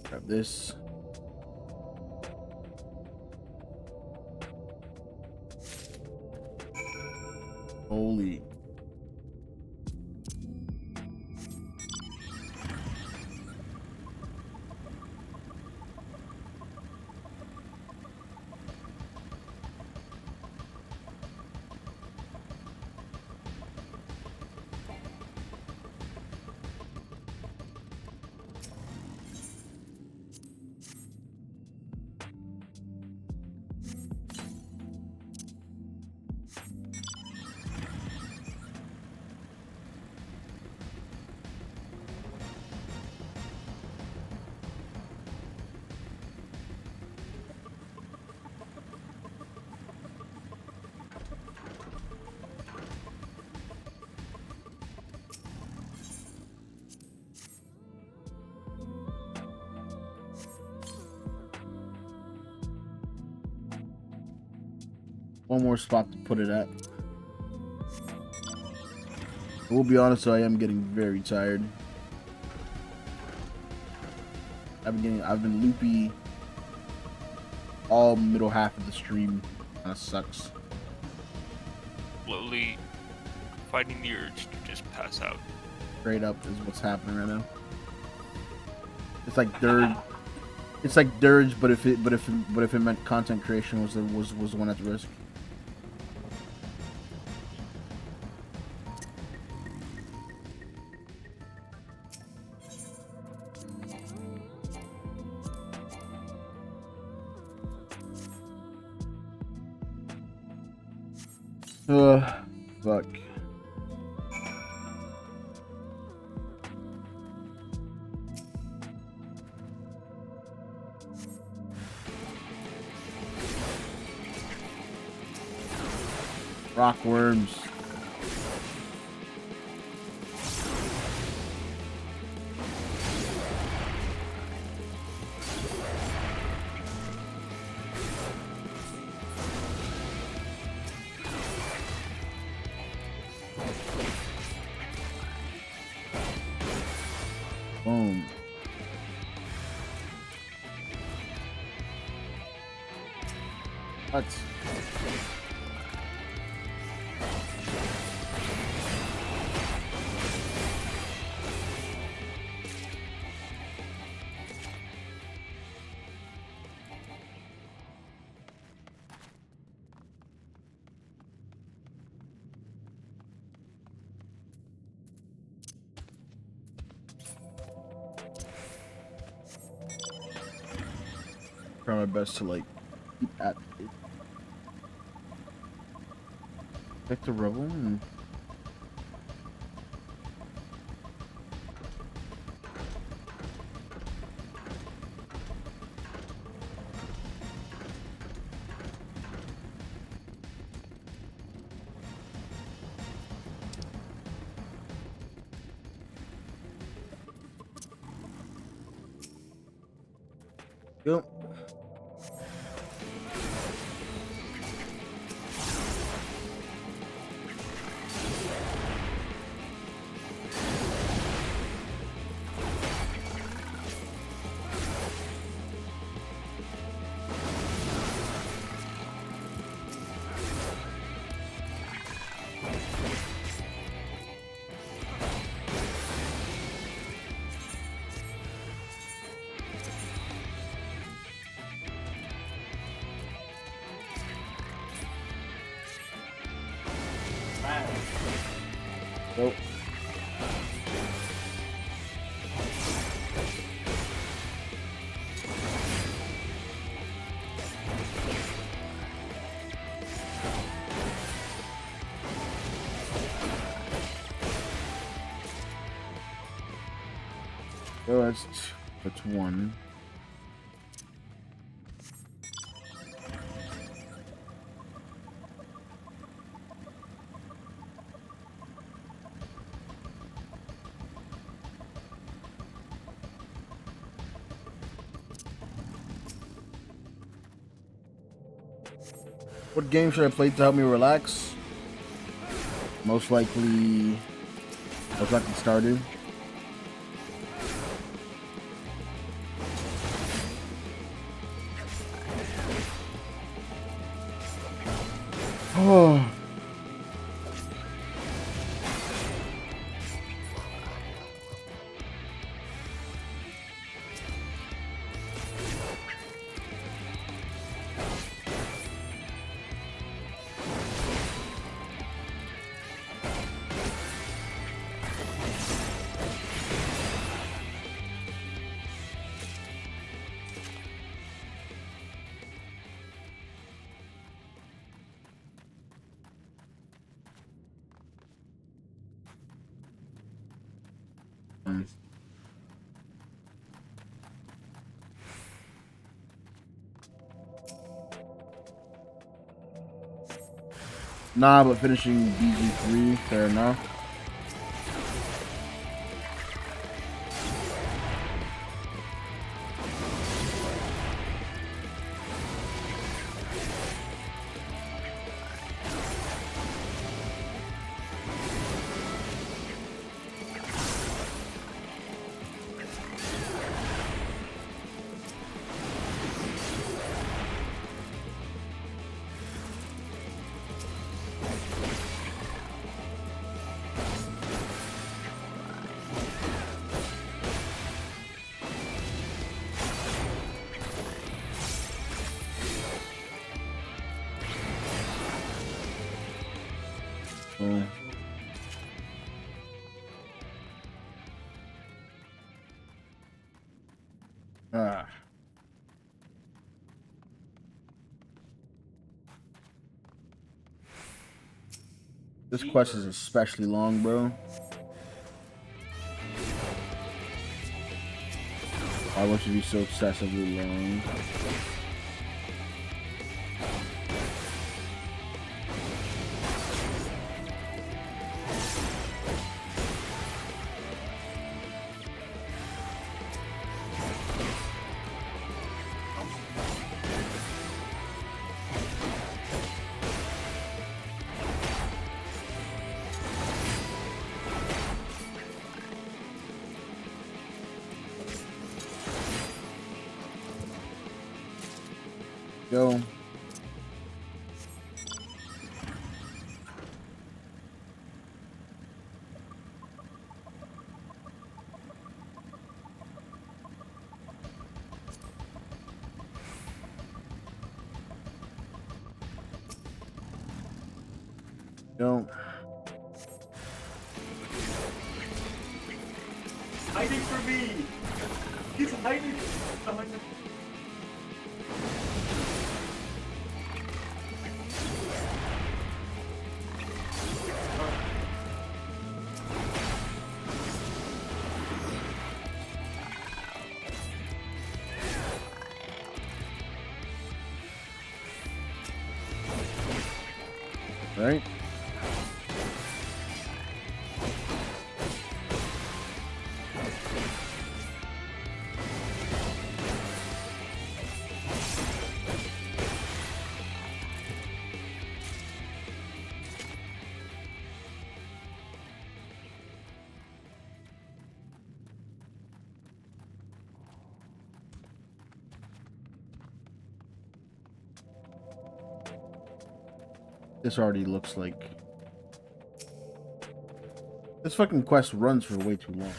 Grab this. Holy. One more spot to put it at. We'll be honest, I am getting very tired. I've been loopy all middle half of the stream. Kinda sucks. Slowly fighting the urge to just pass out. Straight up is what's happening right now. It's like Dirge. It's like Dirge, but if it meant content creation was the one at risk. Fuck. Rockworms. Boom. What? Try my best to like keep at it. Back to Rebel and go. Nope. Oh, that's one. What game should I play to help me relax? Most likely Stardew. Oh. Nah, but finishing BG3, fair enough. This quest is especially long, bro. Why would you be so excessively long? Go. Go. Hiding from me! He's hiding behind me. Right? This already looks like... This fucking quest runs for way too long.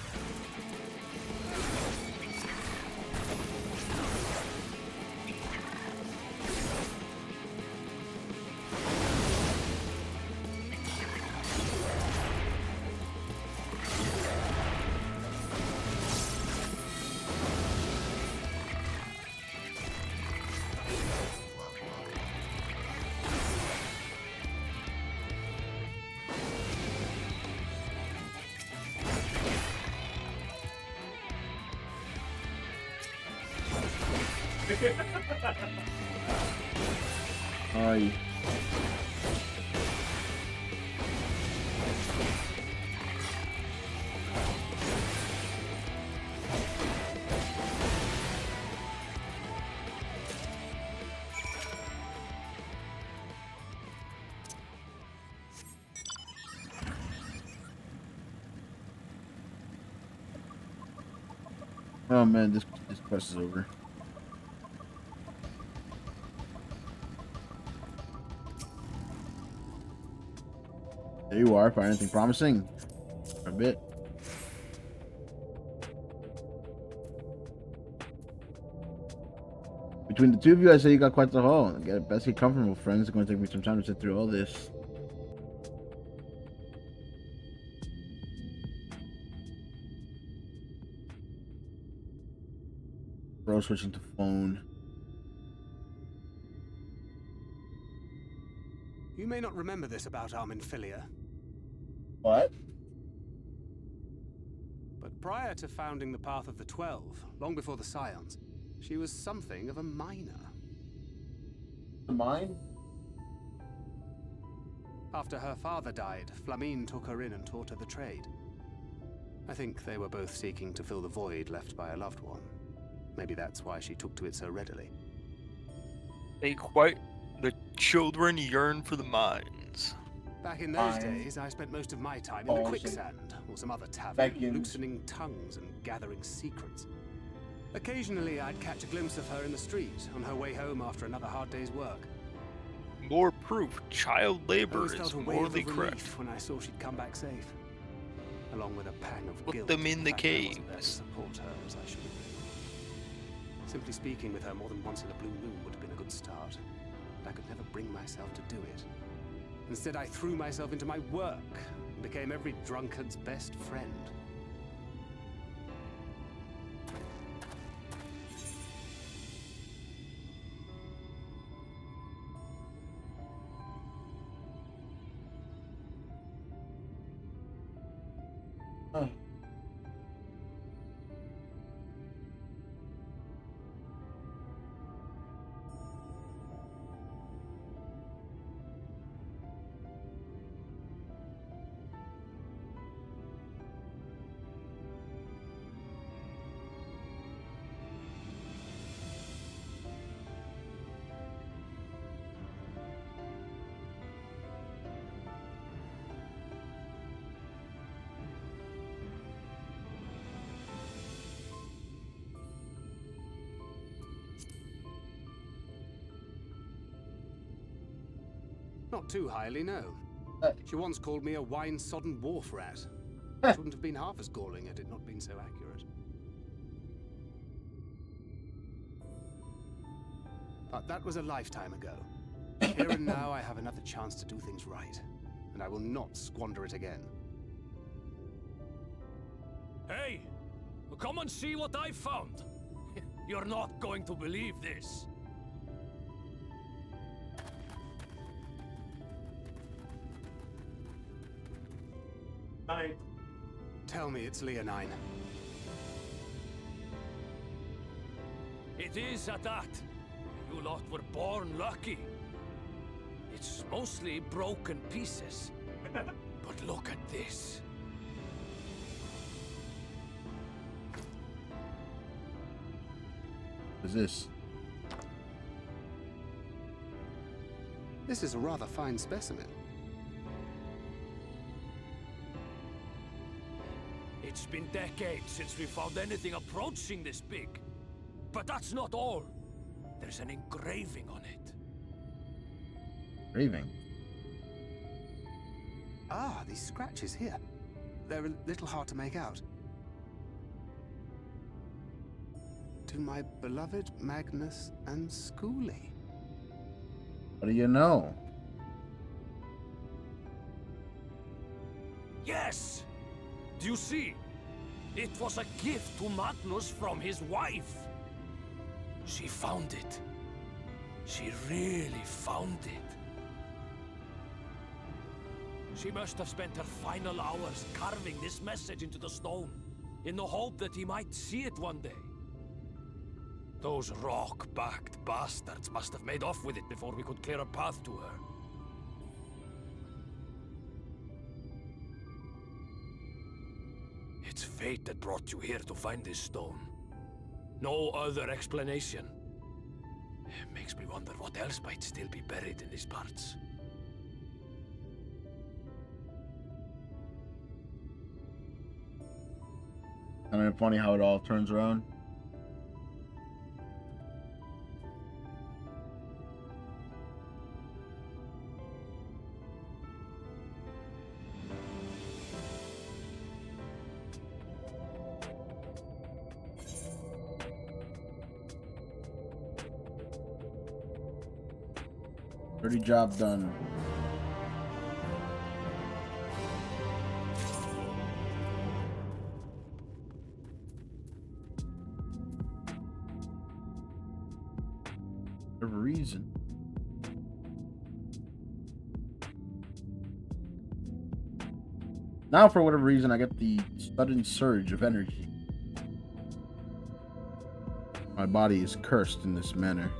Aye. Oh man, this quest is over. There you are. Find anything promising? For a bit. Between the two of you, I say you got quite the haul. Best get comfortable, friends. It's going to take me some time to sit through all this. Bro, switching to phone. You may not remember this about Arminfilia. What? But prior to founding the Path of the 12, long before the Scions, she was something of a miner. A mine? After her father died, Flamine took her in and taught her the trade. I think they were both seeking to fill the void left by a loved one. Maybe that's why she took to it so readily. The children yearn for the mines. Back in those days, I spent most of my time in the quicksand, or some other tavern, loosening tongues and gathering secrets. Occasionally, I'd catch a glimpse of her in the street, on her way home after another hard day's work. More proof child labor is morally correct. correct. When I saw she'd come back safe, along with a pang of guilt. Put them in the fact I wasn't there to caves. support her as I should have been. Simply speaking with her more than once in a blue moon would have been a good start. But I could never bring myself to do it. Instead, I threw myself into my work and became every drunkard's best friend. Huh. Not too highly, no. She once called me a wine-sodden wharf rat. Which wouldn't have been half as galling had it not been so accurate. But that was a lifetime ago. Here and now I have another chance to do things right. And I will not squander it again. Hey! Come and see what I found! You're not going to believe this. Tell me it's Leonine. It is at that. You lot were born lucky. It's mostly broken pieces. But look at this. What is this? This is a rather fine specimen. It's been decades since we found anything approaching this big. But that's not all. There's an engraving on it. Engraving? Ah, these scratches here. They're a little hard to make out. To my beloved Magnus and Schoolie. What do you know? Yes! Do you see? It was a gift to Magnus from his wife. She found it. She really found it. She must have spent her final hours carving this message into the stone, in the hope that he might see it one day. Those rock-backed bastards must have made off with it before we could clear a path to her. It's fate that brought you here to find this stone. No other explanation. It makes me wonder what else might still be buried in these parts. Kind of funny how it all turns around. Dirty job done. A reason. Now, for whatever reason, I get the sudden surge of energy. My body is cursed in this manner.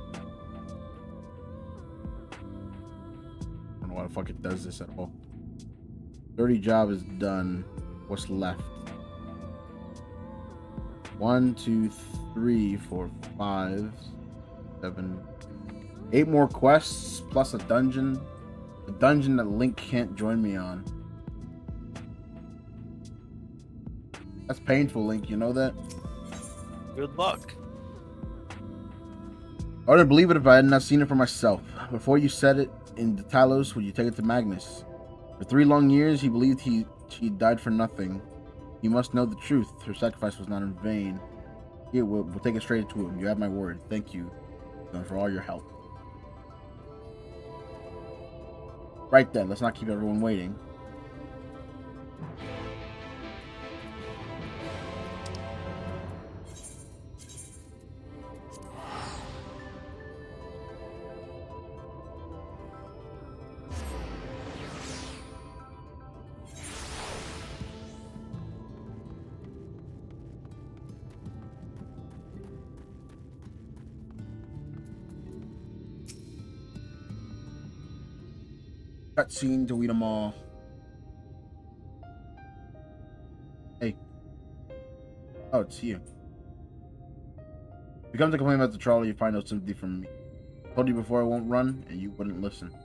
Why the fuck it does this at all. Dirty job is done. What's left? 1, 2, 3, 4, 5, 7, 8 more quests plus a dungeon. A dungeon that Link can't join me on. That's painful, Link, you know that? Good luck. I wouldn't believe it if I had not seen it for myself. Before you said it in the Talos, would you take it to Magnus? For 3 long years, he believed she died for nothing. He must know the truth. Her sacrifice was not in vain. Here, we'll take it straight to him. You have my word. Thank you for all your help. Right then, let's not keep everyone waiting. Cutscene to eat them all. Hey. Oh, it's you. If you come to complain about the trolley, you find no sympathy from me. I told you before I won't run, and you wouldn't listen.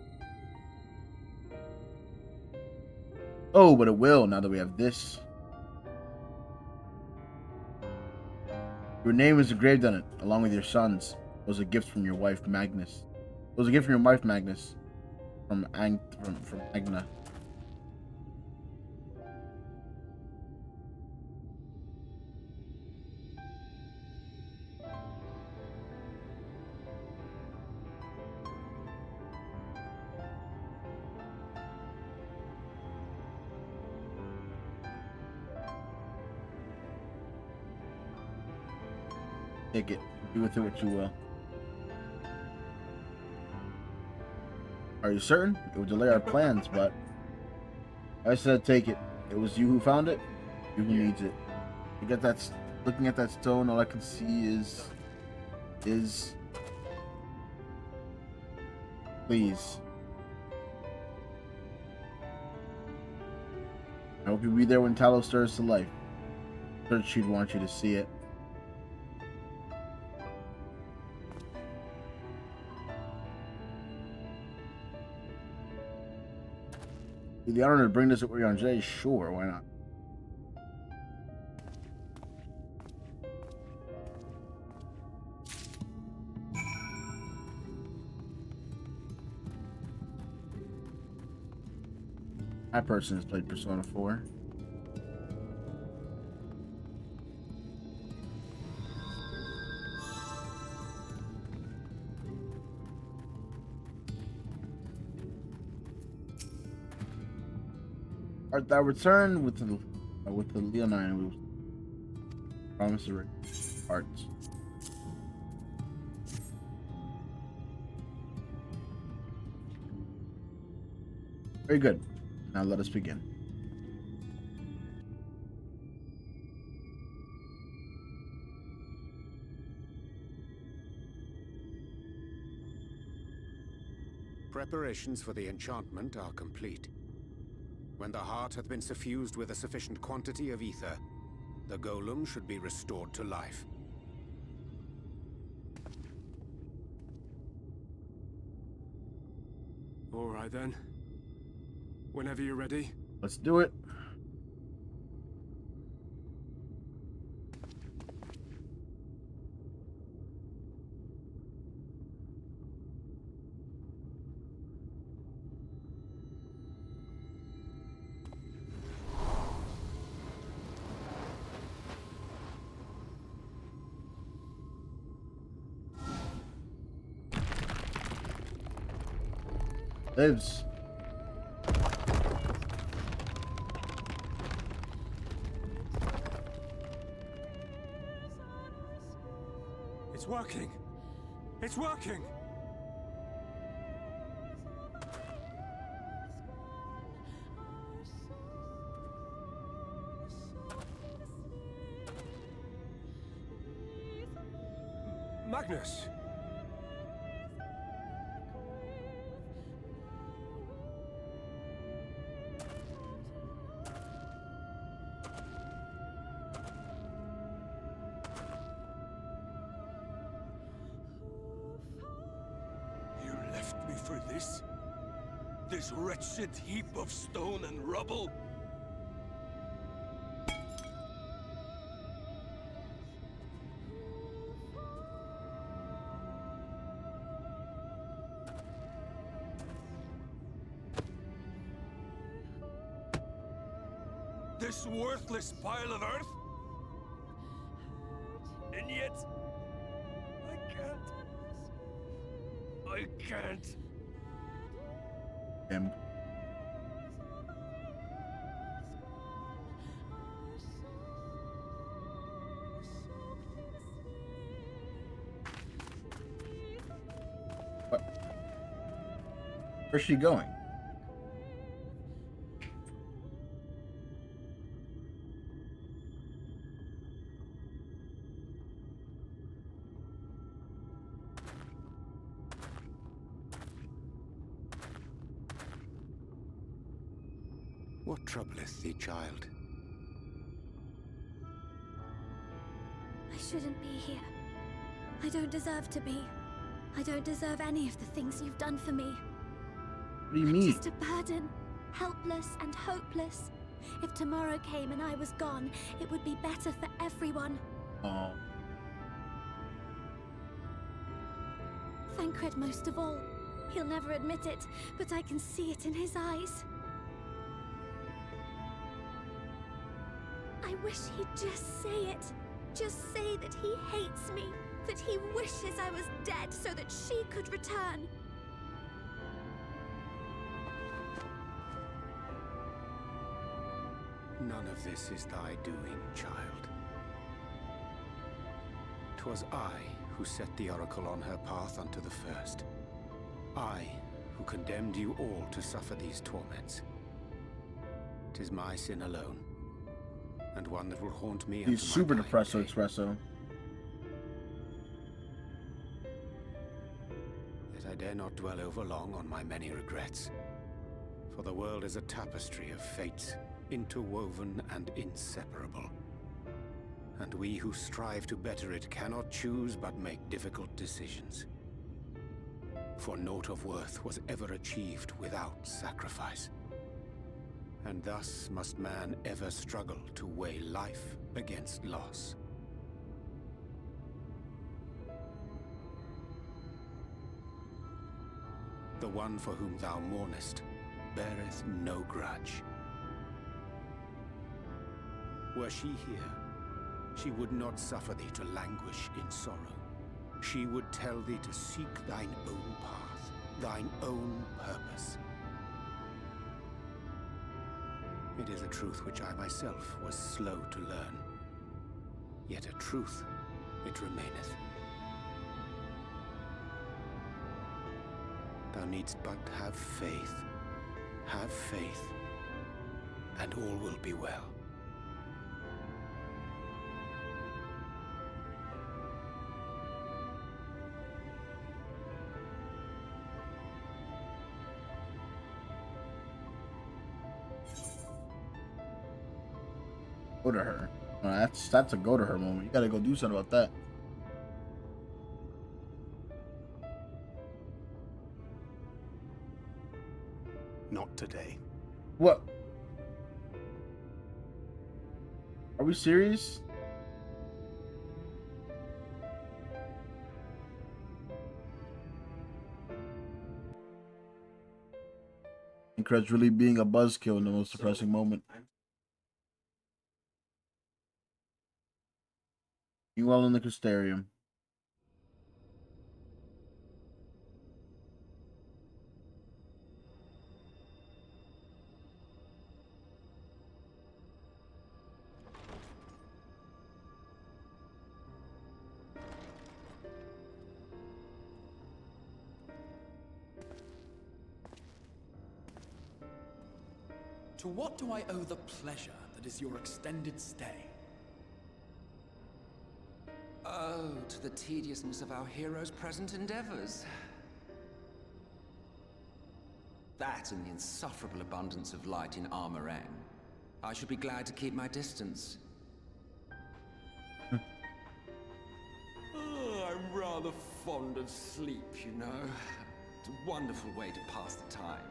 Oh, but it will now that we have this. Your name is engraved on it, along with your son's. It was a gift from your wife, Magnus. It was a gift from your wife, Magnus. From Agna. Take it. Do with it what you will. Are you certain? It would delay our plans, but I said take it. It was you who found it. You who needs it. Looking at that stone, all I can see is please. I hope you'll be there when Talos stirs to life. I'm sure she'd want you to see it. The honor to bring this at Eorzea, sure, why not? That person has played Persona 4. Art thou return with the Leonine, we will promise to hearts. Very good. Now let us begin. preparations for the enchantment are complete. When the heart hath been suffused with a sufficient quantity of ether, the golem should be restored to life. All right then. Whenever you're ready. Let's do it. Lives. It's working. It's working. Magnus. For this? This wretched heap of stone and rubble? This worthless pile of earth? And yet, I can't. Him. What? Where's she going? What troubleth thee, child? I shouldn't be here. I don't deserve to be. I don't deserve any of the things you've done for me. What do you mean? I'm just a burden, helpless and hopeless. If tomorrow came and I was gone, it would be better for everyone. Oh. Thancred most of all. He'll never admit it, but I can see it in his eyes. I wish he'd just say it. Just say that he hates me, that he wishes I was dead so that she could return. None of this is thy doing, child. 'Twas I who set the oracle on her path unto the first. I who condemned you all to suffer these torments. 'Tis my sin alone, and one that will haunt me. He's super depresso espresso. Yet I dare not dwell over long on my many regrets, for the world is a tapestry of fates, interwoven and inseparable. And we who strive to better it cannot choose but make difficult decisions. For naught of worth was ever achieved without sacrifice. And thus must man ever struggle to weigh life against loss. The one for whom thou mournest beareth no grudge. Were she here, she would not suffer thee to languish in sorrow. She would tell thee to seek thine own path, thine own purpose. It is a truth which I myself was slow to learn. Yet a truth it remaineth. Thou needst but have faith, and all will be well. go to her. That's a go to her moment. You gotta go do something about that. Not today. What? Are we serious? Incred's really being a buzzkill in the most depressing moment. Meanwhile, in the Crystarium. To what do I owe the pleasure that is your extended stay? Oh, to the tediousness of our heroes' present endeavors. That and the insufferable abundance of light in Armorang. I should be glad to keep my distance. I'm rather fond of sleep, you know. It's a wonderful way to pass the time.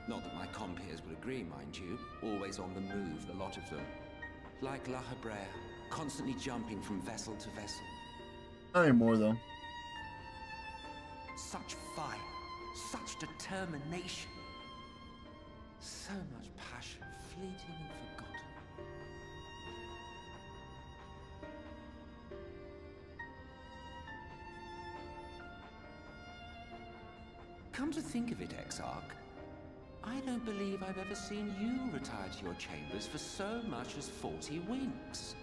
Not that my compeers would agree, mind you. Always on the move, the lot of them. Like La Hebrea, constantly jumping from vessel to vessel. Not anymore, though. Such fire, such determination. So much passion, fleeting and forgotten. Come to think of it, Exarch, I don't believe I've ever seen you retire to your chambers for so much as 40 winks.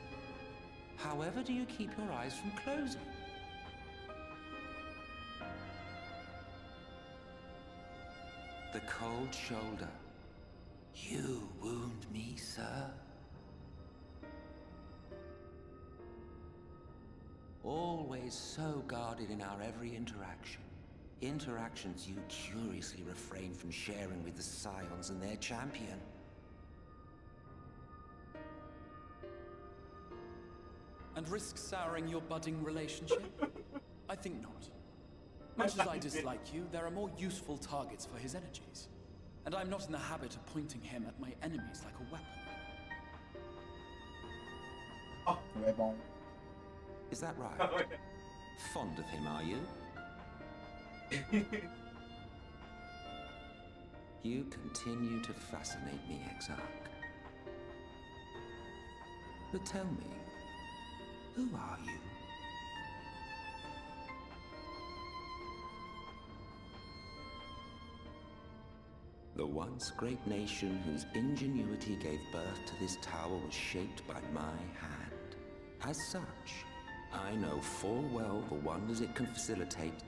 However do you keep your eyes from closing? The cold shoulder. You wound me, sir. Always so guarded in our every interaction. Interactions you curiously refrain from sharing with the Scions and their champion. And risk souring your budding relationship? I think not. Much as I dislike you, there are more useful targets for his energies. And I'm not in the habit of pointing him at my enemies like a weapon. Oh, weapon. Is that right? Fond of him, are you? You continue to fascinate me, Exarch. But tell me, who are you? The once great nation whose ingenuity gave birth to this tower was shaped by my hand. As such, I know full well the wonders it can facilitate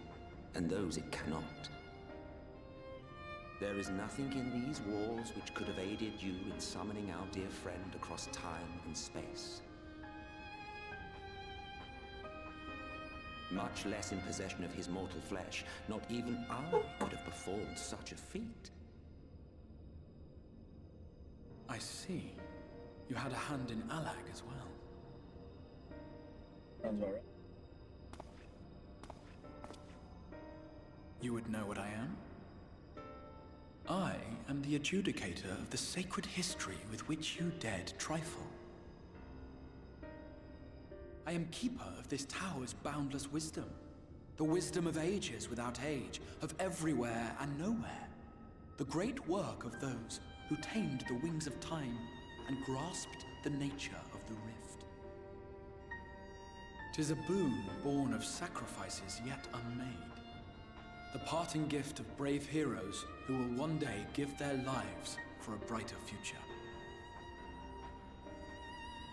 and those it cannot. There is nothing in these walls which could have aided you in summoning our dear friend across time and space. Much less in possession of his mortal flesh, not even I could have performed such a feat. I see. You had a hand in Allag as well. Sounds alright. You would know what I am? I am the adjudicator of the sacred history with which you dared trifle. I am keeper of this tower's boundless wisdom. The wisdom of ages without age, of everywhere and nowhere. The great work of those who tamed the wings of time and grasped the nature of the rift. 'Tis a boon born of sacrifices yet unmade. The parting gift of brave heroes who will one day give their lives for a brighter future.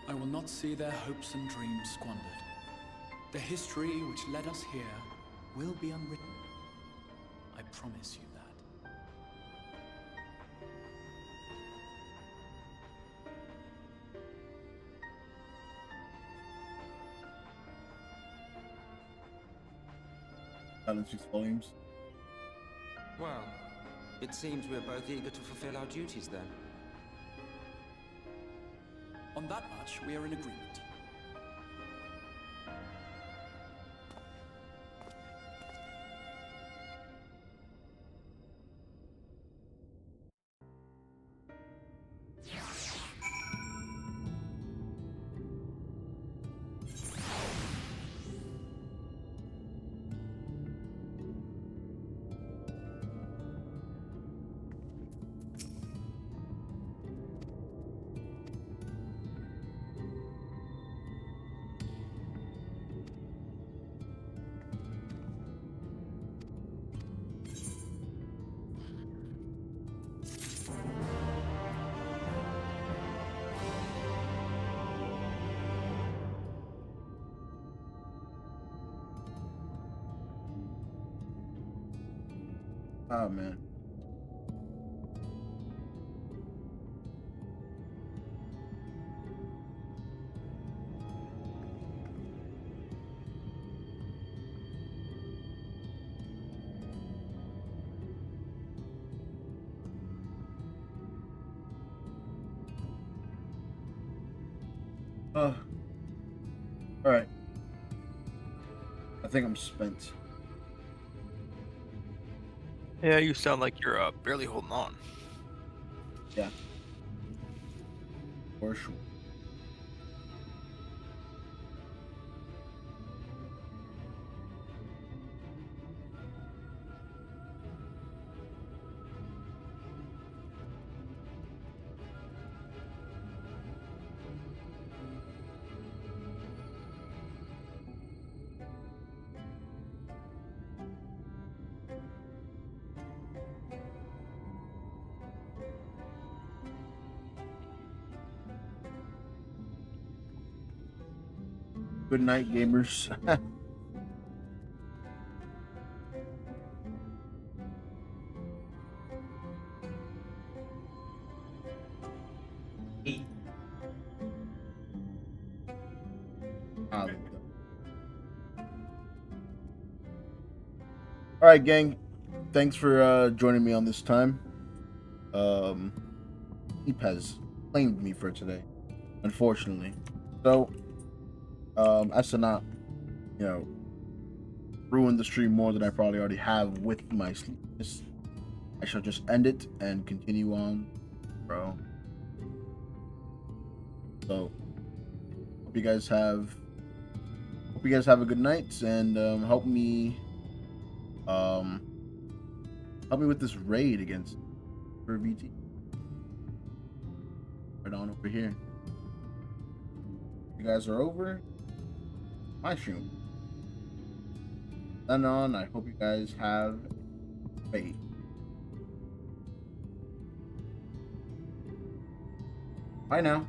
I will not see their hopes and dreams squandered. The history which led us here will be unwritten. I promise you that. Silence speaks volumes. Well, it seems we're both eager to fulfill our duties then. On that much, we are in agreement. Oh man. All right. I think I'm spent. Yeah, you sound like you're barely holding on. Yeah. For sure. Good night, gamers. All right, gang. Thanks for joining me on this time. Sleep has claimed me for today, unfortunately. So, as to not, you know, ruin the stream more than I probably already have with my sleepiness, I shall just end it and continue on, bro. So, hope you guys have a good night, and help me with this raid against for VT. Right on over here. You guys are over my stream. Then on, I hope you guys have faith. Bye now.